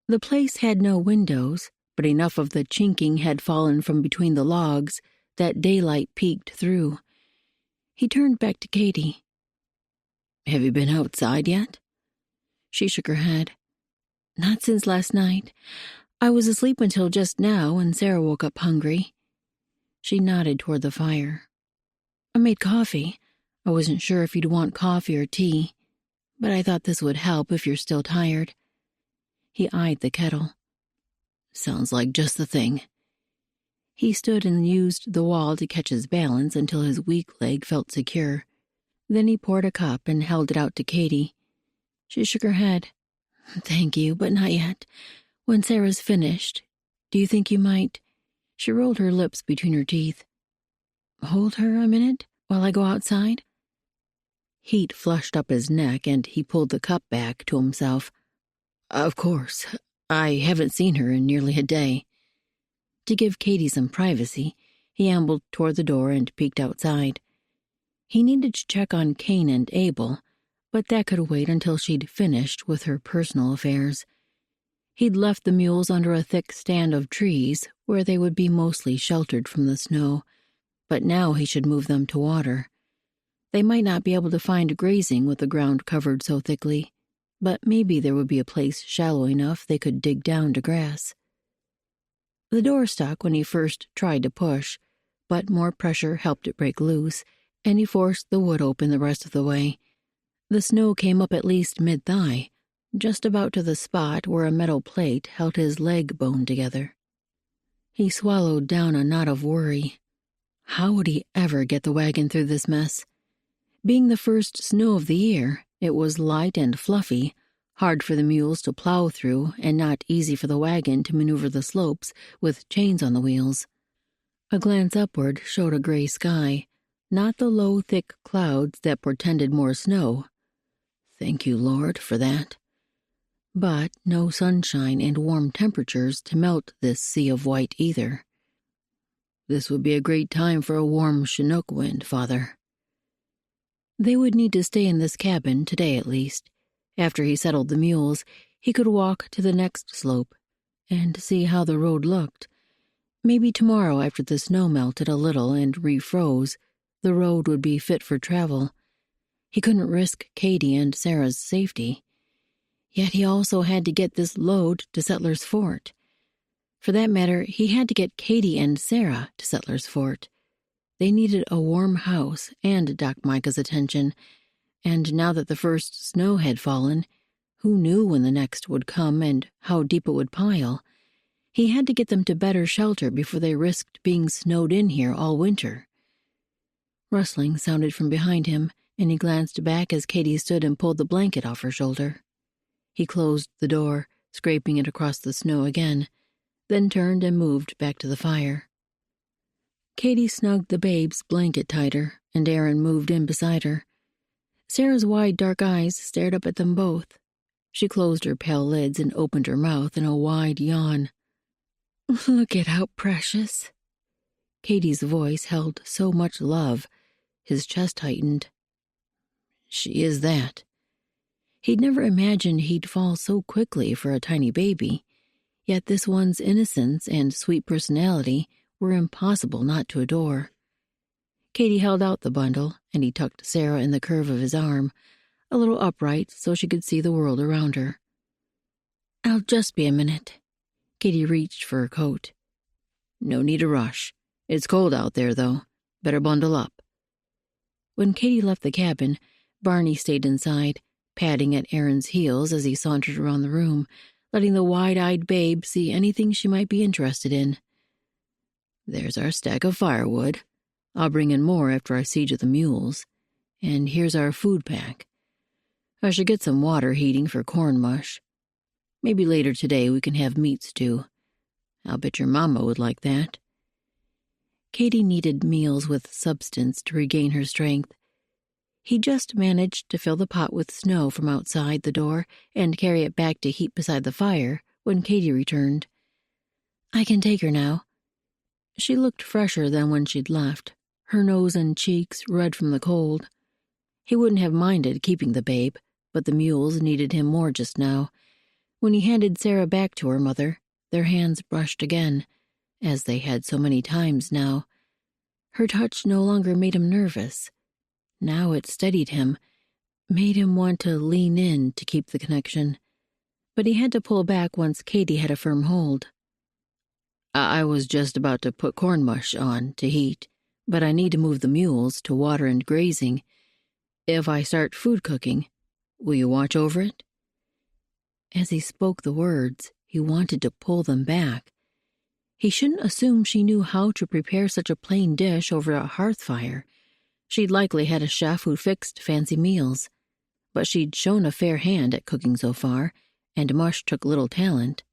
The place had no windows, but enough of the chinking had fallen from between the logs that daylight peeked through. He turned back to Katie. "Have you been outside yet?" She shook her head. "Not since last night. I was asleep until just now, and Sarah woke up hungry." She nodded toward the fire. "I made coffee. I wasn't sure if you'd want coffee or tea, but I thought this would help if you're still tired." He eyed the kettle. "Sounds like just the thing." He stood and used the wall to catch his balance until his weak leg felt secure. Then he poured a cup and held it out to Katie. She shook her head. "Thank you, but not yet. When Sarah's finished, do you think you might—" She rolled her lips between her teeth. "Hold her a minute while I go outside?" Heat flushed up his neck, and he pulled the cup back to himself. "Of course. I haven't seen her in nearly a day." To give Katie some privacy, he ambled toward the door and peeked outside. He needed to check on Cain and Abel, but that could wait until she'd finished with her personal affairs. He'd left the mules under a thick stand of trees where they would be mostly sheltered from the snow, but now he should move them to water. They might not be able to find grazing with the ground covered so thickly, but maybe there would be a place shallow enough they could dig down to grass. The door stuck when he first tried to push, but more pressure helped it break loose, and he forced the wood open the rest of the way. The snow came up at least mid-thigh, just about to the spot where a metal plate held his leg bone together. He swallowed down a knot of worry. How would he ever get the wagon through this mess? Being the first snow of the year, it was light and fluffy, hard for the mules to plow through and not easy for the wagon to maneuver the slopes with chains on the wheels. A glance upward showed a gray sky, not the low, thick clouds that portended more snow. Thank you, Lord, for that. But no sunshine and warm temperatures to melt this sea of white either. This would be a great time for a warm Chinook wind, Father. They would need to stay in this cabin today at least. After he settled the mules, he could walk to the next slope and see how the road looked. Maybe tomorrow, after the snow melted a little and refroze, the road would be fit for travel. He couldn't risk Katie and Sarah's safety. Yet he also had to get this load to Settler's Fort. For that matter, he had to get Katie and Sarah to Settler's Fort. They needed a warm house and Doc Micah's attention, and now that the first snow had fallen, who knew when the next would come and how deep it would pile? He had to get them to better shelter before they risked being snowed in here all winter. Rustling sounded from behind him, and he glanced back as Katie stood and pulled the blanket off her shoulder. He closed the door, scraping it across the snow again, then turned and moved back to the fire. Katie snugged the babe's blanket tighter, and Aaron moved in beside her. Sarah's wide dark eyes stared up at them both. She closed her pale lids and opened her mouth in a wide yawn. "Look at how precious." Katie's voice held so much love. His chest tightened. She is that. He'd never imagined he'd fall so quickly for a tiny baby, yet this one's innocence and sweet personality were impossible not to adore. Katie held out the bundle, and he tucked Sarah in the curve of his arm, a little upright so she could see the world around her. "I'll just be a minute." Katie reached for her coat. "No need to rush. It's cold out there, though. Better bundle up." When Katie left the cabin, Barney stayed inside, patting at Aaron's heels as he sauntered around the room, letting the wide-eyed babe see anything she might be interested in. "There's our stack of firewood. I'll bring in more after I siege the mules. And here's our food pack. I should get some water heating for corn mush. Maybe later today we can have meat stew. I'll bet your mama would like that." Katie needed meals with substance to regain her strength. He just managed to fill the pot with snow from outside the door and carry it back to heat beside the fire when Katie returned. "I can take her now." She looked fresher than when she'd left, her nose and cheeks red from the cold. He wouldn't have minded keeping the babe, but the mules needed him more just now. When he handed Sarah back to her mother, their hands brushed again, as they had so many times now. Her touch no longer made him nervous. Now it steadied him, made him want to lean in to keep the connection. But he had to pull back once Katie had a firm hold. I was just about to put corn mush on to heat, but I need to move the mules to water and grazing. If I start food cooking, will you watch over it?" As he spoke the words, he wanted to pull them back. He shouldn't assume she knew how to prepare such a plain dish over a hearth fire. She'd likely had a chef who fixed fancy meals, but she'd shown a fair hand at cooking so far, and mush took little talent.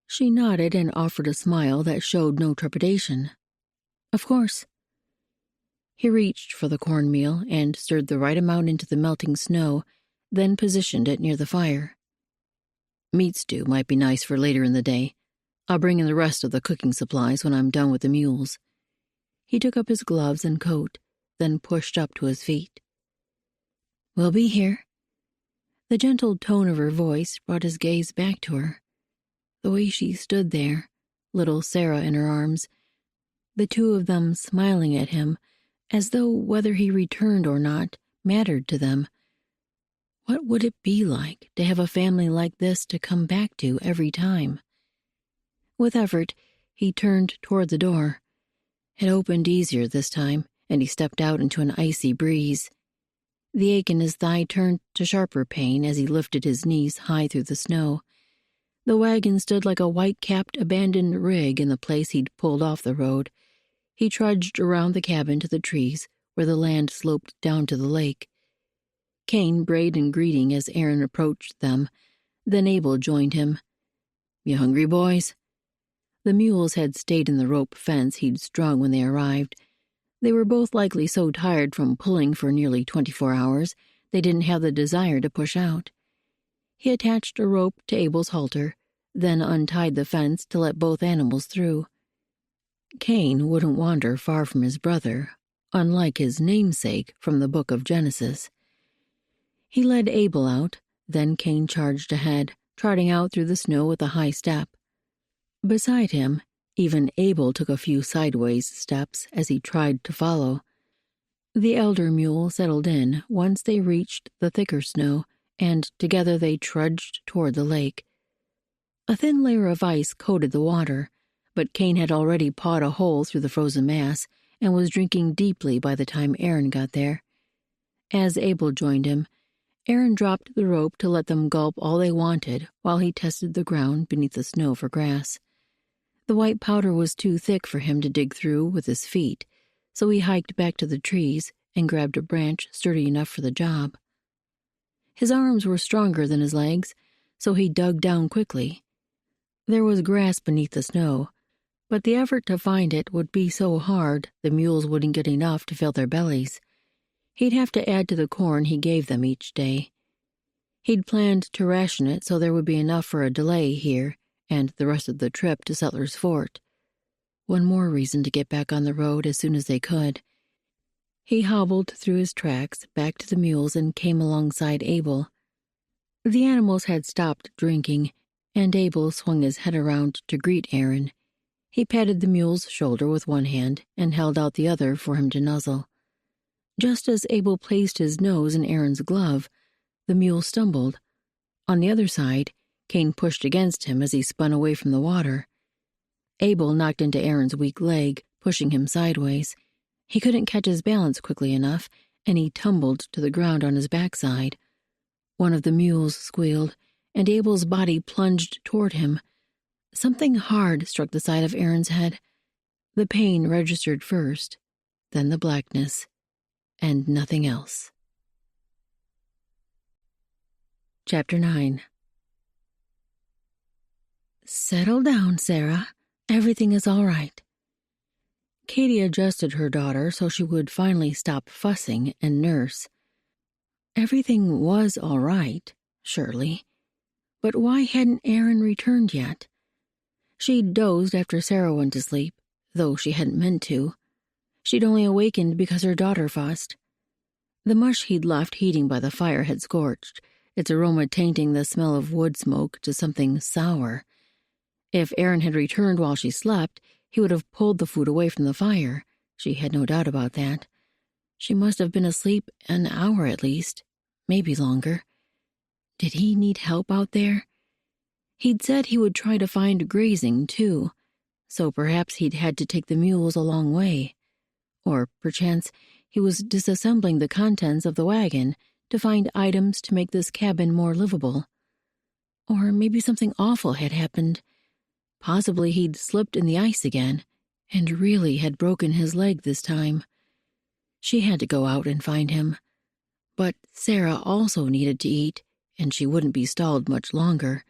She nodded and offered a smile that showed no trepidation. "Of course." He reached for the cornmeal and stirred the right amount into the melting snow, then positioned it near the fire. "Meat stew might be nice for later in the day. I'll bring in the rest of the cooking supplies when I'm done with the mules." He took up his gloves and coat, then pushed up to his feet. "We'll be here." The gentle tone of her voice brought his gaze back to her. The way she stood there, little Sarah in her arms, the two of them smiling at him, as though whether he returned or not mattered to them. What would it be like to have a family like this to come back to every time? With effort, he turned toward the door. It opened easier this time, and he stepped out into an icy breeze. The ache in his thigh turned to sharper pain as he lifted his knees high through the snow. The wagon stood like a white-capped abandoned rig in the place he'd pulled off the road. He trudged around the cabin to the trees, where the land sloped down to the lake. Kane brayed in greeting as Aaron approached them. Then Abel joined him. "You hungry, boys?" The mules had stayed in the rope fence he'd strung when they arrived. They were both likely so tired from pulling for nearly 24 hours they didn't have the desire to push out. He attached a rope to Abel's halter, then untied the fence to let both animals through. Cain wouldn't wander far from his brother, unlike his namesake from the book of Genesis. He led Abel out, then Cain charged ahead, trotting out through the snow with a high step. Beside him, even Abel took a few sideways steps as he tried to follow. The elder mule settled in once they reached the thicker snow, and together they trudged toward the lake. A thin layer of ice coated the water, but Cain had already pawed a hole through the frozen mass and was drinking deeply by the time Aaron got there. As Abel joined him, Aaron dropped the rope to let them gulp all they wanted while he tested the ground beneath the snow for grass. The white powder was too thick for him to dig through with his feet, so he hiked back to the trees and grabbed a branch sturdy enough for the job. His arms were stronger than his legs, so he dug down quickly. There was grass beneath the snow, but the effort to find it would be so hard the mules wouldn't get enough to fill their bellies. He'd have to add to the corn he gave them each day. He'd planned to ration it so there would be enough for a delay here and the rest of the trip to Settler's Fort. One more reason to get back on the road as soon as they could. He hobbled through his tracks back to the mules and came alongside Abel. The animals had stopped drinking, and Abel swung his head around to greet Aaron. He patted the mule's shoulder with one hand and held out the other for him to nuzzle. Just as Abel placed his nose in Aaron's glove, the mule stumbled. On the other side, Cain pushed against him as he spun away from the water. Abel knocked into Aaron's weak leg, pushing him sideways. He couldn't catch his balance quickly enough, and he tumbled to the ground on his backside. One of the mules squealed, and Abel's body plunged toward him. Something hard struck the side of Aaron's head. The pain registered first, then the blackness, and nothing else. Chapter 9. "Settle down, Sarah. Everything is all right." Katie adjusted her daughter so she would finally stop fussing and nurse. Everything was all right, surely. But why hadn't Aaron returned yet? She'd dozed after Sarah went to sleep, though she hadn't meant to. She'd only awakened because her daughter fussed. The mush he'd left heating by the fire had scorched, its aroma tainting the smell of wood smoke to something sour. If Aaron had returned while she slept, he would have pulled the food away from the fire. She had no doubt about that. She must have been asleep an hour at least, maybe longer. Did he need help out there? He'd said he would try to find grazing, too, so perhaps he'd had to take the mules a long way. Or, perchance, he was disassembling the contents of the wagon to find items to make this cabin more livable. Or maybe something awful had happened. Possibly he'd slipped in the ice again, and really had broken his leg this time. She had to go out and find him. But Sarah also needed to eat, and she wouldn't be stalled much longer.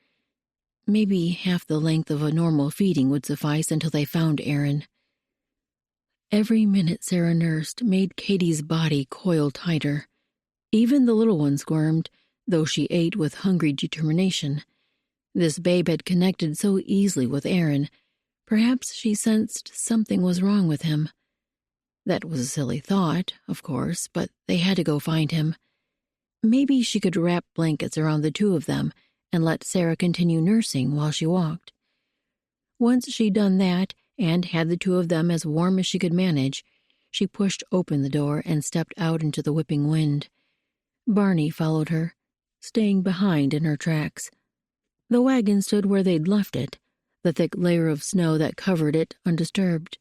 Maybe half the length of a normal feeding would suffice until they found Aaron. Every minute Sarah nursed made Katie's body coil tighter. Even the little one squirmed, though she ate with hungry determination. This babe had connected so easily with Aaron. Perhaps she sensed something was wrong with him. That was a silly thought, of course, but they had to go find him. Maybe she could wrap blankets around the two of them and let Sarah continue nursing while she walked. Once she'd done that and had the two of them as warm as she could manage, She pushed open the door and stepped out into the whipping wind. Barney followed her, staying behind in her tracks. The wagon stood where they'd left it, the thick layer of snow that covered it undisturbed.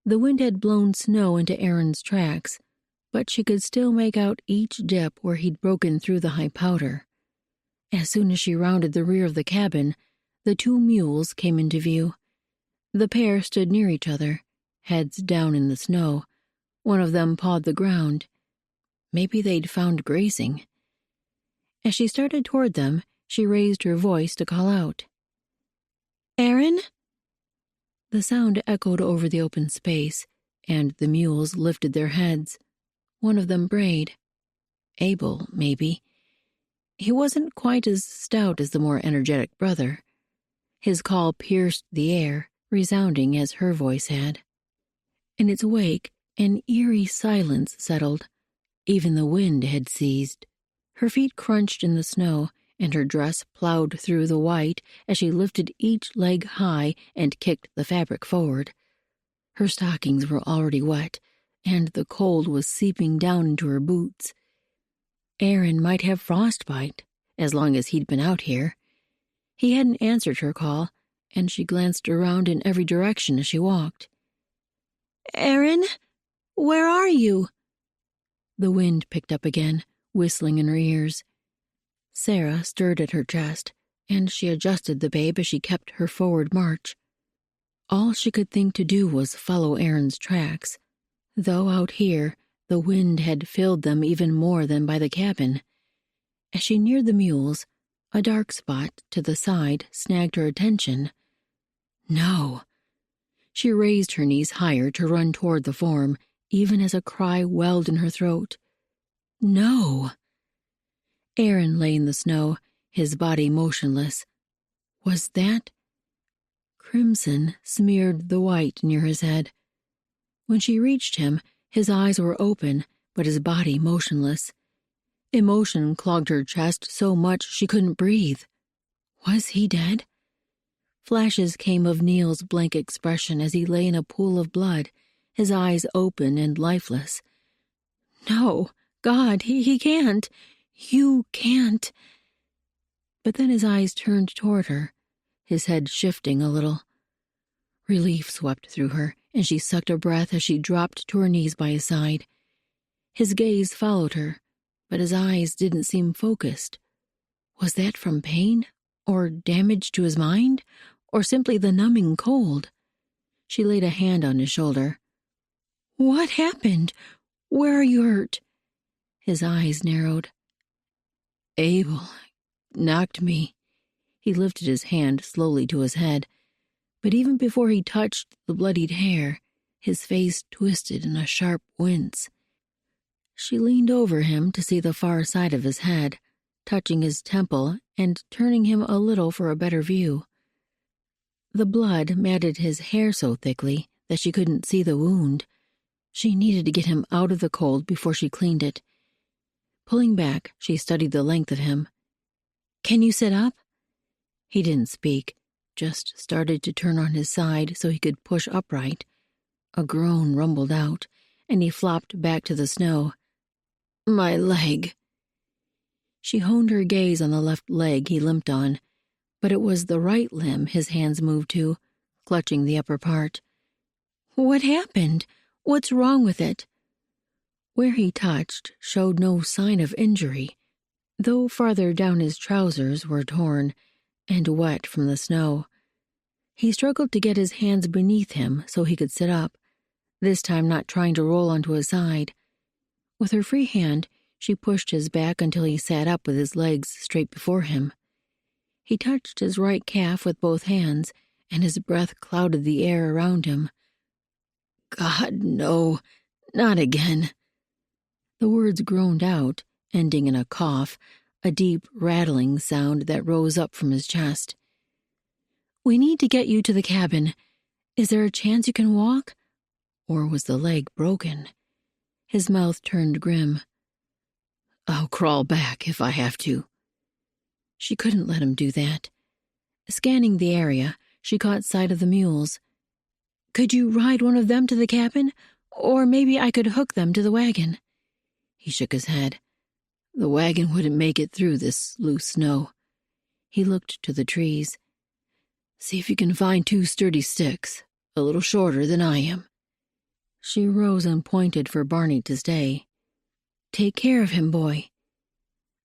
The wind had blown snow into Aaron's tracks, but she could still make out each dip where he'd broken through the high powder. As soon as she rounded the rear of the cabin, the two mules came into view. The pair stood near each other, heads down in the snow. One of them pawed the ground. Maybe they'd found grazing. As she started toward them, she raised her voice to call out. "Aaron?" The sound echoed over the open space, and the mules lifted their heads. One of them brayed. Abel, maybe. He wasn't quite as stout as the more energetic brother. His call pierced the air, resounding as her voice had. In its wake, an eerie silence settled. Even the wind had ceased. Her feet crunched in the snow, and her dress plowed through the white as she lifted each leg high and kicked the fabric forward. Her stockings were already wet, and the cold was seeping down into her boots. Aaron might have frostbite, as long as he'd been out here. He hadn't answered her call, and she glanced around in every direction as she walked. "Aaron, where are you?" The wind picked up again, whistling in her ears. Sarah stirred at her chest, and she adjusted the babe as she kept her forward march. All she could think to do was follow Aaron's tracks, though out here the wind had filled them even more than by the cabin. As she neared the mules, a dark spot to the side snagged her attention. No. She raised her knees higher to run toward the form, even as a cry welled in her throat. No. Aaron lay in the snow, his body motionless. Was that? Crimson smeared the white near his head. When she reached him, his eyes were open, but his body motionless. Emotion clogged her chest so much she couldn't breathe. Was he dead? Flashes came of Neil's blank expression as he lay in a pool of blood, his eyes open and lifeless. No, God, he can't. You can't. But then his eyes turned toward her, his head shifting a little. Relief swept through her, and she sucked a breath as she dropped to her knees by his side. His gaze followed her, but his eyes didn't seem focused. Was that from pain, or damage to his mind, or simply the numbing cold? She laid a hand on his shoulder. "What happened? Where are you hurt?" His eyes narrowed. "Abel knocked me." He lifted his hand slowly to his head, but even before he touched the bloodied hair, his face twisted in a sharp wince. She leaned over him to see the far side of his head, touching his temple and turning him a little for a better view. The blood matted his hair so thickly that she couldn't see the wound. She needed to get him out of the cold before she cleaned it. Pulling back, she studied the length of him. "Can you sit up?" He didn't speak, just started to turn on his side so he could push upright. A groan rumbled out, and he flopped back to the snow. "My leg." She honed her gaze on the left leg he limped on, but it was the right limb his hands moved to, clutching the upper part. "What happened? What's wrong with it?" Where he touched showed no sign of injury, though farther down his trousers were torn and wet from the snow. He struggled to get his hands beneath him so he could sit up, this time not trying to roll onto his side. With her free hand, she pushed his back until he sat up with his legs straight before him. He touched his right calf with both hands, and his breath clouded the air around him. "God, no, not again." The words groaned out, ending in a cough, a deep rattling sound that rose up from his chest. "We need to get you to the cabin. Is there a chance you can walk? Or was the leg broken?" His mouth turned grim. "I'll crawl back if I have to." She couldn't let him do that. Scanning the area, she caught sight of the mules. "Could you ride one of them to the cabin? Or maybe I could hook them to the wagon." He shook his head. The wagon wouldn't make it through this loose snow. He looked to the trees. "See if you can find 2 sturdy sticks, a little shorter than I am." She rose and pointed for Barney to stay. "Take care of him, boy."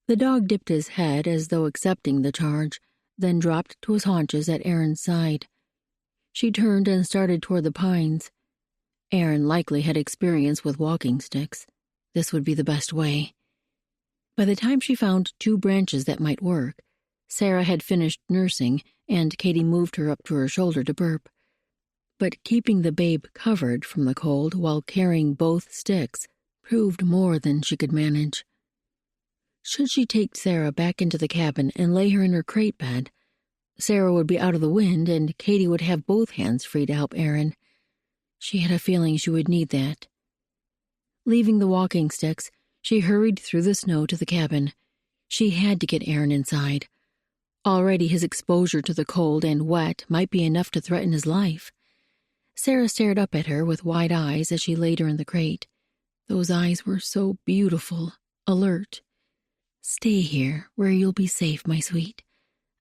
The dog dipped his head as though accepting the charge, then dropped to his haunches at Aaron's side. She turned and started toward the pines. Aaron likely had experience with walking sticks. This would be the best way. By the time she found 2 branches that might work, Sarah had finished nursing, and Katie moved her up to her shoulder to burp. But keeping the babe covered from the cold while carrying both sticks proved more than she could manage. Should she take Sarah back into the cabin and lay her in her crate bed, Sarah would be out of the wind and Katie would have both hands free to help Aaron. She had a feeling she would need that. Leaving the walking sticks, she hurried through the snow to the cabin. She had to get Aaron inside. Already his exposure to the cold and wet might be enough to threaten his life. Sarah stared up at her with wide eyes as she laid her in the crate. Those eyes were so beautiful, alert. "Stay here, where you'll be safe, my sweet.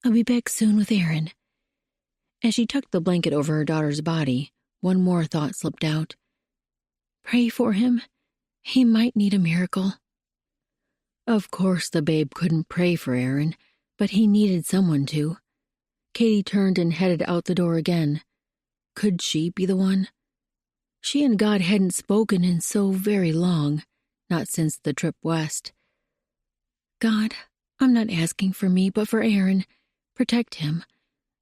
I'll be back soon with Aaron." As she tucked the blanket over her daughter's body, one more thought slipped out. "Pray for him. He might need a miracle." Of course the babe couldn't pray for Aaron, but he needed someone to. Katie turned and headed out the door again. Could she be the one? She and God hadn't spoken in so very long, not since the trip west. "God, I'm not asking for me, but for Aaron. Protect him.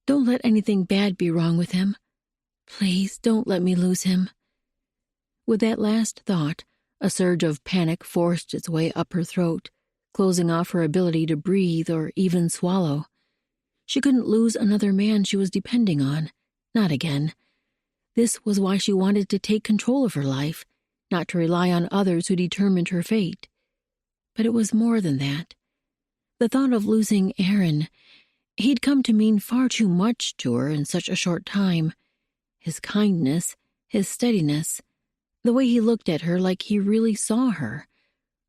Don't let anything bad be wrong with him. Please don't let me lose him." With that last thought, a surge of panic forced its way up her throat, closing off her ability to breathe or even swallow. She couldn't lose another man she was depending on. Not again. This was why she wanted to take control of her life, not to rely on others who determined her fate. But it was more than that. The thought of losing Aaron, he'd come to mean far too much to her in such a short time. His kindness, his steadiness, the way he looked at her like he really saw her,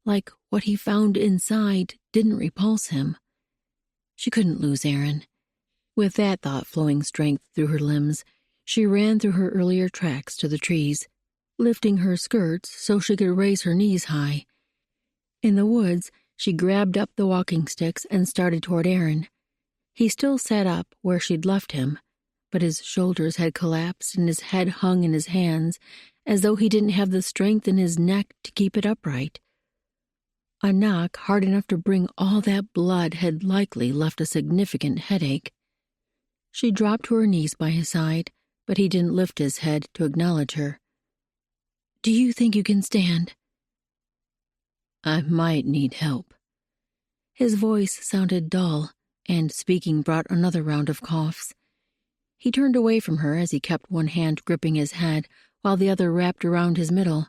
like what he found inside didn't repulse him. She couldn't lose Aaron. With that thought flowing strength through her limbs, she ran through her earlier tracks to the trees, lifting her skirts so she could raise her knees high. In the woods, she grabbed up the walking sticks and started toward Aaron. He still sat up where she'd left him, but his shoulders had collapsed and his head hung in his hands as though he didn't have the strength in his neck to keep it upright. A knock hard enough to bring all that blood had likely left a significant headache. She dropped to her knees by his side, but he didn't lift his head to acknowledge her. "Do you think you can stand?" "I might need help." His voice sounded dull, and speaking brought another round of coughs. He turned away from her as he kept one hand gripping his head while the other wrapped around his middle.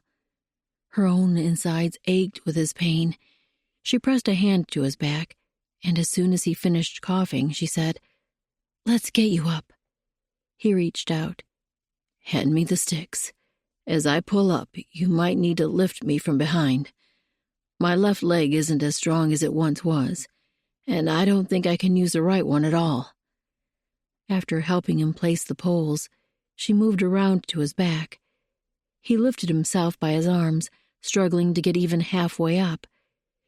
Her own insides ached with his pain. She pressed a hand to his back, and as soon as he finished coughing, she said, "Let's get you up." He reached out. "Hand me the sticks. As I pull up, you might need to lift me from behind. My left leg isn't as strong as it once was, and I don't think I can use the right one at all." After helping him place the poles, she moved around to his back. He lifted himself by his arms, struggling to get even halfway up.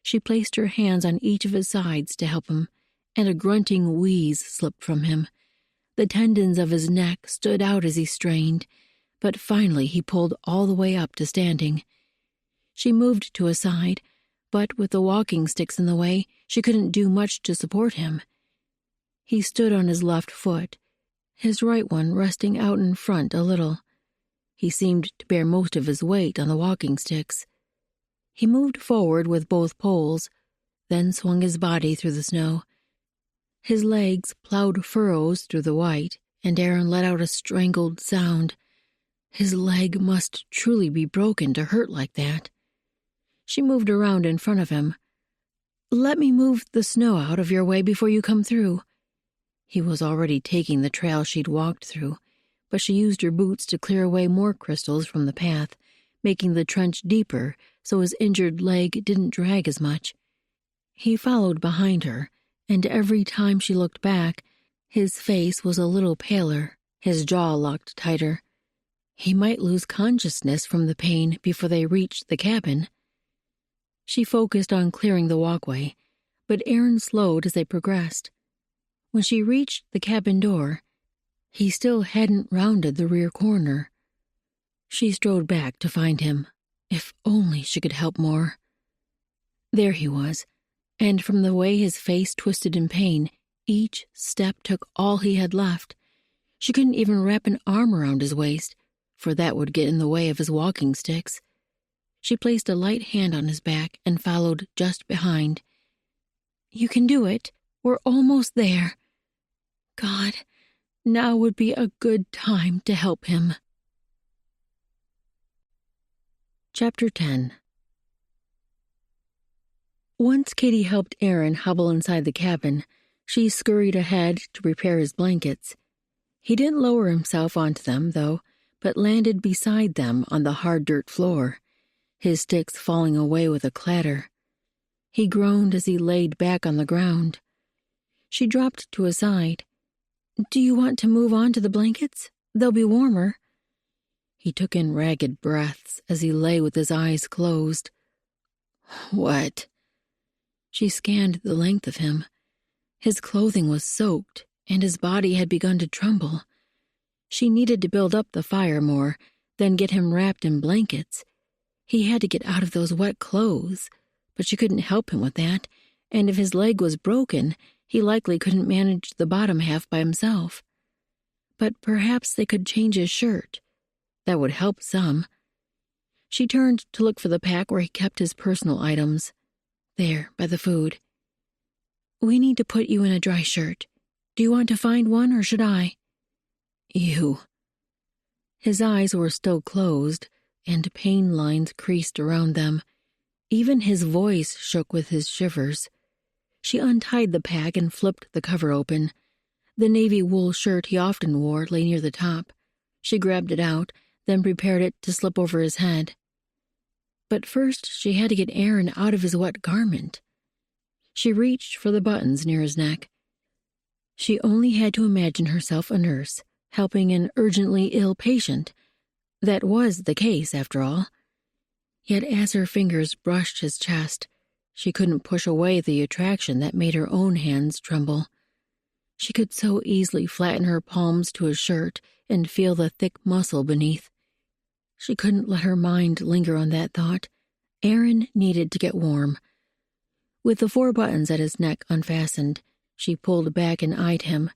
She placed her hands on each of his sides to help him, and a grunting wheeze slipped from him. The tendons of his neck stood out as he strained, but finally he pulled all the way up to standing. She moved to his side, but with the walking sticks in the way, she couldn't do much to support him. He stood on his left foot, his right one resting out in front a little. He seemed to bear most of his weight on the walking sticks. He moved forward with both poles, then swung his body through the snow. His legs plowed furrows through the white, and Aaron let out a strangled sound. His leg must truly be broken to hurt like that. She moved around in front of him. "Let me move the snow out of your way before you come through." He was already taking the trail she'd walked through, but she used her boots to clear away more crystals from the path, making the trench deeper so his injured leg didn't drag as much. He followed behind her, and every time she looked back, his face was a little paler, his jaw locked tighter. He might lose consciousness from the pain before they reached the cabin. She focused on clearing the walkway, but Aaron slowed as they progressed. When she reached the cabin door, he still hadn't rounded the rear corner. She strode back to find him. If only she could help more. There he was, and from the way his face twisted in pain, each step took all he had left. She couldn't even wrap an arm around his waist, for that would get in the way of his walking sticks. She placed a light hand on his back and followed just behind. "You can do it. We're almost there." God, now would be a good time to help him. Chapter 10. Once Katie helped Aaron hobble inside the cabin, she scurried ahead to prepare his blankets. He didn't lower himself onto them, though, but landed beside them on the hard dirt floor, his sticks falling away with a clatter. He groaned as he laid back on the ground. She dropped to his side. "Do you want to move on to the blankets? They'll be warmer." He took in ragged breaths as he lay with his eyes closed. "What?" She scanned the length of him. His clothing was soaked, and his body had begun to tremble. She needed to build up the fire more, then get him wrapped in blankets. He had to get out of those wet clothes, but she couldn't help him with that, and if his leg was broken, he likely couldn't manage the bottom half by himself. But perhaps they could change his shirt. That would help some. She turned to look for the pack where he kept his personal items. There, by the food. "We need to put you in a dry shirt. Do you want to find one, or should I?" "You." His eyes were still closed, and pain lines creased around them. Even his voice shook with his shivers. She untied the pack and flipped the cover open. The navy wool shirt he often wore lay near the top. She grabbed it out, then prepared it to slip over his head. But first she had to get Aaron out of his wet garment. She reached for the buttons near his neck. She only had to imagine herself a nurse, helping an urgently ill patient. That was the case, after all. Yet as her fingers brushed his chest, she couldn't push away the attraction that made her own hands tremble. She could so easily flatten her palms to his shirt and feel the thick muscle beneath. She couldn't let her mind linger on that thought. Aaron needed to get warm. With the 4 buttons at his neck unfastened, she pulled back and eyed him.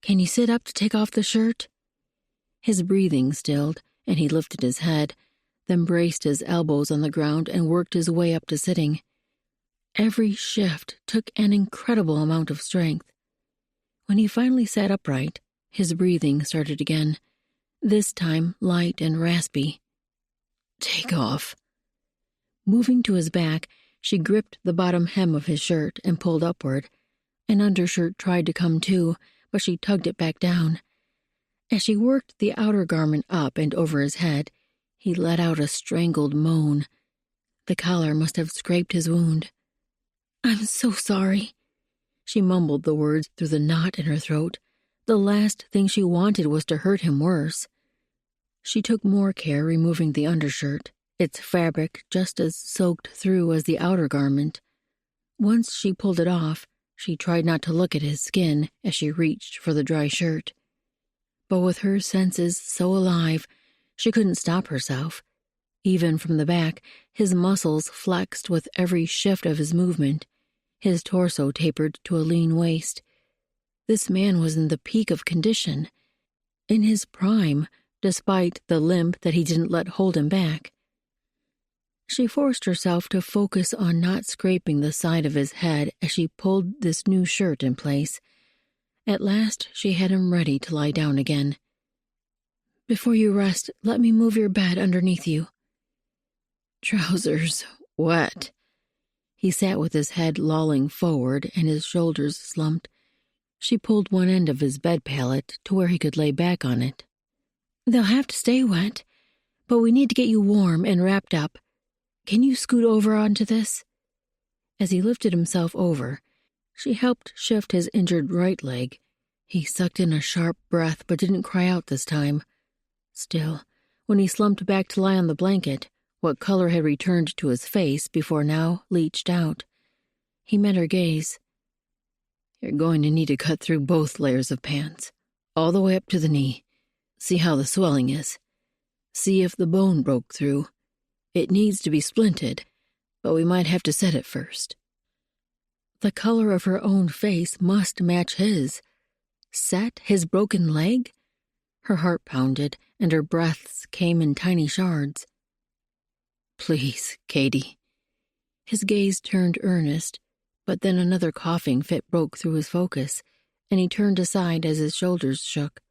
"Can you sit up to take off the shirt?" His breathing stilled, and he lifted his head, then braced his elbows on the ground and worked his way up to sitting. Every shift took an incredible amount of strength. When he finally sat upright, his breathing started again, this time light and raspy. "Take off." Moving to his back, she gripped the bottom hem of his shirt and pulled upward. An undershirt tried to come too, but she tugged it back down. As she worked the outer garment up and over his head, he let out a strangled moan. The collar must have scraped his wound. "I'm so sorry." She mumbled the words through the knot in her throat. The last thing she wanted was to hurt him worse. She took more care removing the undershirt, its fabric just as soaked through as the outer garment. Once she pulled it off, she tried not to look at his skin as she reached for the dry shirt. But with her senses so alive, she couldn't stop herself. Even from the back, his muscles flexed with every shift of his movement. His torso tapered to a lean waist. This man was in the peak of condition, in his prime, despite the limp that he didn't let hold him back. She forced herself to focus on not scraping the side of his head as she pulled this new shirt in place. At last, she had him ready to lie down again. "Before you rest, let me move your bed underneath you." "Trousers, what?" He sat with his head lolling forward and his shoulders slumped. She pulled one end of his bed pallet to where he could lay back on it. "They'll have to stay wet, but we need to get you warm and wrapped up. Can you scoot over onto this?" As he lifted himself over, she helped shift his injured right leg. He sucked in a sharp breath but didn't cry out this time. Still, when he slumped back to lie on the blanket, what color had returned to his face before now leached out. He met her gaze. "You're going to need to cut through both layers of pants, all the way up to the knee. See how the swelling is. See if the bone broke through. It needs to be splinted, but we might have to set it first." The color of her own face must match his. Set his broken leg? Her heart pounded, and her breaths came in tiny shards. "Please, Katie." His gaze turned earnest, but then another coughing fit broke through his focus, and he turned aside as his shoulders shook.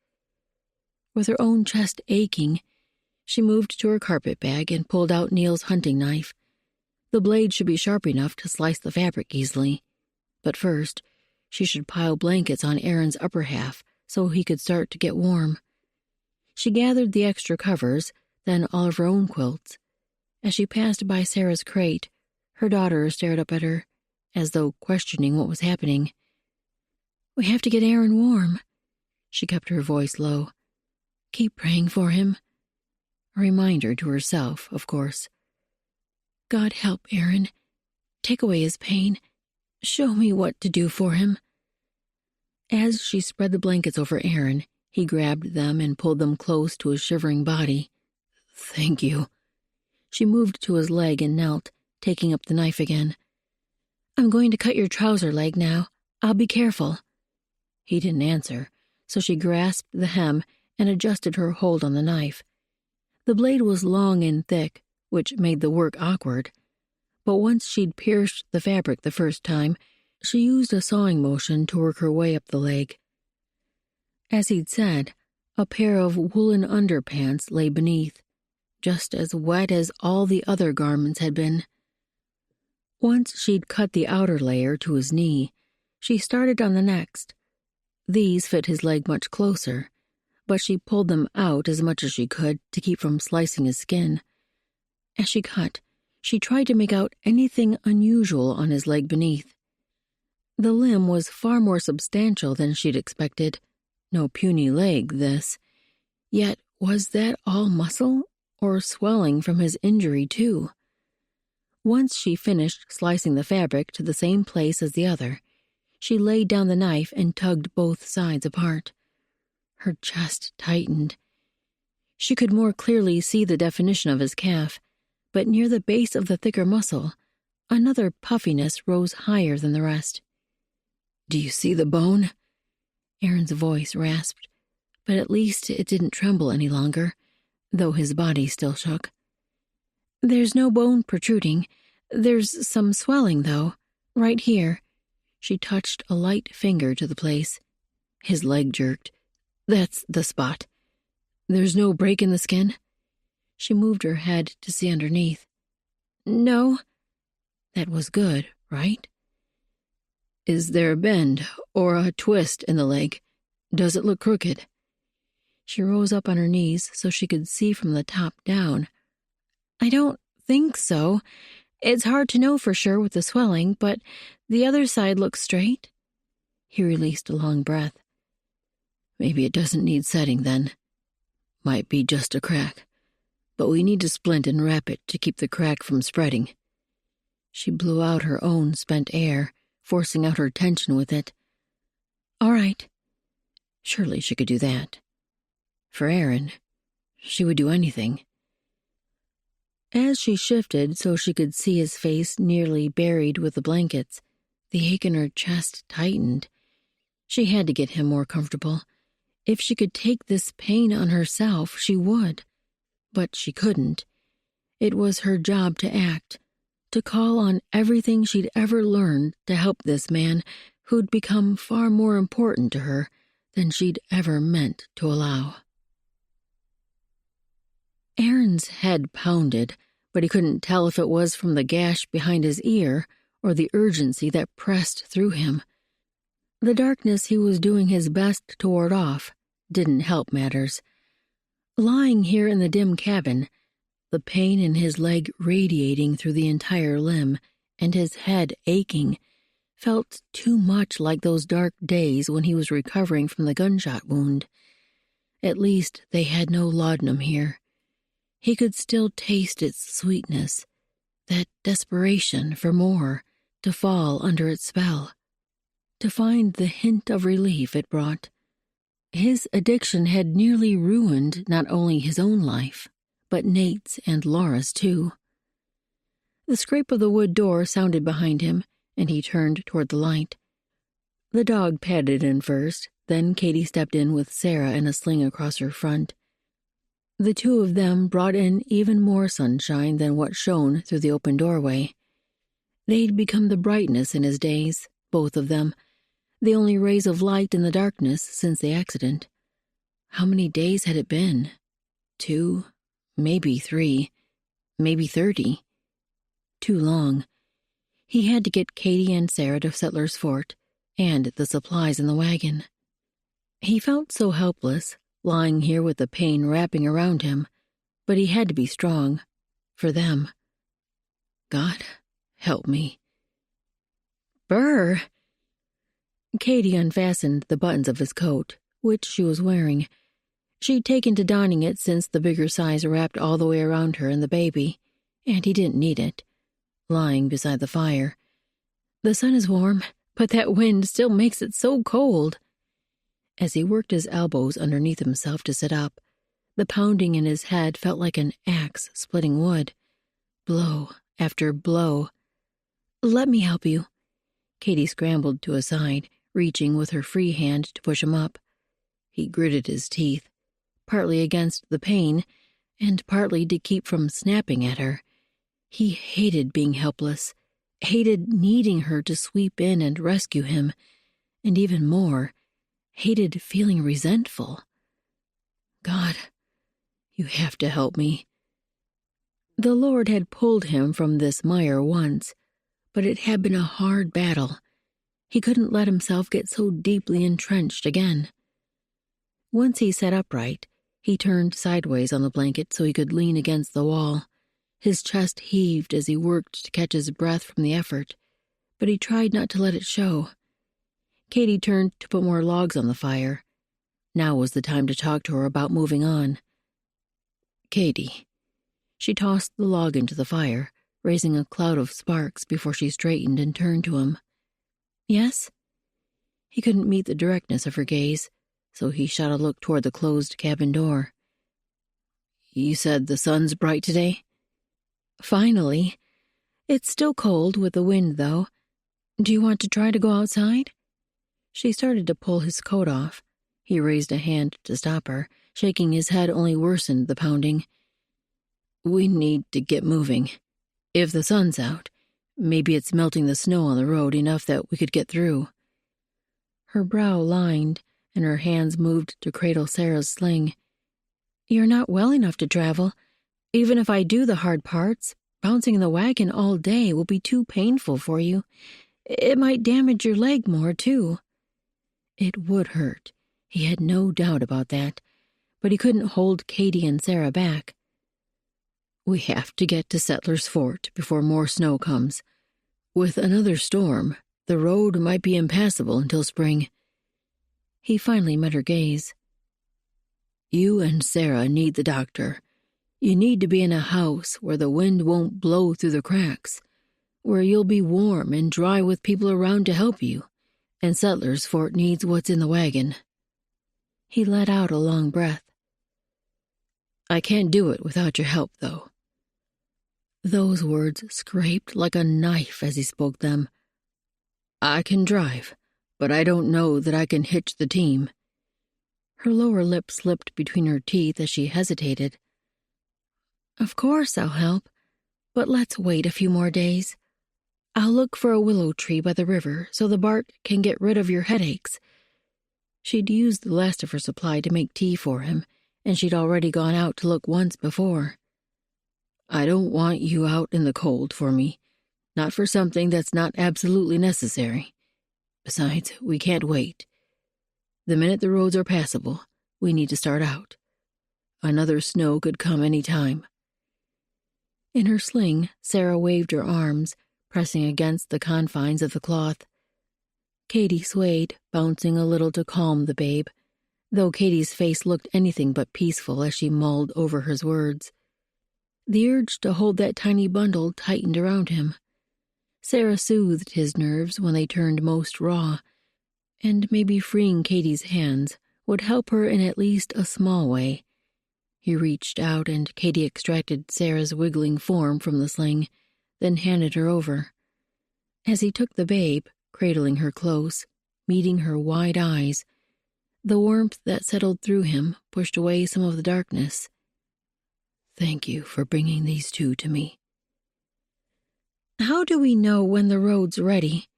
With her own chest aching, she moved to her carpet bag and pulled out Neil's hunting knife. The blade should be sharp enough to slice the fabric easily. But first, she should pile blankets on Aaron's upper half so he could start to get warm. She gathered the extra covers, then all of her own quilts. As she passed by Sarah's crate, her daughter stared up at her, as though questioning what was happening. "We have to get Aaron warm." She kept her voice low. "Keep praying for him." A reminder to herself, of course. "God help Aaron. Take away his pain. Show me what to do for him." As she spread the blankets over Aaron, he grabbed them and pulled them close to his shivering body. "Thank you." She moved to his leg and knelt, taking up the knife again. "I'm going to cut your trouser leg now. I'll be careful." He didn't answer, so she grasped the hem and adjusted her hold on the knife. The blade was long and thick, which made the work awkward. But once she'd pierced the fabric the first time, she used a sawing motion to work her way up the leg. As he'd said, a pair of woolen underpants lay beneath, just as wet as all the other garments had been. Once she'd cut the outer layer to his knee, she started on the next. These fit his leg much closer, but she pulled them out as much as she could to keep from slicing his skin. As she cut, she tried to make out anything unusual on his leg beneath. The limb was far more substantial than she'd expected. No puny leg, this. Yet, was that all muscle, or swelling from his injury, too? Once she finished slicing the fabric to the same place as the other, she laid down the knife and tugged both sides apart. Her chest tightened. She could more clearly see the definition of his calf, but near the base of the thicker muscle, another puffiness rose higher than the rest. "Do you see the bone?" Aaron's voice rasped, but at least it didn't tremble any longer, though his body still shook. "There's no bone protruding. There's some swelling, though, right here." She touched a light finger to the place. His leg jerked. "That's the spot. There's no break in the skin?" She moved her head to see underneath. "No." That was good, right? "Is there a bend or a twist in the leg? Does it look crooked?" She rose up on her knees so she could see from the top down. "I don't think so. It's hard to know for sure with the swelling, but the other side looks straight." He released a long breath. "Maybe it doesn't need setting then. Might be just a crack. But we need to splint and wrap it to keep the crack from spreading." She blew out her own spent air, forcing out her tension with it. "All right." Surely she could do that. For Aaron, she would do anything. As she shifted so she could see his face nearly buried with the blankets, the ache in her chest tightened. She had to get him more comfortable. If she could take this pain on herself, she would. But she couldn't. It was her job to act, to call on everything she'd ever learned to help this man who'd become far more important to her than she'd ever meant to allow. Aaron's head pounded, but he couldn't tell if it was from the gash behind his ear or the urgency that pressed through him. The darkness he was doing his best to ward off didn't help matters. Lying here in the dim cabin, the pain in his leg radiating through the entire limb and his head aching, felt too much like those dark days when he was recovering from the gunshot wound. At least they had no laudanum here. He could still taste its sweetness, that desperation for more, to fall under its spell, to find the hint of relief it brought. His addiction had nearly ruined not only his own life, but Nate's and Laura's too. The scrape of the wood door sounded behind him, and he turned toward the light. The dog padded in first, then Katie stepped in with Sarah in a sling across her front. The two of them brought in even more sunshine than what shone through the open doorway. They'd become the brightness in his days, both of them, the only rays of light in the darkness since the accident. How many days had it been? 2, maybe 3, maybe 30. Too long. He had to get Katie and Sarah to Settler's Fort, and the supplies in the wagon. He felt so helpless, lying here with the pain wrapping around him, but he had to be strong. For them. God, help me. Burr! Katie unfastened the buttons of his coat, which she was wearing. She'd taken to donning it since the bigger size wrapped all the way around her and the baby, and he didn't need it, lying beside the fire. The sun is warm, but that wind still makes it so cold. As he worked his elbows underneath himself to sit up, the pounding in his head felt like an axe splitting wood. Blow after blow. Let me help you. Katie scrambled to his side, reaching with her free hand to push him up. He gritted his teeth, partly against the pain, and partly to keep from snapping at her. He hated being helpless, hated needing her to sweep in and rescue him, and even more, hated feeling resentful. God, you have to help me. The Lord had pulled him from this mire once, but it had been a hard battle. He couldn't let himself get so deeply entrenched again. Once he sat upright, he turned sideways on the blanket so he could lean against the wall. His chest heaved as he worked to catch his breath from the effort, but he tried not to let it show. Katie turned to put more logs on the fire. Now was the time to talk to her about moving on. Katie. She tossed the log into the fire, raising a cloud of sparks before she straightened and turned to him. Yes? He couldn't meet the directness of her gaze, so he shot a look toward the closed cabin door. You said the sun's bright today? Finally. It's still cold with the wind, though. Do you want to try to go outside? She started to pull his coat off. He raised a hand to stop her. Shaking his head only worsened the pounding. We need to get moving. If the sun's out, maybe it's melting the snow on the road enough that we could get through. Her brow lined, and her hands moved to cradle Sarah's sling. You're not well enough to travel. Even if I do the hard parts, bouncing in the wagon all day will be too painful for you. It might damage your leg more, too. It would hurt. He had no doubt about that, but he couldn't hold Katie and Sarah back. We have to get to Settler's Fort before more snow comes. With another storm, the road might be impassable until spring. He finally met her gaze. You and Sarah need the doctor. You need to be in a house where the wind won't blow through the cracks, where you'll be warm and dry with people around to help you, and Settler's Fort needs what's in the wagon. He let out a long breath. I can't do it without your help, though. Those words scraped like a knife as he spoke them. I can drive, but I don't know that I can hitch the team. Her lower lip slipped between her teeth as she hesitated. Of course I'll help, but let's wait a few more days. I'll look for a willow tree by the river so the bark can get rid of your headaches. She'd used the last of her supply to make tea for him, and she'd already gone out to look once before. I don't want you out in the cold for me, not for something that's not absolutely necessary. Besides, we can't wait. The minute the roads are passable, we need to start out. Another snow could come any time. In her sling, Sarah waved her arms, pressing against the confines of the cloth. Katie swayed, bouncing a little to calm the babe, though Katie's face looked anything but peaceful as she mulled over his words. The urge to hold that tiny bundle tightened around him. Sarah soothed his nerves when they turned most raw, and maybe freeing Katie's hands would help her in at least a small way. He reached out and Katie extracted Sarah's wiggling form from the sling, then handed her over. As he took the babe, cradling her close, meeting her wide eyes, the warmth that settled through him pushed away some of the darkness. "Thank you for bringing these two to me." "How do we know when the road's ready?"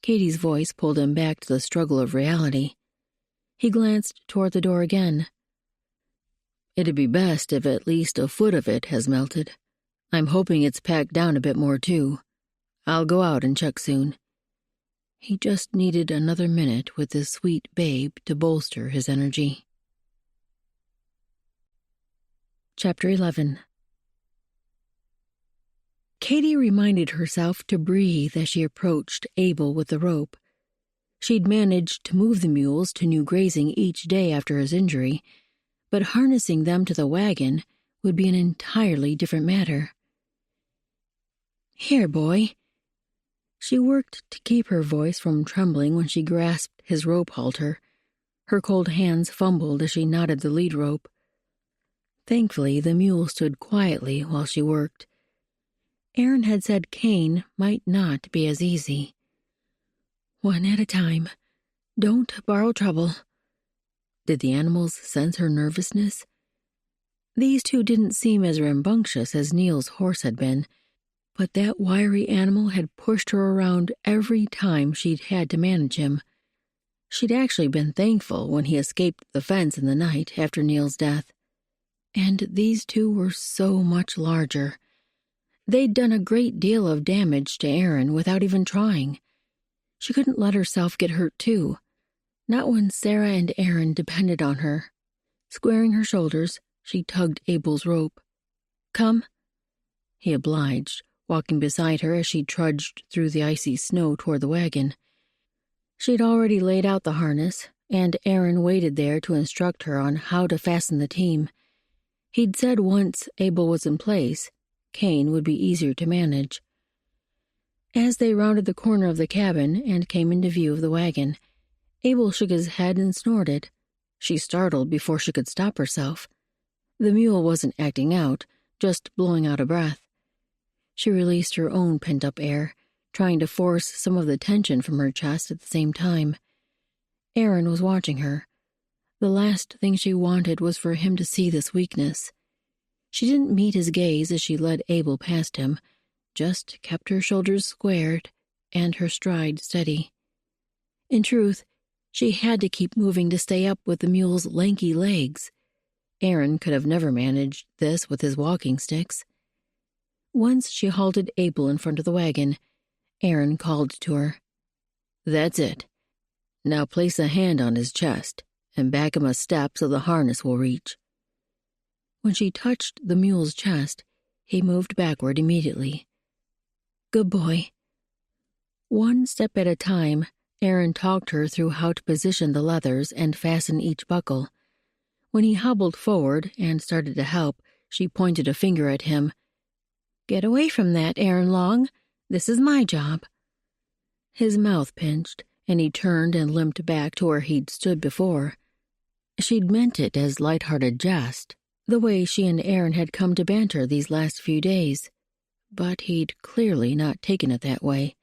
Katie's voice pulled him back to the struggle of reality. He glanced toward the door again. "It'd be best if at least a foot of it has melted. I'm hoping it's packed down a bit more, too. I'll go out and check soon." He just needed another minute with this sweet babe to bolster his energy. Chapter 11. Katie reminded herself to breathe as she approached Abel with the rope. She'd managed to move the mules to new grazing each day after his injury, but harnessing them to the wagon would be an entirely different matter. "Here, boy." She worked to keep her voice from trembling when she grasped his rope halter. Her cold hands fumbled as she knotted the lead rope. Thankfully, the mule stood quietly while she worked. Aaron had said cane might not be as easy. "One at a time. Don't borrow trouble." Did the animals sense her nervousness? These two didn't seem as rambunctious as Neil's horse had been, but that wiry animal had pushed her around every time she'd had to manage him. She'd actually been thankful when he escaped the fence in the night after Neil's death. And these two were so much larger. They'd done a great deal of damage to Aaron without even trying. She couldn't let herself get hurt too, not when Sarah and Aaron depended on her. Squaring her shoulders, she tugged Abel's rope. "Come." He obliged, walking beside her as she trudged through the icy snow toward the wagon. She'd already laid out the harness, and Aaron waited there to instruct her on how to fasten the team. He'd said once Abel was in place, Cain would be easier to manage. As they rounded the corner of the cabin and came into view of the wagon, Abel shook his head and snorted. She startled before she could stop herself. The mule wasn't acting out, just blowing out a breath. She released her own pent-up air, trying to force some of the tension from her chest at the same time. Aaron was watching her. The last thing she wanted was for him to see this weakness. She didn't meet his gaze as she led Abel past him, just kept her shoulders squared and her stride steady. In truth, she had to keep moving to stay up with the mule's lanky legs. Aaron could have never managed this with his walking sticks. Once she halted Abel in front of the wagon, Aaron called to her. "That's it. Now place a hand on his chest and back him a step so the harness will reach." When she touched the mule's chest, he moved backward immediately. "Good boy." One step at a time, Aaron talked her through how to position the leathers and fasten each buckle. When he hobbled forward and started to help, she pointed a finger at him. "Get away from that, Aaron Long. This is my job." His mouth pinched, and he turned and limped back to where he'd stood before. She'd meant it as light-hearted jest, the way she and Aaron had come to banter these last few days. But he'd clearly not taken it that way.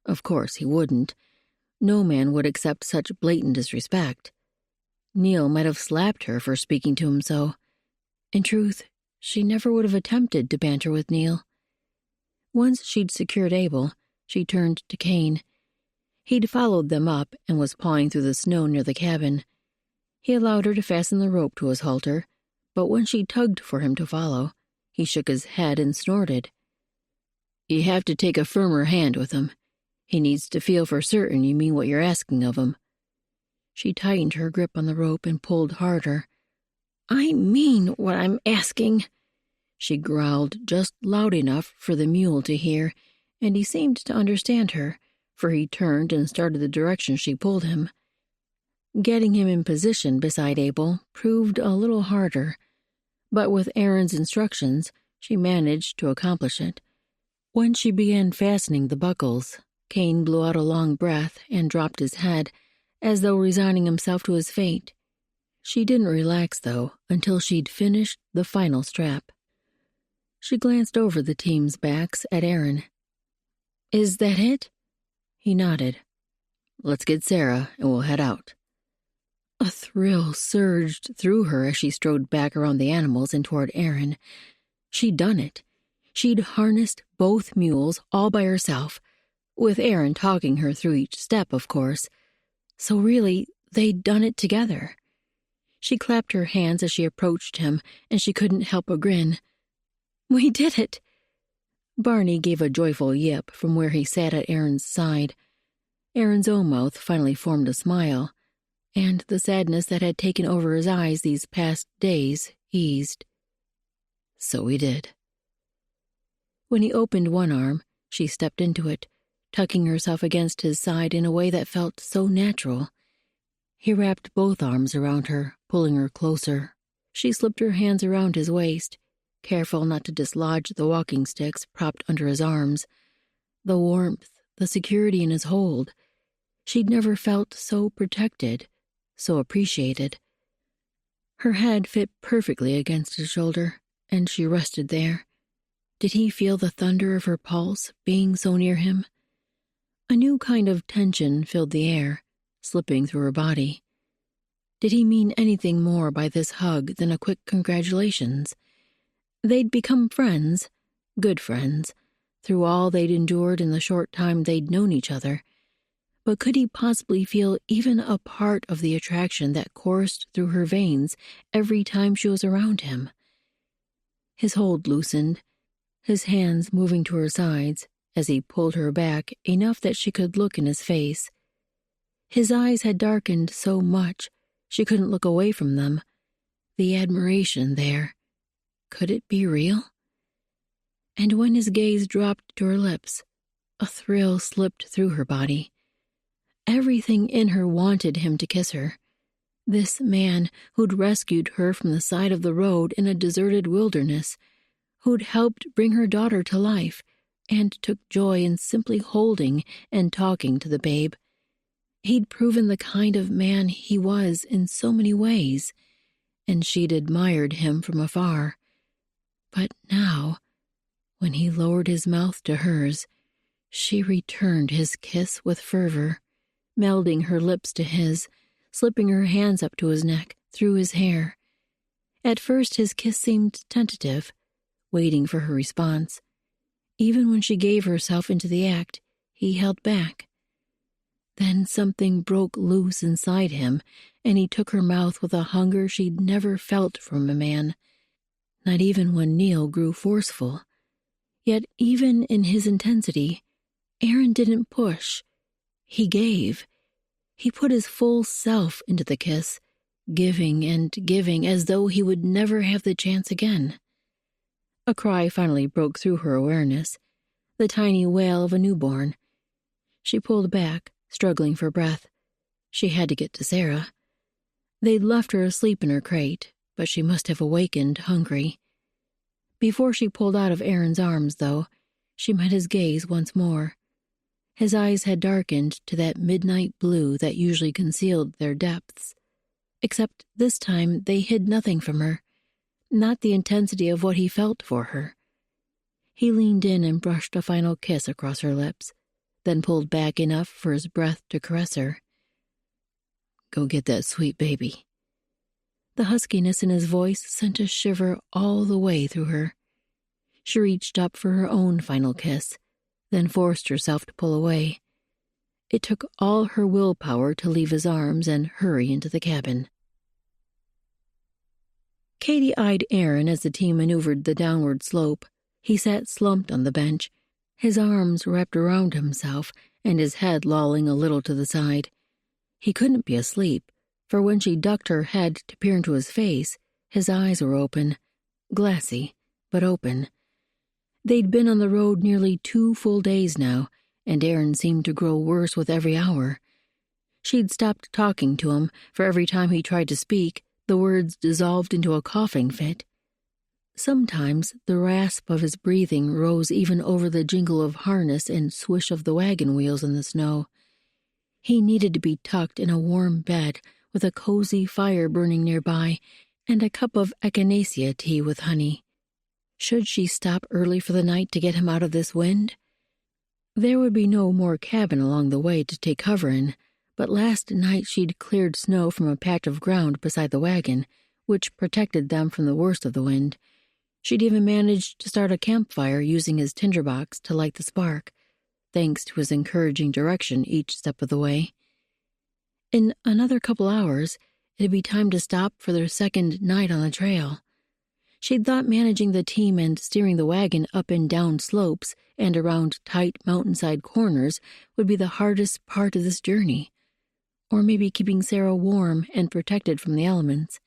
Of course he wouldn't. No man would accept such blatant disrespect. Neil might have slapped her for speaking to him so. In truth, she never would have attempted to banter with Neil. Once she'd secured Abel, she turned to Cain. He'd followed them up and was pawing through the snow near the cabin. He allowed her to fasten the rope to his halter, but when she tugged for him to follow, he shook his head and snorted. "You have to take a firmer hand with him. He needs to feel for certain you mean what you're asking of him." She tightened her grip on the rope and pulled harder. "I mean what I'm asking." She growled just loud enough for the mule to hear, and he seemed to understand her, for he turned and started the direction she pulled him. Getting him in position beside Abel proved a little harder, but with Aaron's instructions, she managed to accomplish it. When she began fastening the buckles, Cain blew out a long breath and dropped his head, as though resigning himself to his fate. She didn't relax, though, until she'd finished the final strap. She glanced over the team's backs at Aaron. "Is that it?" He nodded. "Let's get Sarah, and we'll head out." A thrill surged through her as she strode back around the animals and toward Aaron. She'd done it. She'd harnessed both mules all by herself, with Aaron talking her through each step, of course. So really, they'd done it together. She clapped her hands as she approached him, and she couldn't help a grin. "We did it!" Barney gave a joyful yip from where he sat at Aaron's side. Aaron's own mouth finally formed a smile, and the sadness that had taken over his eyes these past days eased. So we did. When he opened one arm, she stepped into it, tucking herself against his side in a way that felt so natural. He wrapped both arms around her, pulling her closer. She slipped her hands around his waist, careful not to dislodge the walking sticks propped under his arms. The warmth, the security in his hold. She'd never felt so protected, so appreciated. Her head fit perfectly against his shoulder, and she rested there. Did he feel the thunder of her pulse being so near him? A new kind of tension filled the air, slipping through her body. Did he mean anything more by this hug than a quick congratulations? They'd become friends, good friends, through all they'd endured in the short time they'd known each other. But could he possibly feel even a part of the attraction that coursed through her veins every time she was around him? His hold loosened, his hands moving to her sides as he pulled her back enough that she could look in his face. His eyes had darkened so much she couldn't look away from them. The admiration there. Could it be real? And when his gaze dropped to her lips, a thrill slipped through her body. Everything in her wanted him to kiss her. This man who'd rescued her from the side of the road in a deserted wilderness, who'd helped bring her daughter to life and took joy in simply holding and talking to the babe. He'd proven the kind of man he was in so many ways, and she'd admired him from afar. But now, when he lowered his mouth to hers, she returned his kiss with fervor, melding her lips to his, slipping her hands up to his neck, through his hair. At first his kiss seemed tentative, waiting for her response. Even when she gave herself into the act, he held back. Then something broke loose inside him, and he took her mouth with a hunger she'd never felt from a man, not even when Neil grew forceful. Yet even in his intensity, Aaron didn't push. He gave. He put his full self into the kiss, giving and giving as though he would never have the chance again. A cry finally broke through her awareness, the tiny wail of a newborn. She pulled back, struggling for breath. She had to get to Sarah. They'd left her asleep in her crate, but she must have awakened hungry. Before she pulled out of Aaron's arms, though, she met his gaze once more. His eyes had darkened to that midnight blue that usually concealed their depths. Except this time they hid nothing from her, not the intensity of what he felt for her. He leaned in and brushed a final kiss across her lips, then pulled back enough for his breath to caress her. "Go get that sweet baby." The huskiness in his voice sent a shiver all the way through her. She reached up for her own final kiss, then forced herself to pull away. It took all her willpower to leave his arms and hurry into the cabin. Katie eyed Aaron as the team maneuvered the downward slope. He sat slumped on the bench, his arms wrapped around himself and his head lolling a little to the side. He couldn't be asleep, for when she ducked her head to peer into his face, his eyes were open, glassy, but open. They'd been on the road nearly 2 full days now, and Aaron seemed to grow worse with every hour. She'd stopped talking to him, for every time he tried to speak, the words dissolved into a coughing fit. Sometimes the rasp of his breathing rose even over the jingle of harness and swish of the wagon wheels in the snow. He needed to be tucked in a warm bed with a cozy fire burning nearby and a cup of echinacea tea with honey. Should she stop early for the night to get him out of this wind? There would be no more cabin along the way to take cover in, but last night she'd cleared snow from a patch of ground beside the wagon, which protected them from the worst of the wind. She'd even managed to start a campfire using his tinderbox to light the spark, thanks to his encouraging direction each step of the way. In another couple hours, it'd be time to stop for their second night on the trail. She'd thought managing the team and steering the wagon up and down slopes and around tight mountainside corners would be the hardest part of this journey, or maybe keeping Sarah warm and protected from the elements.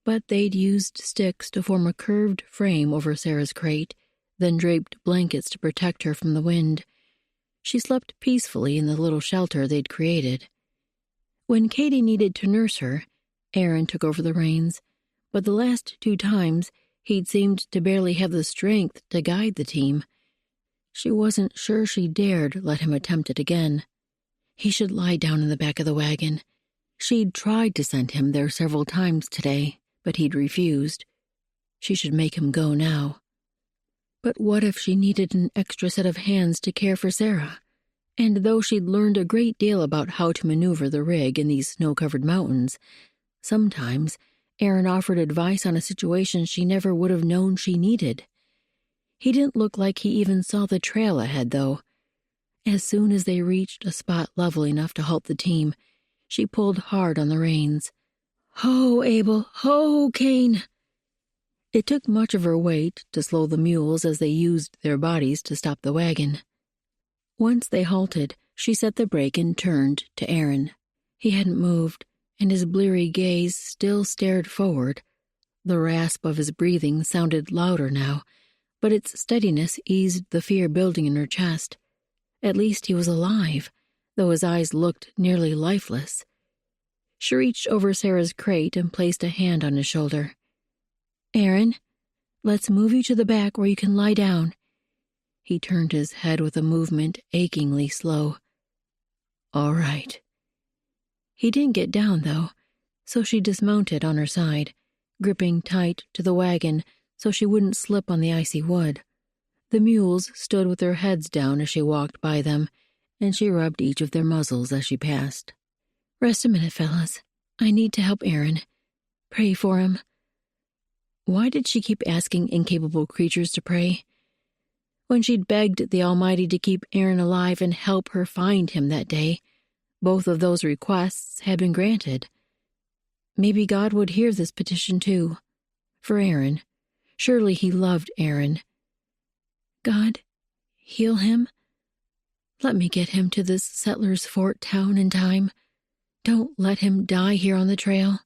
But they'd used sticks to form a curved frame over Sarah's crate, then draped blankets to protect her from the wind. She slept peacefully in the little shelter they'd created. When Katie needed to nurse her, Aaron took over the reins, but the last 2 times he'd seemed to barely have the strength to guide the team. She wasn't sure she dared let him attempt it again. He should lie down in the back of the wagon. She'd tried to send him there several times today, but he'd refused. She should make him go now. But what if she needed an extra set of hands to care for Sarah? And though she'd learned a great deal about how to maneuver the rig in these snow-covered mountains, sometimes Aaron offered advice on a situation she never would have known she needed. He didn't look like he even saw the trail ahead, though. As soon as they reached a spot level enough to halt the team, she pulled hard on the reins. "Ho, Abel! Ho, Cain!" It took much of her weight to slow the mules as they used their bodies to stop the wagon. Once they halted, she set the brake and turned to Aaron. He hadn't moved, and his bleary gaze still stared forward. The rasp of his breathing sounded louder now, but its steadiness eased the fear building in her chest. At least he was alive, though his eyes looked nearly lifeless. She reached over Sarah's crate and placed a hand on his shoulder. "Aaron, let's move you to the back where you can lie down." He turned his head with a movement achingly slow. "All right." He didn't get down, though, so she dismounted on her side, gripping tight to the wagon so she wouldn't slip on the icy wood. The mules stood with their heads down as she walked by them, and she rubbed each of their muzzles as she passed. "Rest a minute, fellas. I need to help Aaron. Pray for him." Why did she keep asking incapable creatures to pray? When she'd begged the Almighty to keep Aaron alive and help her find him that day, both of those requests had been granted. Maybe God would hear this petition too. For Aaron. Surely he loved Aaron. "God, heal him. Let me get him to this settler's fort town in time. Don't let him die here on the trail."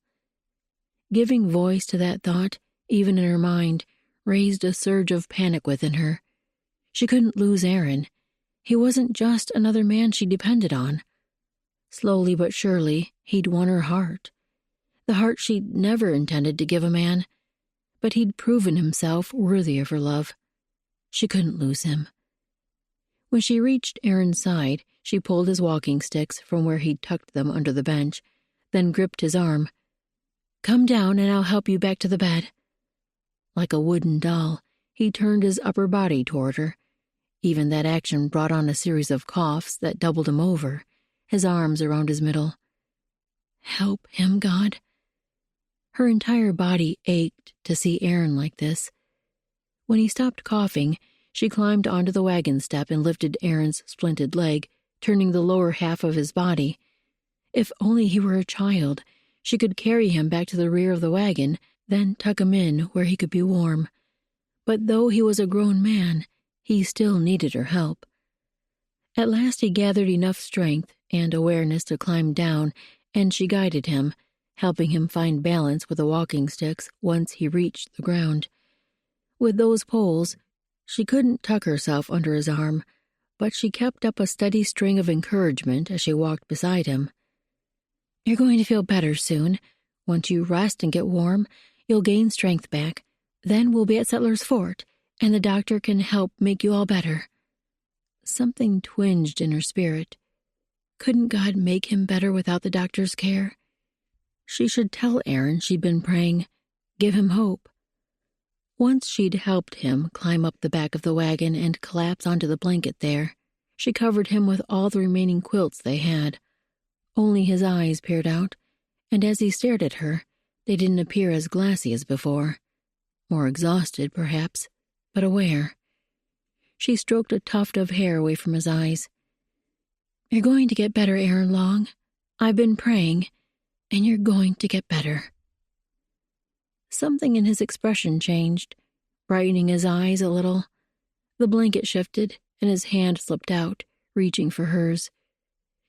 Giving voice to that thought, even in her mind, raised a surge of panic within her. She couldn't lose Aaron. He wasn't just another man she depended on. Slowly but surely, he'd won her heart. The heart she'd never intended to give a man. But he'd proven himself worthy of her love. She couldn't lose him. When she reached Aaron's side, she pulled his walking sticks from where he'd tucked them under the bench, then gripped his arm. "Come down and I'll help you back to the bed." Like a wooden doll, he turned his upper body toward her. Even that action brought on a series of coughs that doubled him over, his arms around his middle. Help him, God. Her entire body ached to see Aaron like this. When he stopped coughing, she climbed onto the wagon step and lifted Aaron's splinted leg, turning the lower half of his body. If only he were a child, she could carry him back to the rear of the wagon, then tuck him in where he could be warm. But though he was a grown man, he still needed her help. At last he gathered enough strength and awareness to climb down, and she guided him, helping him find balance with the walking sticks once he reached the ground. With those poles, she couldn't tuck herself under his arm, but she kept up a steady string of encouragement as she walked beside him. "You're going to feel better soon. Once you rest and get warm, you'll gain strength back. Then we'll be at Settler's Fort, and the doctor can help make you all better." Something twinged in her spirit. Couldn't God make him better without the doctor's care? She should tell Aaron she'd been praying, give him hope. Once she'd helped him climb up the back of the wagon and collapse onto the blanket there, she covered him with all the remaining quilts they had. Only his eyes peered out, and as he stared at her, they didn't appear as glassy as before. More exhausted, perhaps, but aware. She stroked a tuft of hair away from his eyes. "You're going to get better, Aaron Long. I've been praying, and you're going to get better." Something in his expression changed, brightening his eyes a little. The blanket shifted, and his hand slipped out, reaching for hers.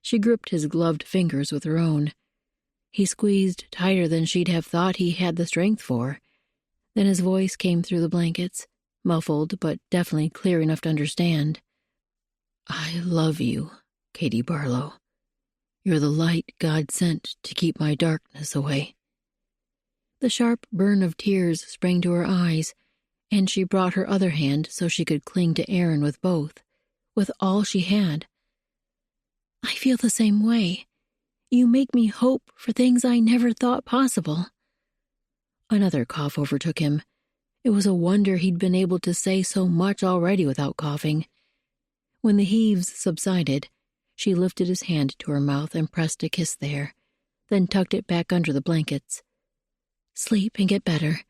She gripped his gloved fingers with her own. He squeezed tighter than she'd have thought he had the strength for. Then his voice came through the blankets, muffled but definitely clear enough to understand. "I love you, Katie Barlow. You're the light God sent to keep my darkness away." The sharp burn of tears sprang to her eyes, and she brought her other hand so she could cling to Aaron with both, with all she had. "I feel the same way. You make me hope for things I never thought possible." Another cough overtook him. It was a wonder he'd been able to say so much already without coughing. When the heaves subsided, she lifted his hand to her mouth and pressed a kiss there, then tucked it back under the blankets. "Sleep and get better.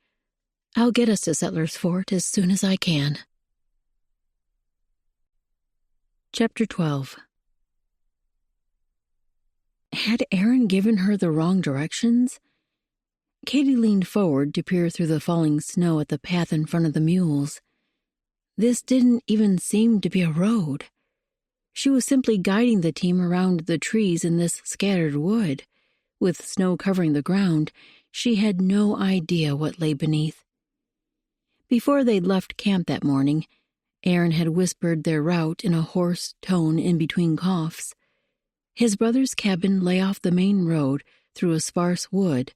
I'll get us to Settler's Fort as soon as I can." Chapter 12. Had Aaron given her the wrong directions? Katie leaned forward to peer through the falling snow at the path in front of the mules. This didn't even seem to be a road. She was simply guiding the team around the trees in this scattered wood. With snow covering the ground, she had no idea what lay beneath. Before they'd left camp that morning, Aaron had whispered their route in a hoarse tone in between coughs. His brother's cabin lay off the main road through a sparse wood.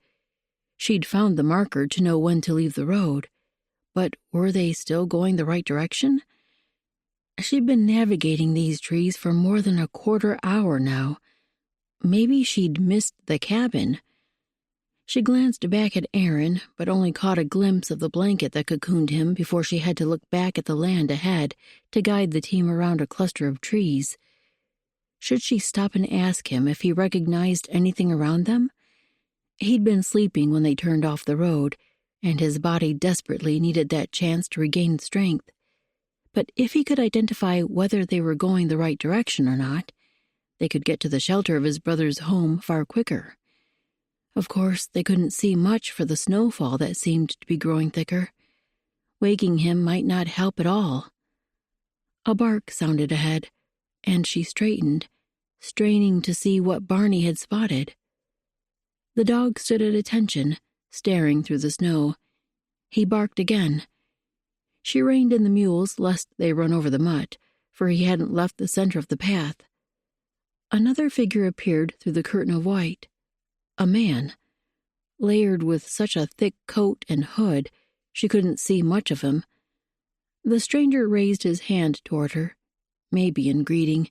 She'd found the marker to know when to leave the road, but were they still going the right direction? She'd been navigating these trees for more than a quarter hour now. Maybe she'd missed the cabin. She glanced back at Aaron, but only caught a glimpse of the blanket that cocooned him before she had to look back at the land ahead to guide the team around a cluster of trees. Should she stop and ask him if he recognized anything around them? He'd been sleeping when they turned off the road, and his body desperately needed that chance to regain strength. But if he could identify whether they were going the right direction or not, they could get to the shelter of his brother's home far quicker. Of course, they couldn't see much for the snowfall that seemed to be growing thicker. Waking him might not help at all. A bark sounded ahead, and she straightened, straining to see what Barney had spotted. The dog stood at attention, staring through the snow. He barked again. She reined in the mules lest they run over the mutt, for he hadn't left the center of the path. Another figure appeared through the curtain of white. A man. Layered with such a thick coat and hood, she couldn't see much of him. The stranger raised his hand toward her, maybe in greeting.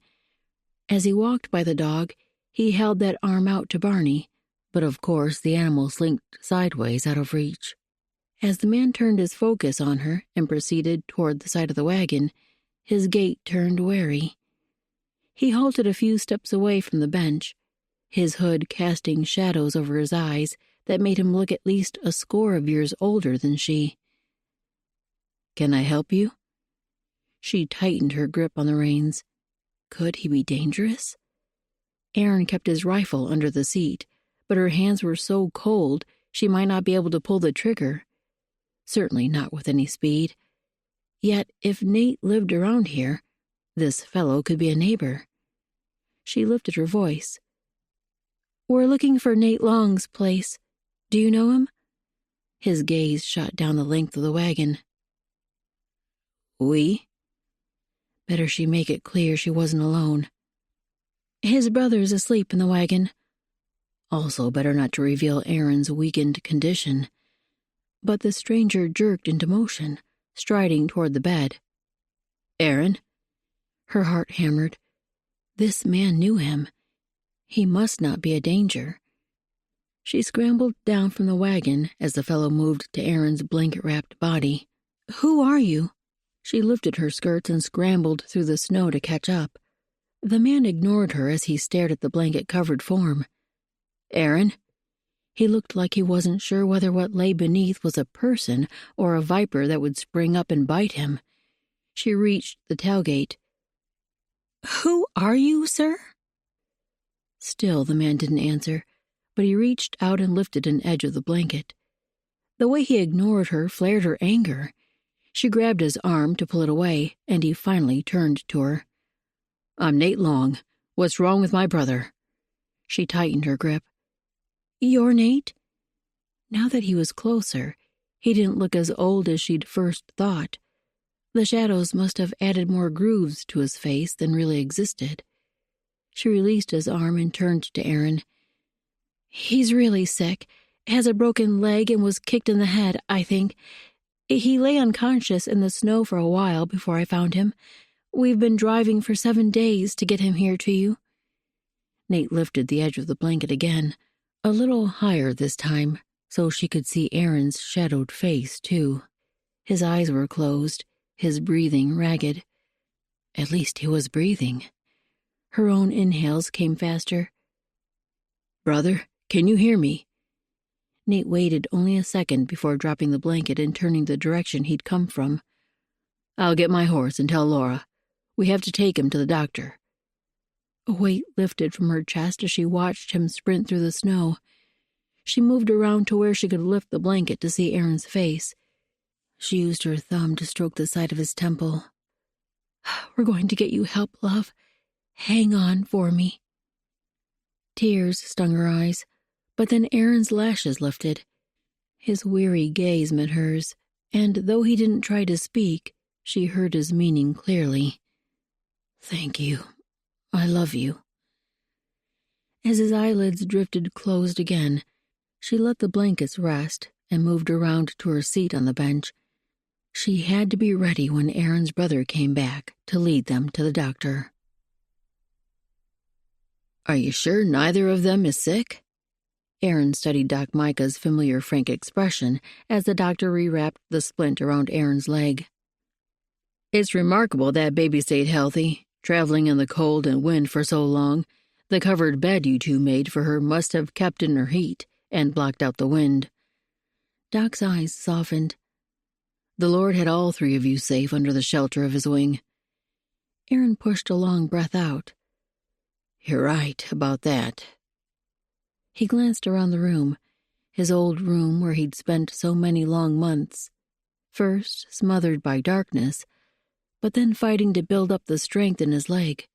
As he walked by the dog, he held that arm out to Barney, but of course the animal slinked sideways out of reach. As the man turned his focus on her and proceeded toward the side of the wagon, his gait turned wary. He halted a few steps away from the bench, his hood casting shadows over his eyes that made him look at least a score of years older than she. "Can I help you?" She tightened her grip on the reins. Could he be dangerous? Aaron kept his rifle under the seat, but her hands were so cold she might not be able to pull the trigger. Certainly not with any speed. Yet, if Nate lived around here, this fellow could be a neighbor. She lifted her voice. "We're looking for Nate Long's place. Do you know him?" His gaze shot down the length of the wagon. We? Better she make it clear she wasn't alone. His brother's asleep in the wagon. Also better not to reveal Aaron's weakened condition. But the stranger jerked into motion, striding toward the bed. Aaron? Her heart hammered. This man knew him. He must not be a danger. She scrambled down from the wagon as the fellow moved to Aaron's blanket-wrapped body. Who are you? She lifted her skirts and scrambled through the snow to catch up. The man ignored her as he stared at the blanket-covered form. Aaron? He looked like he wasn't sure whether what lay beneath was a person or a viper that would spring up and bite him. She reached the tailgate. Who are you, sir? Still the man didn't answer, but he reached out and lifted an edge of the blanket. The way he ignored her flared her anger. She grabbed his arm to pull it away, and he finally turned to her. I'm Nate Long. What's wrong with my brother? She tightened her grip. You're Nate? Now that he was closer, he didn't look as old as she'd first thought. The shadows must have added more grooves to his face than really existed. She released his arm and turned to Aaron. He's really sick, has a broken leg and was kicked in the head, I think. He lay unconscious in the snow for a while before I found him. We've been driving for 7 days to get him here to you. Nate lifted the edge of the blanket again, a little higher this time, so she could see Aaron's shadowed face, too. His eyes were closed, his breathing ragged. At least he was breathing. Her own inhales came faster. Brother, can you hear me? Nate waited only a second before dropping the blanket and turning the direction he'd come from. I'll get my horse and tell Laura. We have to take him to the doctor. A weight lifted from her chest as she watched him sprint through the snow. She moved around to where she could lift the blanket to see Aaron's face. She used her thumb to stroke the side of his temple. We're going to get you help, love. Hang on for me. Tears stung her eyes, but then Aaron's lashes lifted. His weary gaze met hers, and though he didn't try to speak, she heard his meaning clearly. Thank you. I love you. As his eyelids drifted closed again, she let the blankets rest and moved around to her seat on the bench. She had to be ready when Aaron's brother came back to lead them to the doctor. Are you sure neither of them is sick? Aaron studied Doc Micah's familiar frank expression as the doctor rewrapped the splint around Aaron's leg. It's remarkable that baby stayed healthy, traveling in the cold and wind for so long. The covered bed you two made for her must have kept in her heat and blocked out the wind. Doc's eyes softened. The Lord had all 3 of you safe under the shelter of his wing. Aaron pushed a long breath out. You're right about that. He glanced around the room, his old room where he'd spent so many long months, first smothered by darkness, but then fighting to build up the strength in his leg.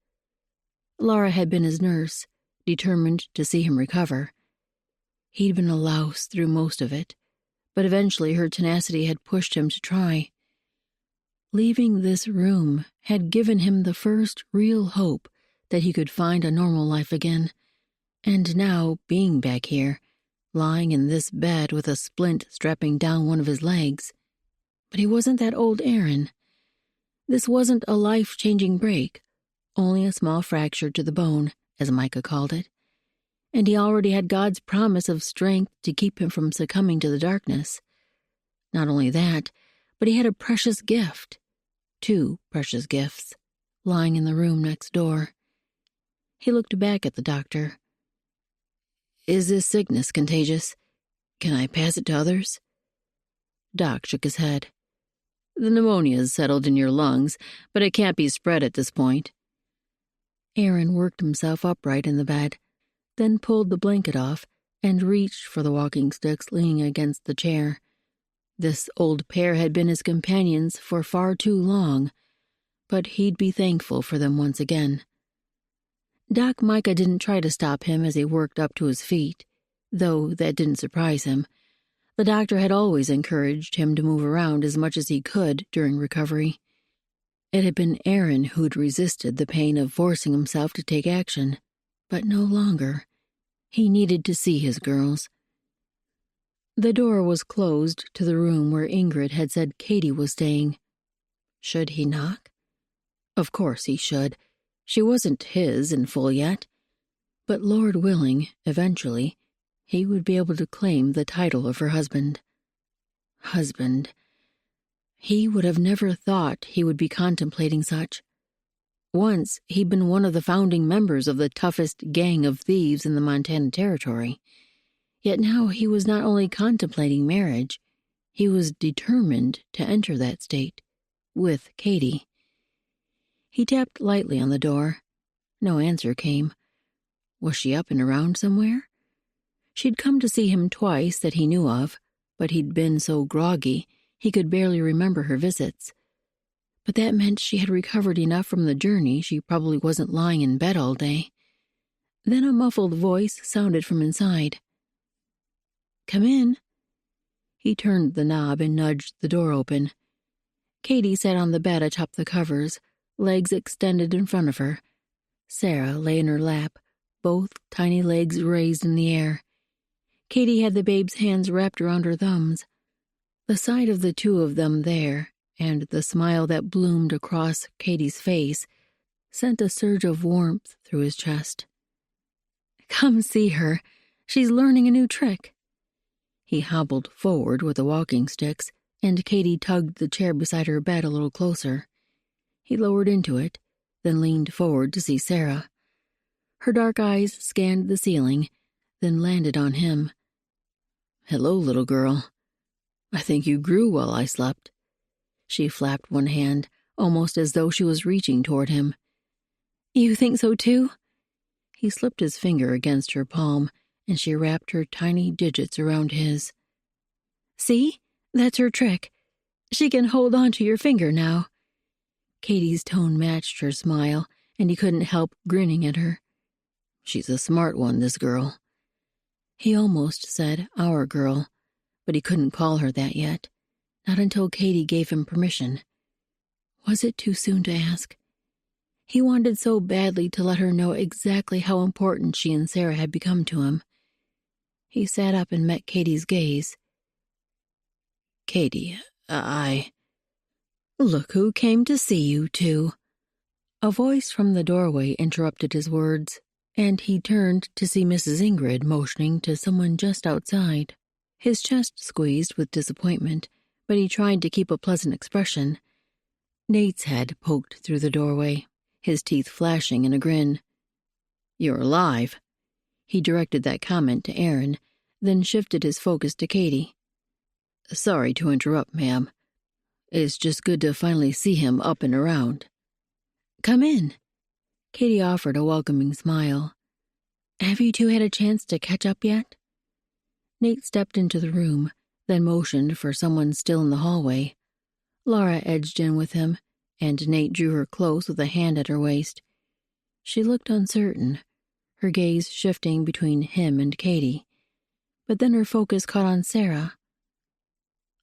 Laura had been his nurse, determined to see him recover. He'd been a louse through most of it, but eventually her tenacity had pushed him to try. Leaving this room had given him the first real hope that he could find a normal life again, and now, being back here, lying in this bed with a splint strapping down one of his legs. But he wasn't that old Aaron. This wasn't a life-changing break, only a small fracture to the bone, as Micah called it. And he already had God's promise of strength to keep him from succumbing to the darkness. Not only that, but he had a precious gift, 2 precious gifts, lying in the room next door. He looked back at the doctor. Is this sickness contagious? Can I pass it to others? Doc shook his head. The pneumonia's settled in your lungs, but it can't be spread at this point. Aaron worked himself upright in the bed, then pulled the blanket off and reached for the walking sticks leaning against the chair. This old pair had been his companions for far too long, but he'd be thankful for them once again. Doc Micah didn't try to stop him as he worked up to his feet, though that didn't surprise him. The doctor had always encouraged him to move around as much as he could during recovery. It had been Aaron who'd resisted the pain of forcing himself to take action, but no longer. He needed to see his girls. The door was closed to the room where Ingrid had said Katie was staying. Should he knock? Of course he should. She wasn't his in full yet. But Lord willing, eventually, he would be able to claim the title of her husband. Husband. He would have never thought he would be contemplating such. Once, he'd been one of the founding members of the toughest gang of thieves in the Montana Territory. Yet now he was not only contemplating marriage, he was determined to enter that state, with Katie. He tapped lightly on the door. No answer came. Was she up and around somewhere? She'd come to see him twice that he knew of, but he'd been so groggy he could barely remember her visits. But that meant she had recovered enough from the journey she probably wasn't lying in bed all day. Then a muffled voice sounded from inside. "Come in." He turned the knob and nudged the door open. Katie sat on the bed atop the covers, legs extended in front of her. Sarah lay in her lap, both tiny legs raised in the air. Katie had the babe's hands wrapped around her thumbs. The sight of the two of them there, and the smile that bloomed across Katie's face, sent a surge of warmth through his chest. "Come see her. She's learning a new trick." He hobbled forward with the walking sticks, and Katie tugged the chair beside her bed a little closer. He lowered into it, then leaned forward to see Sarah. Her dark eyes scanned the ceiling, then landed on him. "Hello, little girl. I think you grew while I slept." She flapped one hand, almost as though she was reaching toward him. "You think so too?" He slipped his finger against her palm, and she wrapped her tiny digits around his. "See? That's her trick. She can hold on to your finger now." Katie's tone matched her smile, and he couldn't help grinning at her. "She's a smart one, this girl." He almost said our girl, but he couldn't call her that yet, not until Katie gave him permission. Was it too soon to ask? He wanted so badly to let her know exactly how important she and Sarah had become to him. He sat up and met Katie's gaze. "Katie, Look who came to see you two." A voice from the doorway interrupted his words, and he turned to see Mrs. Ingrid motioning to someone just outside. His chest squeezed with disappointment, but he tried to keep a pleasant expression. Nate's head poked through the doorway, his teeth flashing in a grin. "You're alive." He directed that comment to Aaron, then shifted his focus to Katie. "Sorry to interrupt, ma'am. It's just good to finally see him up and around." "Come in." Katie offered a welcoming smile. "Have you two had a chance to catch up yet?" Nate stepped into the room, then motioned for someone still in the hallway. Laura edged in with him, and Nate drew her close with a hand at her waist. She looked uncertain, her gaze shifting between him and Katie. But then her focus caught on Sarah.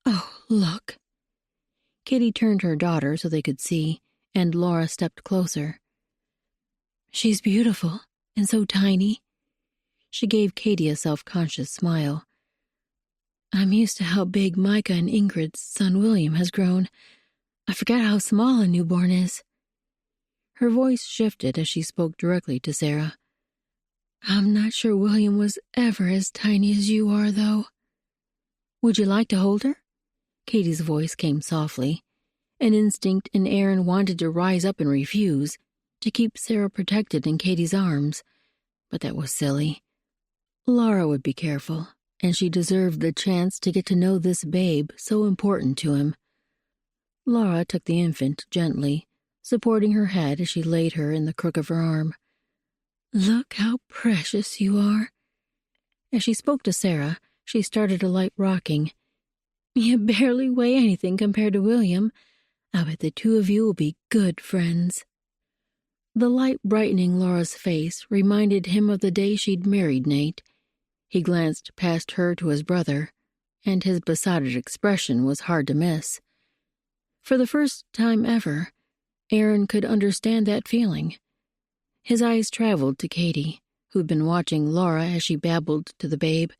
"Oh, look." Katie turned her daughter so they could see, and Laura stepped closer. "She's beautiful, and so tiny." She gave Katie a self-conscious smile. "I'm used to how big Micah and Ingrid's son William has grown. I forgot how small a newborn is." Her voice shifted as she spoke directly to Sarah. "I'm not sure William was ever as tiny as you are, though." "Would you like to hold her?" Katie's voice came softly. An instinct in Aaron wanted to rise up and refuse, to keep Sarah protected in Katie's arms. But that was silly. Laura would be careful, and she deserved the chance to get to know this babe so important to him. Laura took the infant gently, supporting her head as she laid her in the crook of her arm. "Look how precious you are." As she spoke to Sarah, she started a light rocking. "You barely weigh anything compared to William. I bet the two of you will be good friends." The light brightening Laura's face reminded him of the day she'd married Nate. He glanced past her to his brother, and his besotted expression was hard to miss. For the first time ever, Aaron could understand that feeling. His eyes traveled to Katie, who'd been watching Laura as she babbled to the babe.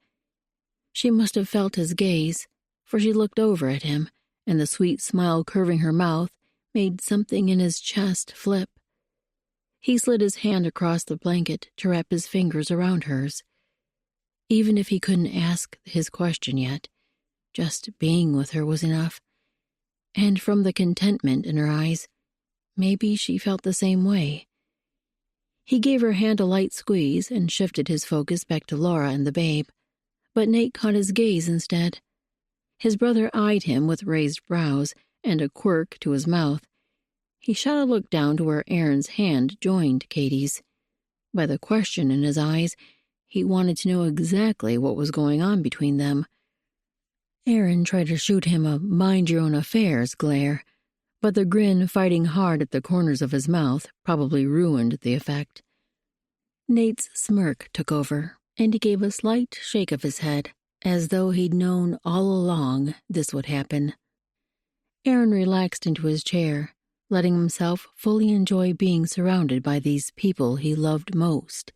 She must have felt his gaze, for she looked over at him, and the sweet smile curving her mouth made something in his chest flip. He slid his hand across the blanket to wrap his fingers around hers. Even if he couldn't ask his question yet, just being with her was enough. And from the contentment in her eyes, maybe she felt the same way. He gave her hand a light squeeze and shifted his focus back to Laura and the babe, but Nate caught his gaze instead. His brother eyed him with raised brows and a quirk to his mouth. He shot a look down to where Aaron's hand joined Katie's. By the question in his eyes, he wanted to know exactly what was going on between them. Aaron tried to shoot him a mind-your-own-affairs glare, but the grin fighting hard at the corners of his mouth probably ruined the effect. Nate's smirk took over, and he gave a slight shake of his head, as though he'd known all along this would happen. Aaron relaxed into his chair, letting himself fully enjoy being surrounded by these people he loved most,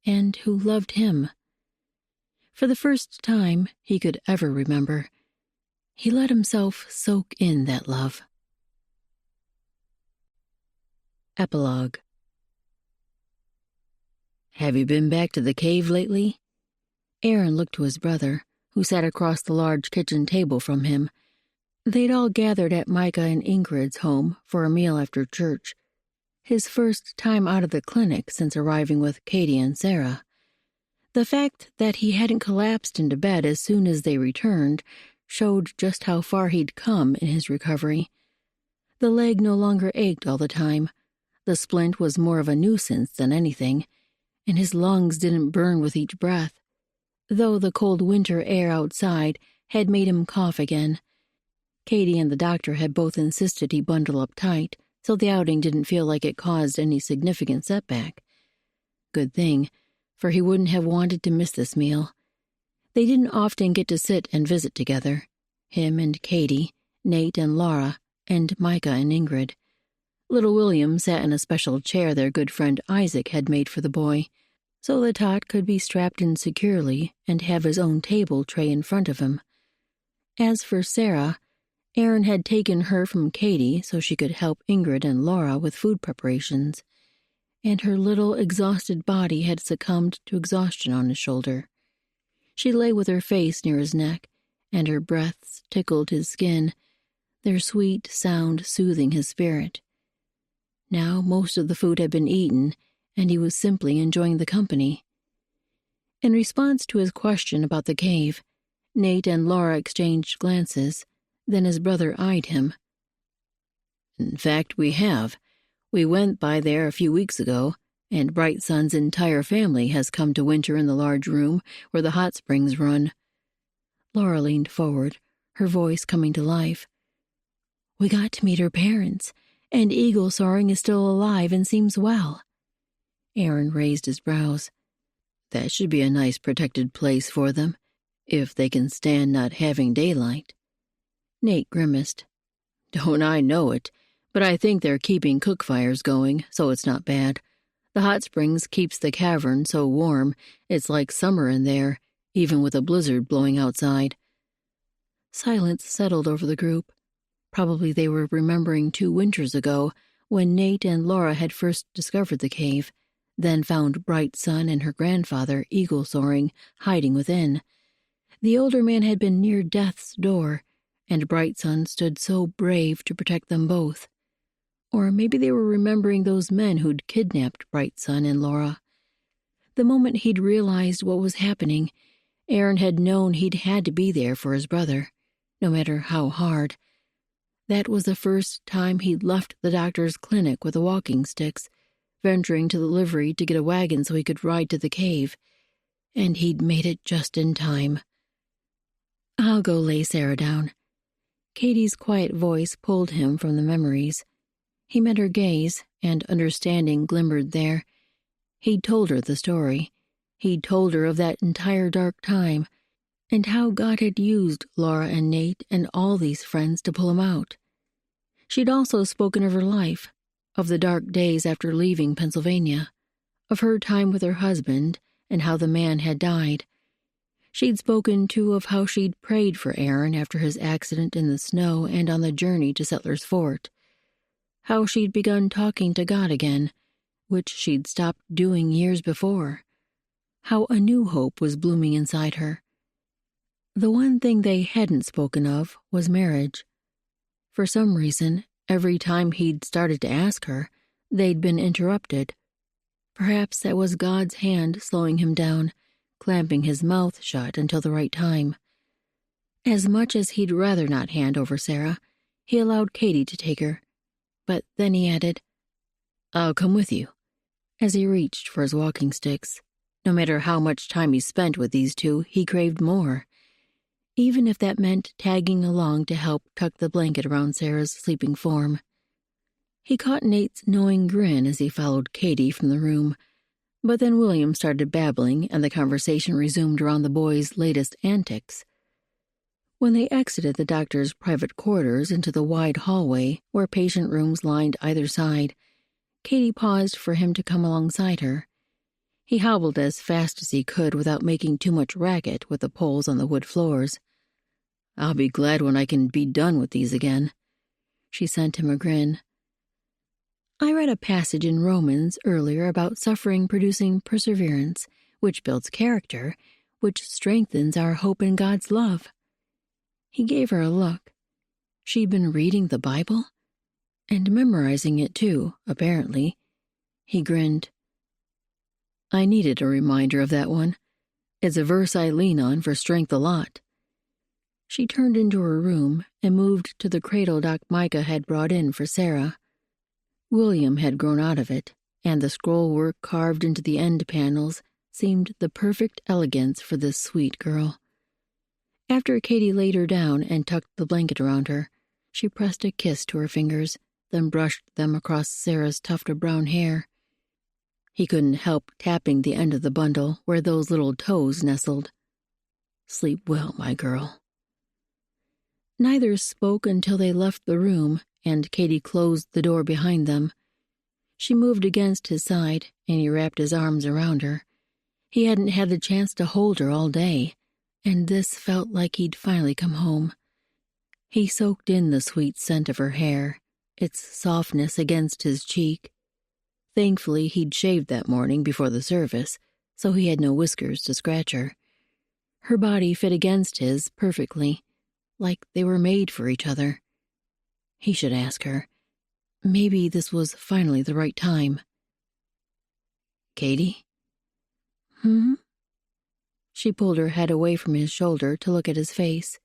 and who loved him. For the first time he could ever remember, he let himself soak in that love. Epilogue. Have you been back to the cave lately? Aaron looked to his brother, who sat across the large kitchen table from him. They'd all gathered at Micah and Ingrid's home for a meal after church, his first time out of the clinic since arriving with Katie and Sarah. The fact that he hadn't collapsed into bed as soon as they returned showed just how far he'd come in his recovery. The leg no longer ached all the time. The splint was more of a nuisance than anything, and his lungs didn't burn with each breath, though the cold winter air outside had made him cough again. Katie and the doctor had both insisted he bundle up tight, so the outing didn't feel like it caused any significant setback. Good thing, for he wouldn't have wanted to miss this meal. They didn't often get to sit and visit together, him and Katie, Nate and Laura, and Micah and Ingrid. Little William sat in a special chair their good friend Isaac had made for the boy, so the tot could be strapped in securely and have his own table tray in front of him. As for Sarah, Aaron had taken her from Katie so she could help Ingrid and Laura with food preparations, and her little exhausted body had succumbed to exhaustion on his shoulder. She lay with her face near his neck, and her breaths tickled his skin, their sweet sound soothing his spirit. Now most of the food had been eaten, and he was simply enjoying the company. In response to his question about the cave, Nate and Laura exchanged glances, then his brother eyed him. In fact, we have. We went by there a few weeks ago, and Bright Sun's entire family has come to winter in the large room where the hot springs run. Laura leaned forward, her voice coming to life. We got to meet her parents, and Eagle Soaring is still alive and seems well. Aaron raised his brows. That should be a nice protected place for them, if they can stand not having daylight. Nate grimaced. Don't I know it, but I think they're keeping cook fires going, so it's not bad. The hot springs keeps the cavern so warm, it's like summer in there, even with a blizzard blowing outside. Silence settled over the group. Probably they were remembering 2 winters ago, when Nate and Laura had first discovered the cave, then found Bright Sun and her grandfather, Eagle Soaring, hiding within. The older man had been near death's door, and Bright Sun stood so brave to protect them both. Or maybe they were remembering those men who'd kidnapped Bright Sun and Laura. The moment he'd realized what was happening, Aaron had known he'd had to be there for his brother, no matter how hard. That was the first time he'd left the doctor's clinic with the walking sticks, venturing to the livery to get a wagon so he could ride to the cave, and he'd made it just in time. I'll go lay Sarah down. Katie's quiet voice pulled him from the memories. He met her gaze, and understanding glimmered there. He'd told her the story. He'd told her of that entire dark time, and how God had used Laura and Nate and all these friends to pull him out. She'd also spoken of her life, of the dark days after leaving Pennsylvania, of her time with her husband and how the man had died. She'd spoken, too, of how she'd prayed for Aaron after his accident in the snow and on the journey to Settler's Fort. How she'd begun talking to God again, which she'd stopped doing years before. How a new hope was blooming inside her. The one thing they hadn't spoken of was marriage. For some reason, every time he'd started to ask her, they'd been interrupted. Perhaps that was God's hand slowing him down, clamping his mouth shut until the right time. As much as he'd rather not hand over Sarah, he allowed Katie to take her. But then he added, "I'll come with you," as he reached for his walking sticks. No matter how much time he spent with these two, he craved more, even if that meant tagging along to help tuck the blanket around Sarah's sleeping form. He caught Nate's knowing grin as he followed Katie from the room, but then William started babbling and the conversation resumed around the boys' latest antics. When they exited the doctor's private quarters into the wide hallway where patient rooms lined either side, Katie paused for him to come alongside her. He hobbled as fast as he could without making too much racket with the poles on the wood floors. "I'll be glad when I can be done with these again." She sent him a grin. "I read a passage in Romans earlier about suffering producing perseverance, which builds character, which strengthens our hope in God's love." He gave her a look. She'd been reading the Bible? And memorizing it too, apparently. He grinned. "I needed a reminder of that one. It's a verse I lean on for strength a lot." She turned into her room and moved to the cradle Doc Micah had brought in for Sarah. William had grown out of it, and the scroll work carved into the end panels seemed the perfect elegance for this sweet girl. After Katie laid her down and tucked the blanket around her, she pressed a kiss to her fingers, then brushed them across Sarah's tuft of brown hair. He couldn't help tapping the end of the bundle where those little toes nestled. "Sleep well, my girl." Neither spoke until they left the room and Katie closed the door behind them. She moved against his side and he wrapped his arms around her. He hadn't had the chance to hold her all day, and this felt like he'd finally come home. He soaked in the sweet scent of her hair, its softness against his cheek. Thankfully, he'd shaved that morning before the service, so he had no whiskers to scratch her. Her body fit against his perfectly, like they were made for each other. He should ask her. Maybe this was finally the right time. "Katie?" "Hmm?" She pulled her head away from his shoulder to look at his face.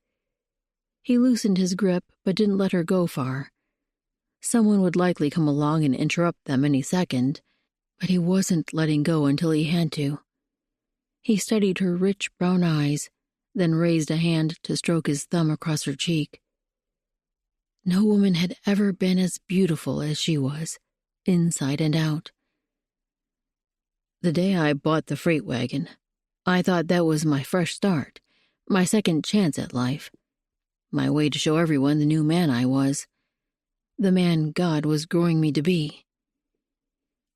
He loosened his grip but didn't let her go far. Someone would likely come along and interrupt them any second, but he wasn't letting go until he had to. He studied her rich brown eyes, then raised a hand to stroke his thumb across her cheek. No woman had ever been as beautiful as she was, inside and out. "The day I bought the freight wagon, I thought that was my fresh start, my second chance at life, my way to show everyone the new man I was, the man God was growing me to be."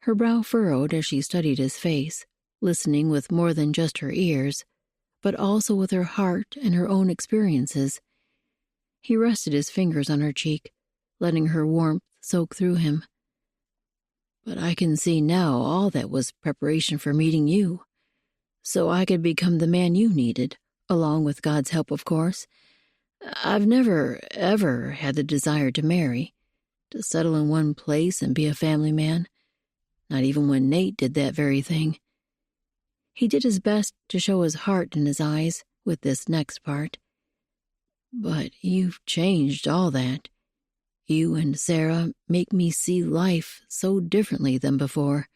Her brow furrowed as she studied his face, listening with more than just her ears, but also with her heart and her own experiences. He rested his fingers on her cheek, letting her warmth soak through him. "But I can see now all that was preparation for meeting you, so I could become the man you needed, along with God's help, of course. I've never, ever had the desire to marry, to settle in one place and be a family man, not even when Nate did that very thing." He did his best to show his heart in his eyes with this next part. "But you've changed all that. You and Sarah make me see life so differently than before.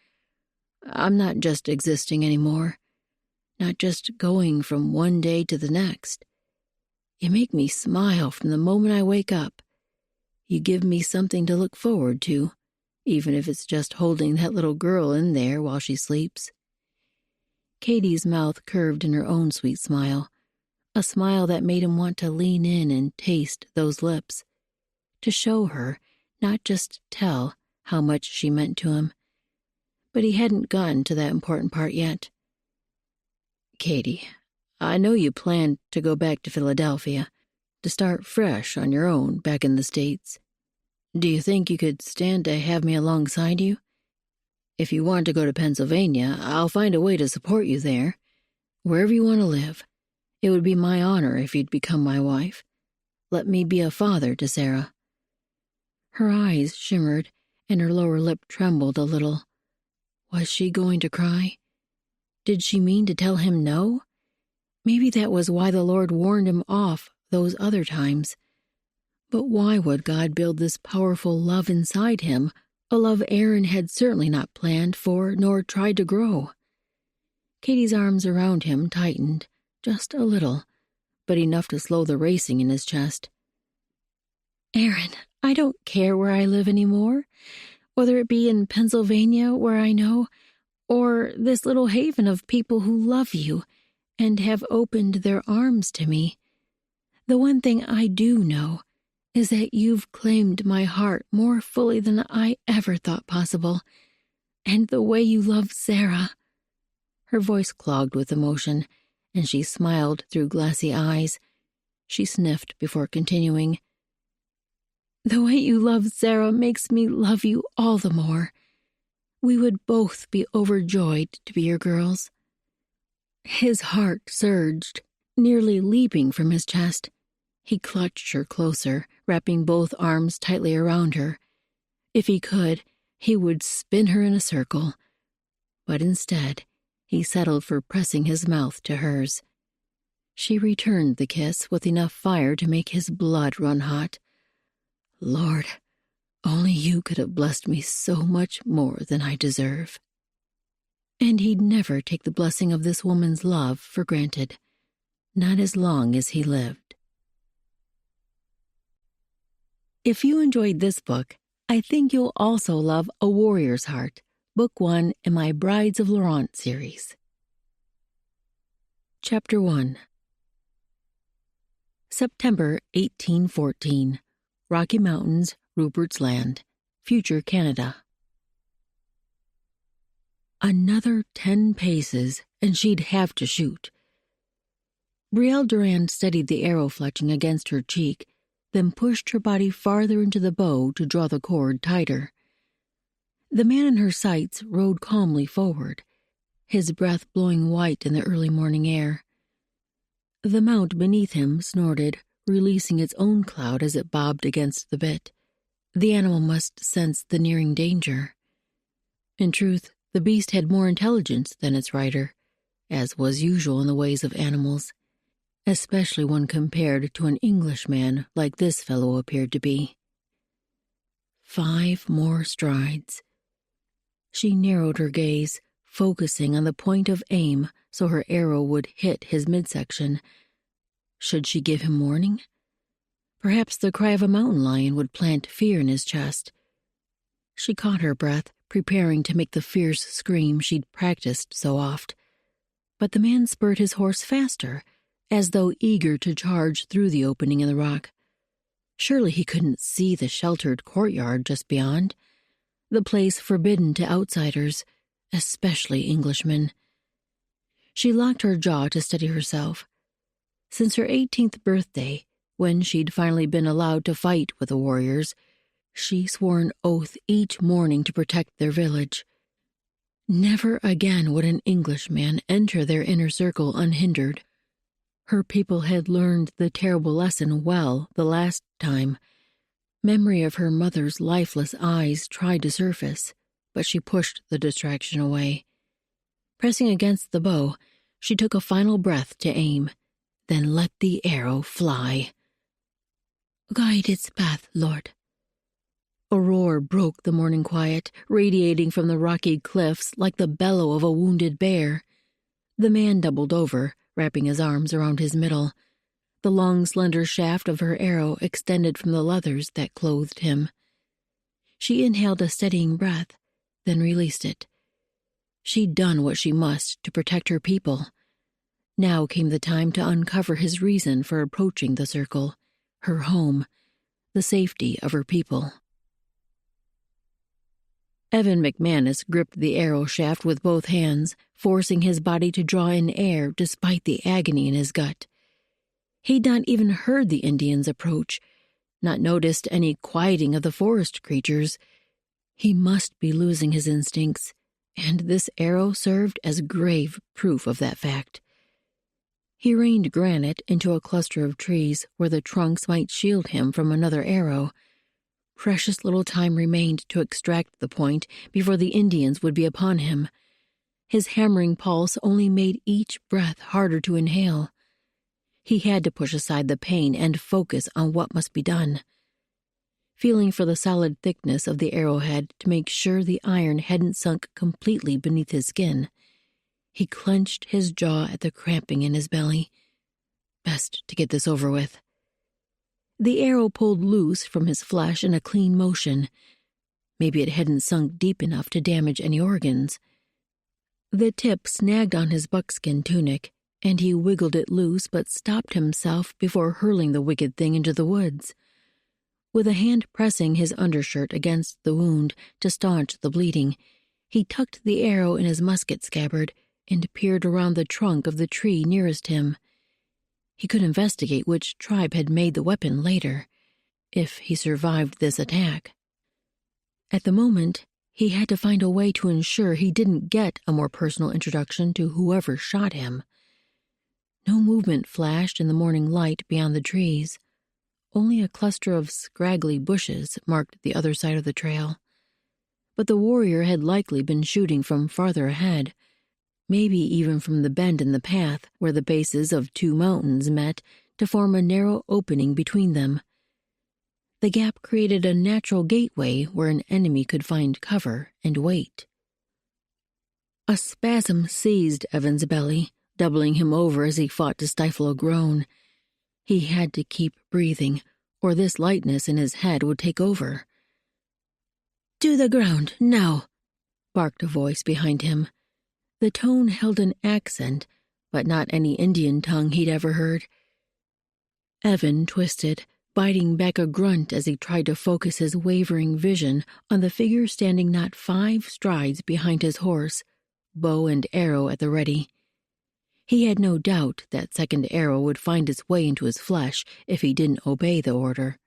I'm not just existing anymore, not just going from one day to the next. You make me smile from the moment I wake up. You give me something to look forward to, even if it's just holding that little girl in there while she sleeps." Katie's mouth curved in her own sweet smile, a smile that made him want to lean in and taste those lips, to show her, not just tell, how much she meant to him. But he hadn't gotten to that important part yet. "Katie, I know you planned to go back to Philadelphia, to start fresh on your own back in the States. Do you think you could stand to have me alongside you? If you want to go to Pennsylvania, I'll find a way to support you there. Wherever you want to live. It would be my honor if you'd become my wife. Let me be a father to Sarah." Her eyes shimmered, and her lower lip trembled a little. Was she going to cry? Did she mean to tell him no? Maybe that was why the Lord warned him off those other times. But why would God build this powerful love inside him, a love Aaron had certainly not planned for nor tried to grow? Katie's arms around him tightened, just a little, but enough to slow the racing in his chest. "Aaron, I don't care where I live anymore, whether it be in Pennsylvania, where I know, or this little haven of people who love you and have opened their arms to me. The one thing I do know is that you've claimed my heart more fully than I ever thought possible, and the way you love Sarah." Her voice clogged with emotion, and she smiled through glassy eyes. She sniffed before continuing. "The way you love Sarah makes me love you all the more. We would both be overjoyed to be your girls." His heart surged, nearly leaping from his chest. He clutched her closer, wrapping both arms tightly around her. If he could, he would spin her in a circle. But instead, he settled for pressing his mouth to hers. She returned the kiss with enough fire to make his blood run hot. Lord, only you could have blessed me so much more than I deserve. And he'd never take the blessing of this woman's love for granted, not as long as he lived. If you enjoyed this book, I think you'll also love A Warrior's Heart, Book 1 in my Brides of Laurent series. Chapter 1. September 1814. Rocky Mountains, Rupert's Land, future Canada. Another 10 paces, and she'd have to shoot. Brielle Durand steadied the arrow fletching against her cheek, then pushed her body farther into the bow to draw the cord tighter. The man in her sights rode calmly forward, his breath blowing white in the early morning air. The mount beneath him snorted, releasing its own cloud as it bobbed against the bit. The animal must sense the nearing danger. In truth, the beast had more intelligence than its rider, as was usual in the ways of animals, especially when compared to an Englishman like this fellow appeared to be. 5 more strides. She narrowed her gaze, focusing on the point of aim so her arrow would hit his midsection. Should she give him warning? Perhaps the cry of a mountain lion would plant fear in his chest. She caught her breath, preparing to make the fierce scream she'd practiced so oft. But the man spurred his horse faster, as though eager to charge through the opening in the rock. Surely he couldn't see the sheltered courtyard just beyond, the place forbidden to outsiders, especially Englishmen. She locked her jaw to steady herself. Since her 18th birthday, when she'd finally been allowed to fight with the warriors, she swore an oath each morning to protect their village. Never again would an Englishman enter their inner circle unhindered. Her people had learned the terrible lesson well the last time. Memory of her mother's lifeless eyes tried to surface, but she pushed the distraction away. Pressing against the bow, she took a final breath to aim, then let the arrow fly. "Guide its path, Lord." A roar broke the morning quiet, radiating from the rocky cliffs like the bellow of a wounded bear. The man doubled over, wrapping his arms around his middle. The long, slender shaft of her arrow extended from the leathers that clothed him. She inhaled a steadying breath, then released it. She'd done what she must to protect her people. Now came the time to uncover his reason for approaching the circle, her home, the safety of her people. Evan McManus gripped the arrow shaft with both hands, forcing his body to draw in air despite the agony in his gut. He'd not even heard the Indians approach, not noticed any quieting of the forest creatures. He must be losing his instincts, and this arrow served as grave proof of that fact. He reined Granite into a cluster of trees where the trunks might shield him from another arrow. Precious little time remained to extract the point before the Indians would be upon him. His hammering pulse only made each breath harder to inhale. He had to push aside the pain and focus on what must be done. Feeling for the solid thickness of the arrowhead to make sure the iron hadn't sunk completely beneath his skin, he clenched his jaw at the cramping in his belly. Best to get this over with. The arrow pulled loose from his flesh in a clean motion. Maybe it hadn't sunk deep enough to damage any organs. The tip snagged on his buckskin tunic, and he wiggled it loose but stopped himself before hurling the wicked thing into the woods. With a hand pressing his undershirt against the wound to staunch the bleeding, he tucked the arrow in his musket scabbard and peered around the trunk of the tree nearest him. He could investigate which tribe had made the weapon later, if he survived this attack. At the moment, he had to find a way to ensure he didn't get a more personal introduction to whoever shot him. No movement flashed in the morning light beyond the trees. Only a cluster of scraggly bushes marked the other side of the trail. But the warrior had likely been shooting from farther ahead, maybe even from the bend in the path where the bases of two mountains met to form a narrow opening between them. The gap created a natural gateway where an enemy could find cover and wait. A spasm seized Evan's belly, doubling him over as he fought to stifle a groan. He had to keep breathing, or this lightness in his head would take over. "To the ground, now!" barked a voice behind him. The tone held an accent, but not any Indian tongue he'd ever heard. Evan twisted, biting back a grunt as he tried to focus his wavering vision on the figure standing not 5 strides behind his horse, bow and arrow at the ready. He had no doubt that second arrow would find its way into his flesh if he didn't obey the order.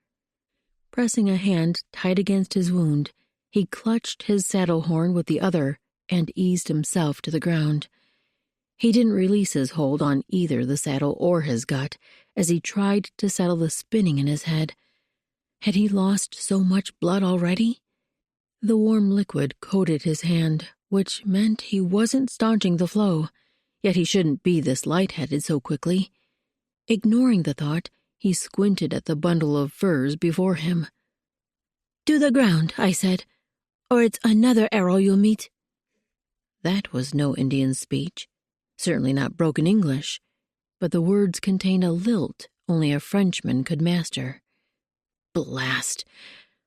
Pressing a hand tight against his wound, he clutched his saddle horn with the other and eased himself to the ground. He didn't release his hold on either the saddle or his gut as he tried to settle the spinning in his head. Had he lost so much blood already? The warm liquid coated his hand, which meant he wasn't staunching the flow. Yet he shouldn't be this lightheaded so quickly. Ignoring the thought, he squinted at the bundle of furs before him. "To the ground," I said, "or it's another arrow you'll meet." That was no Indian speech, certainly not broken English, but the words contained a lilt only a Frenchman could master. Blast!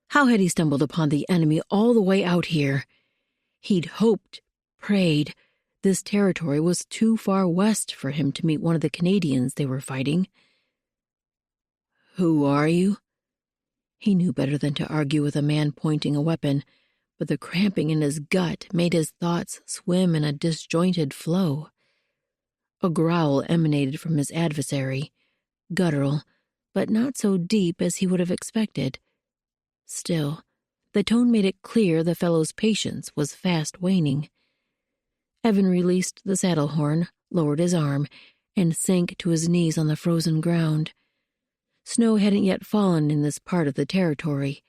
How had he stumbled upon the enemy all the way out here? He'd hoped, prayed. This territory was too far west for him to meet one of the Canadians they were fighting. "Who are you?" He knew better than to argue with a man pointing a weapon, but the cramping in his gut made his thoughts swim in a disjointed flow. A growl emanated from his adversary, guttural, but not so deep as he would have expected. Still, the tone made it clear the fellow's patience was fast waning. Evan released the saddle horn, lowered his arm, and sank to his knees on the frozen ground. Snow hadn't yet fallen in this part of the territory,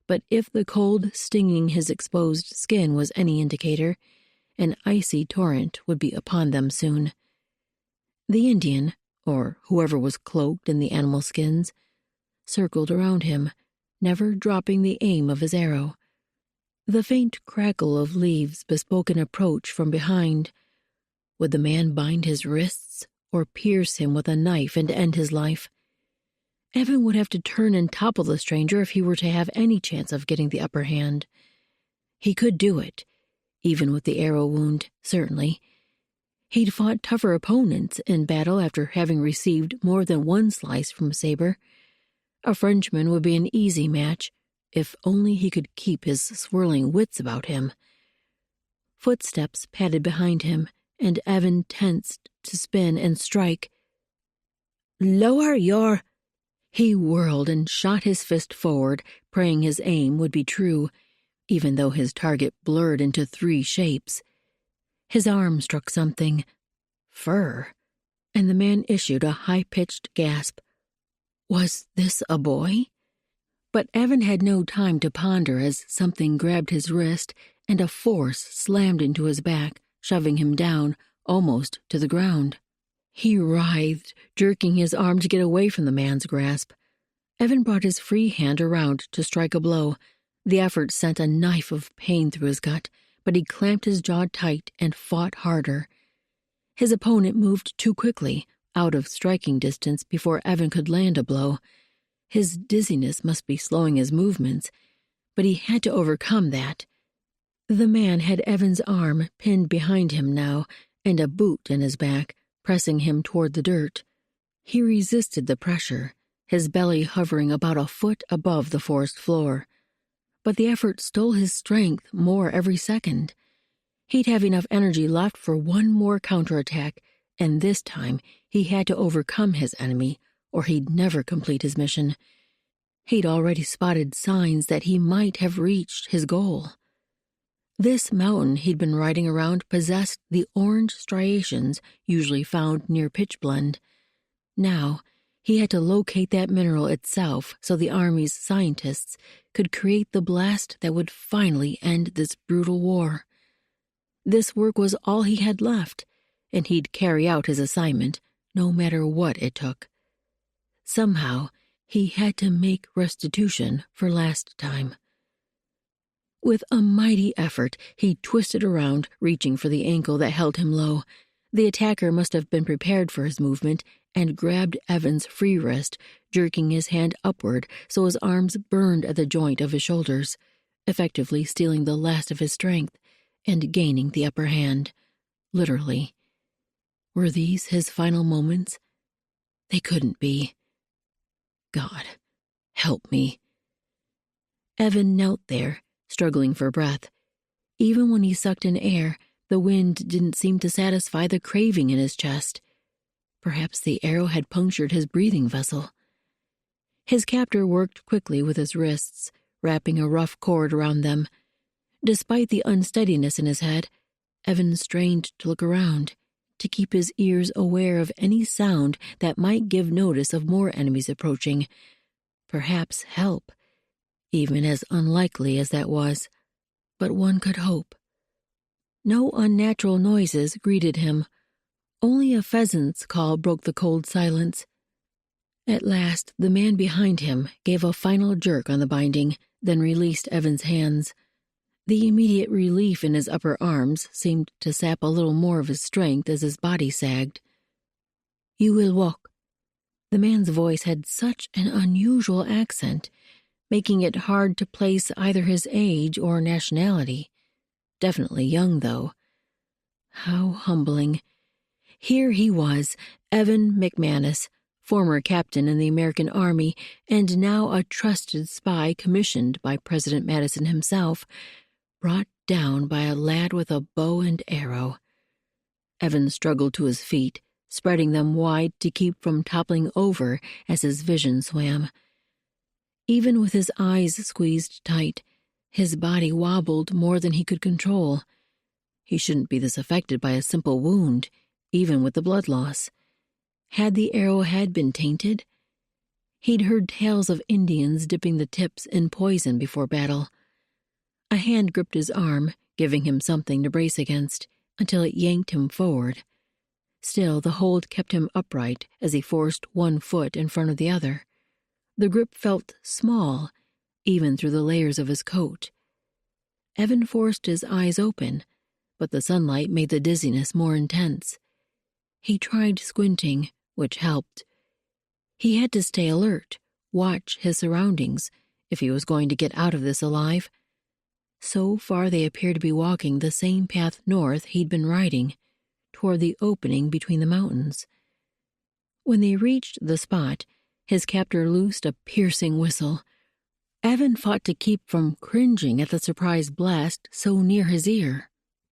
but if the cold stinging his exposed skin was any indicator, an icy torrent would be upon them soon. The Indian, or whoever was cloaked in the animal skins, circled around him, never dropping the aim of his arrow. The faint crackle of leaves bespoke an approach from behind. Would the man bind his wrists or pierce him with a knife and end his life? Evan would have to turn and topple the stranger if he were to have any chance of getting the upper hand. He could do it, even with the arrow wound, certainly. He'd fought tougher opponents in battle after having received more than one slice from a saber. A Frenchman would be an easy match, if only he could keep his swirling wits about him. Footsteps padded behind him, and Evan tensed to spin and strike. "Lower your—" He whirled and shot his fist forward, praying his aim would be true, even though his target blurred into 3 shapes. His arm struck something. Fur. And the man issued a high-pitched gasp. Was this a boy? But Evan had no time to ponder as something grabbed his wrist and a force slammed into his back, shoving him down, almost to the ground. He writhed, jerking his arm to get away from the man's grasp. Evan brought his free hand around to strike a blow. The effort sent a knife of pain through his gut, but he clamped his jaw tight and fought harder. His opponent moved too quickly, out of striking distance before Evan could land a blow. His dizziness must be slowing his movements, but he had to overcome that. The man had Evan's arm pinned behind him now, and a boot in his back, pressing him toward the dirt. He resisted the pressure, his belly hovering about a foot above the forest floor. But the effort stole his strength more every second. He'd have enough energy left for one more counterattack, and this time he had to overcome his enemy, or he'd never complete his mission. He'd already spotted signs that he might have reached his goal. This mountain he'd been riding around possessed the orange striations usually found near pitchblende. Now, he had to locate that mineral itself so the Army's scientists could create the blast that would finally end this brutal war. This work was all he had left, and he'd carry out his assignment, no matter what it took. Somehow, he had to make restitution for last time. With a mighty effort, he twisted around, reaching for the ankle that held him low. The attacker must have been prepared for his movement and grabbed Evan's free wrist, jerking his hand upward so his arms burned at the joint of his shoulders, effectively stealing the last of his strength and gaining the upper hand. Literally. Were these his final moments? They couldn't be. God, help me. Evan knelt there, struggling for breath. Even when he sucked in air, the wind didn't seem to satisfy the craving in his chest. Perhaps the arrow had punctured his breathing vessel. His captor worked quickly with his wrists, wrapping a rough cord around them. Despite the unsteadiness in his head, Evan strained to look around, to keep his ears aware of any sound that might give notice of more enemies approaching. Perhaps help, even as unlikely as that was. But one could hope. No unnatural noises greeted him. Only a pheasant's call broke the cold silence. At last, the man behind him gave a final jerk on the binding, then released Evan's hands. The immediate relief in his upper arms seemed to sap a little more of his strength as his body sagged. "You will walk." The man's voice had such an unusual accent, making it hard to place either his age or nationality. Definitely young, though. How humbling. Here he was, Evan McManus, former captain in the American Army and now a trusted spy commissioned by President Madison himself, brought down by a lad with a bow and arrow. Evan struggled to his feet, spreading them wide to keep from toppling over as his vision swam. Even with his eyes squeezed tight, his body wobbled more than he could control. He shouldn't be this affected by a simple wound, even with the blood loss. Had the arrowhead been tainted? He'd heard tales of Indians dipping the tips in poison before battle. A hand gripped his arm, giving him something to brace against, until it yanked him forward. Still, the hold kept him upright as he forced one foot in front of the other. The grip felt small, even through the layers of his coat. Evan forced his eyes open, but the sunlight made the dizziness more intense. He tried squinting, which helped. He had to stay alert, watch his surroundings, if he was going to get out of this alive. So far they appeared to be walking the same path north he'd been riding, toward the opening between the mountains. When they reached the spot, his captor loosed a piercing whistle. Evan fought to keep from cringing at the surprise blast so near his ear,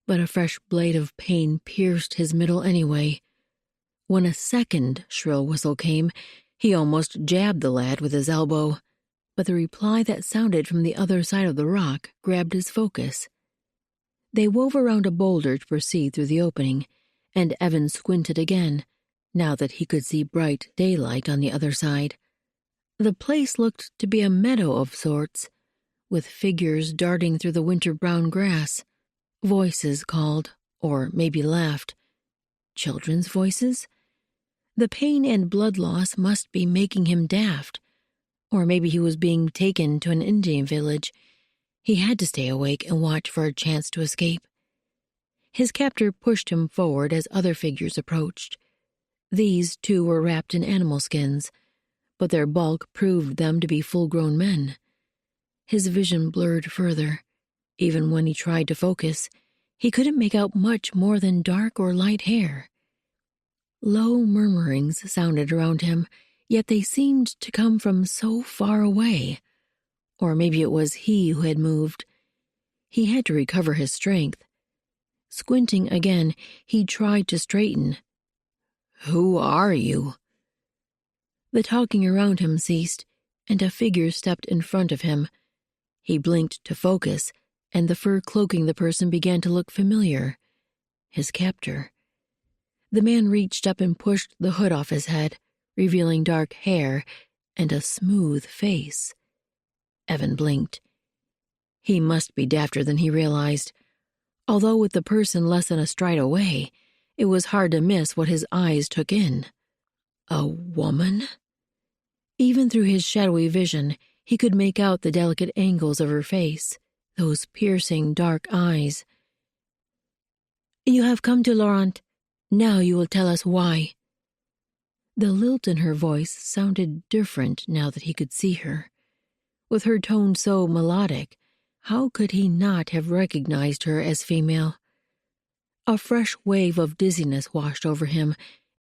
but a fresh blade of pain pierced his middle anyway. When a second shrill whistle came, he almost jabbed the lad with his elbow, but the reply that sounded from the other side of the rock grabbed his focus. They wove around a boulder to proceed through the opening, and Evan squinted again, now that he could see bright daylight on the other side. The place looked to be a meadow of sorts, with figures darting through the winter-brown grass. Voices called, or maybe laughed. Children's voices? The pain and blood loss must be making him daft. Or maybe he was being taken to an Indian village. He had to stay awake and watch for a chance to escape. His captor pushed him forward as other figures approached. These, too, were wrapped in animal skins, but their bulk proved them to be full-grown men. His vision blurred further. Even when he tried to focus, he couldn't make out much more than dark or light hair. Low murmurings sounded around him, yet they seemed to come from so far away. Or maybe it was he who had moved. He had to recover his strength. Squinting again, he tried to straighten. "Who are you?" The talking around him ceased, and a figure stepped in front of him. He blinked to focus, and the fur cloaking the person began to look familiar. His captor. The man reached up and pushed the hood off his head, revealing dark hair and a smooth face. Evan blinked. He must be dafter than he realized. Although with the person less than a stride away, it was hard to miss what his eyes took in. A woman? Even through his shadowy vision, he could make out the delicate angles of her face, those piercing dark eyes. "You have come to Laurent. Now you will tell us why." The lilt in her voice sounded different now that he could see her. With her tone so melodic, how could he not have recognized her as female? A fresh wave of dizziness washed over him,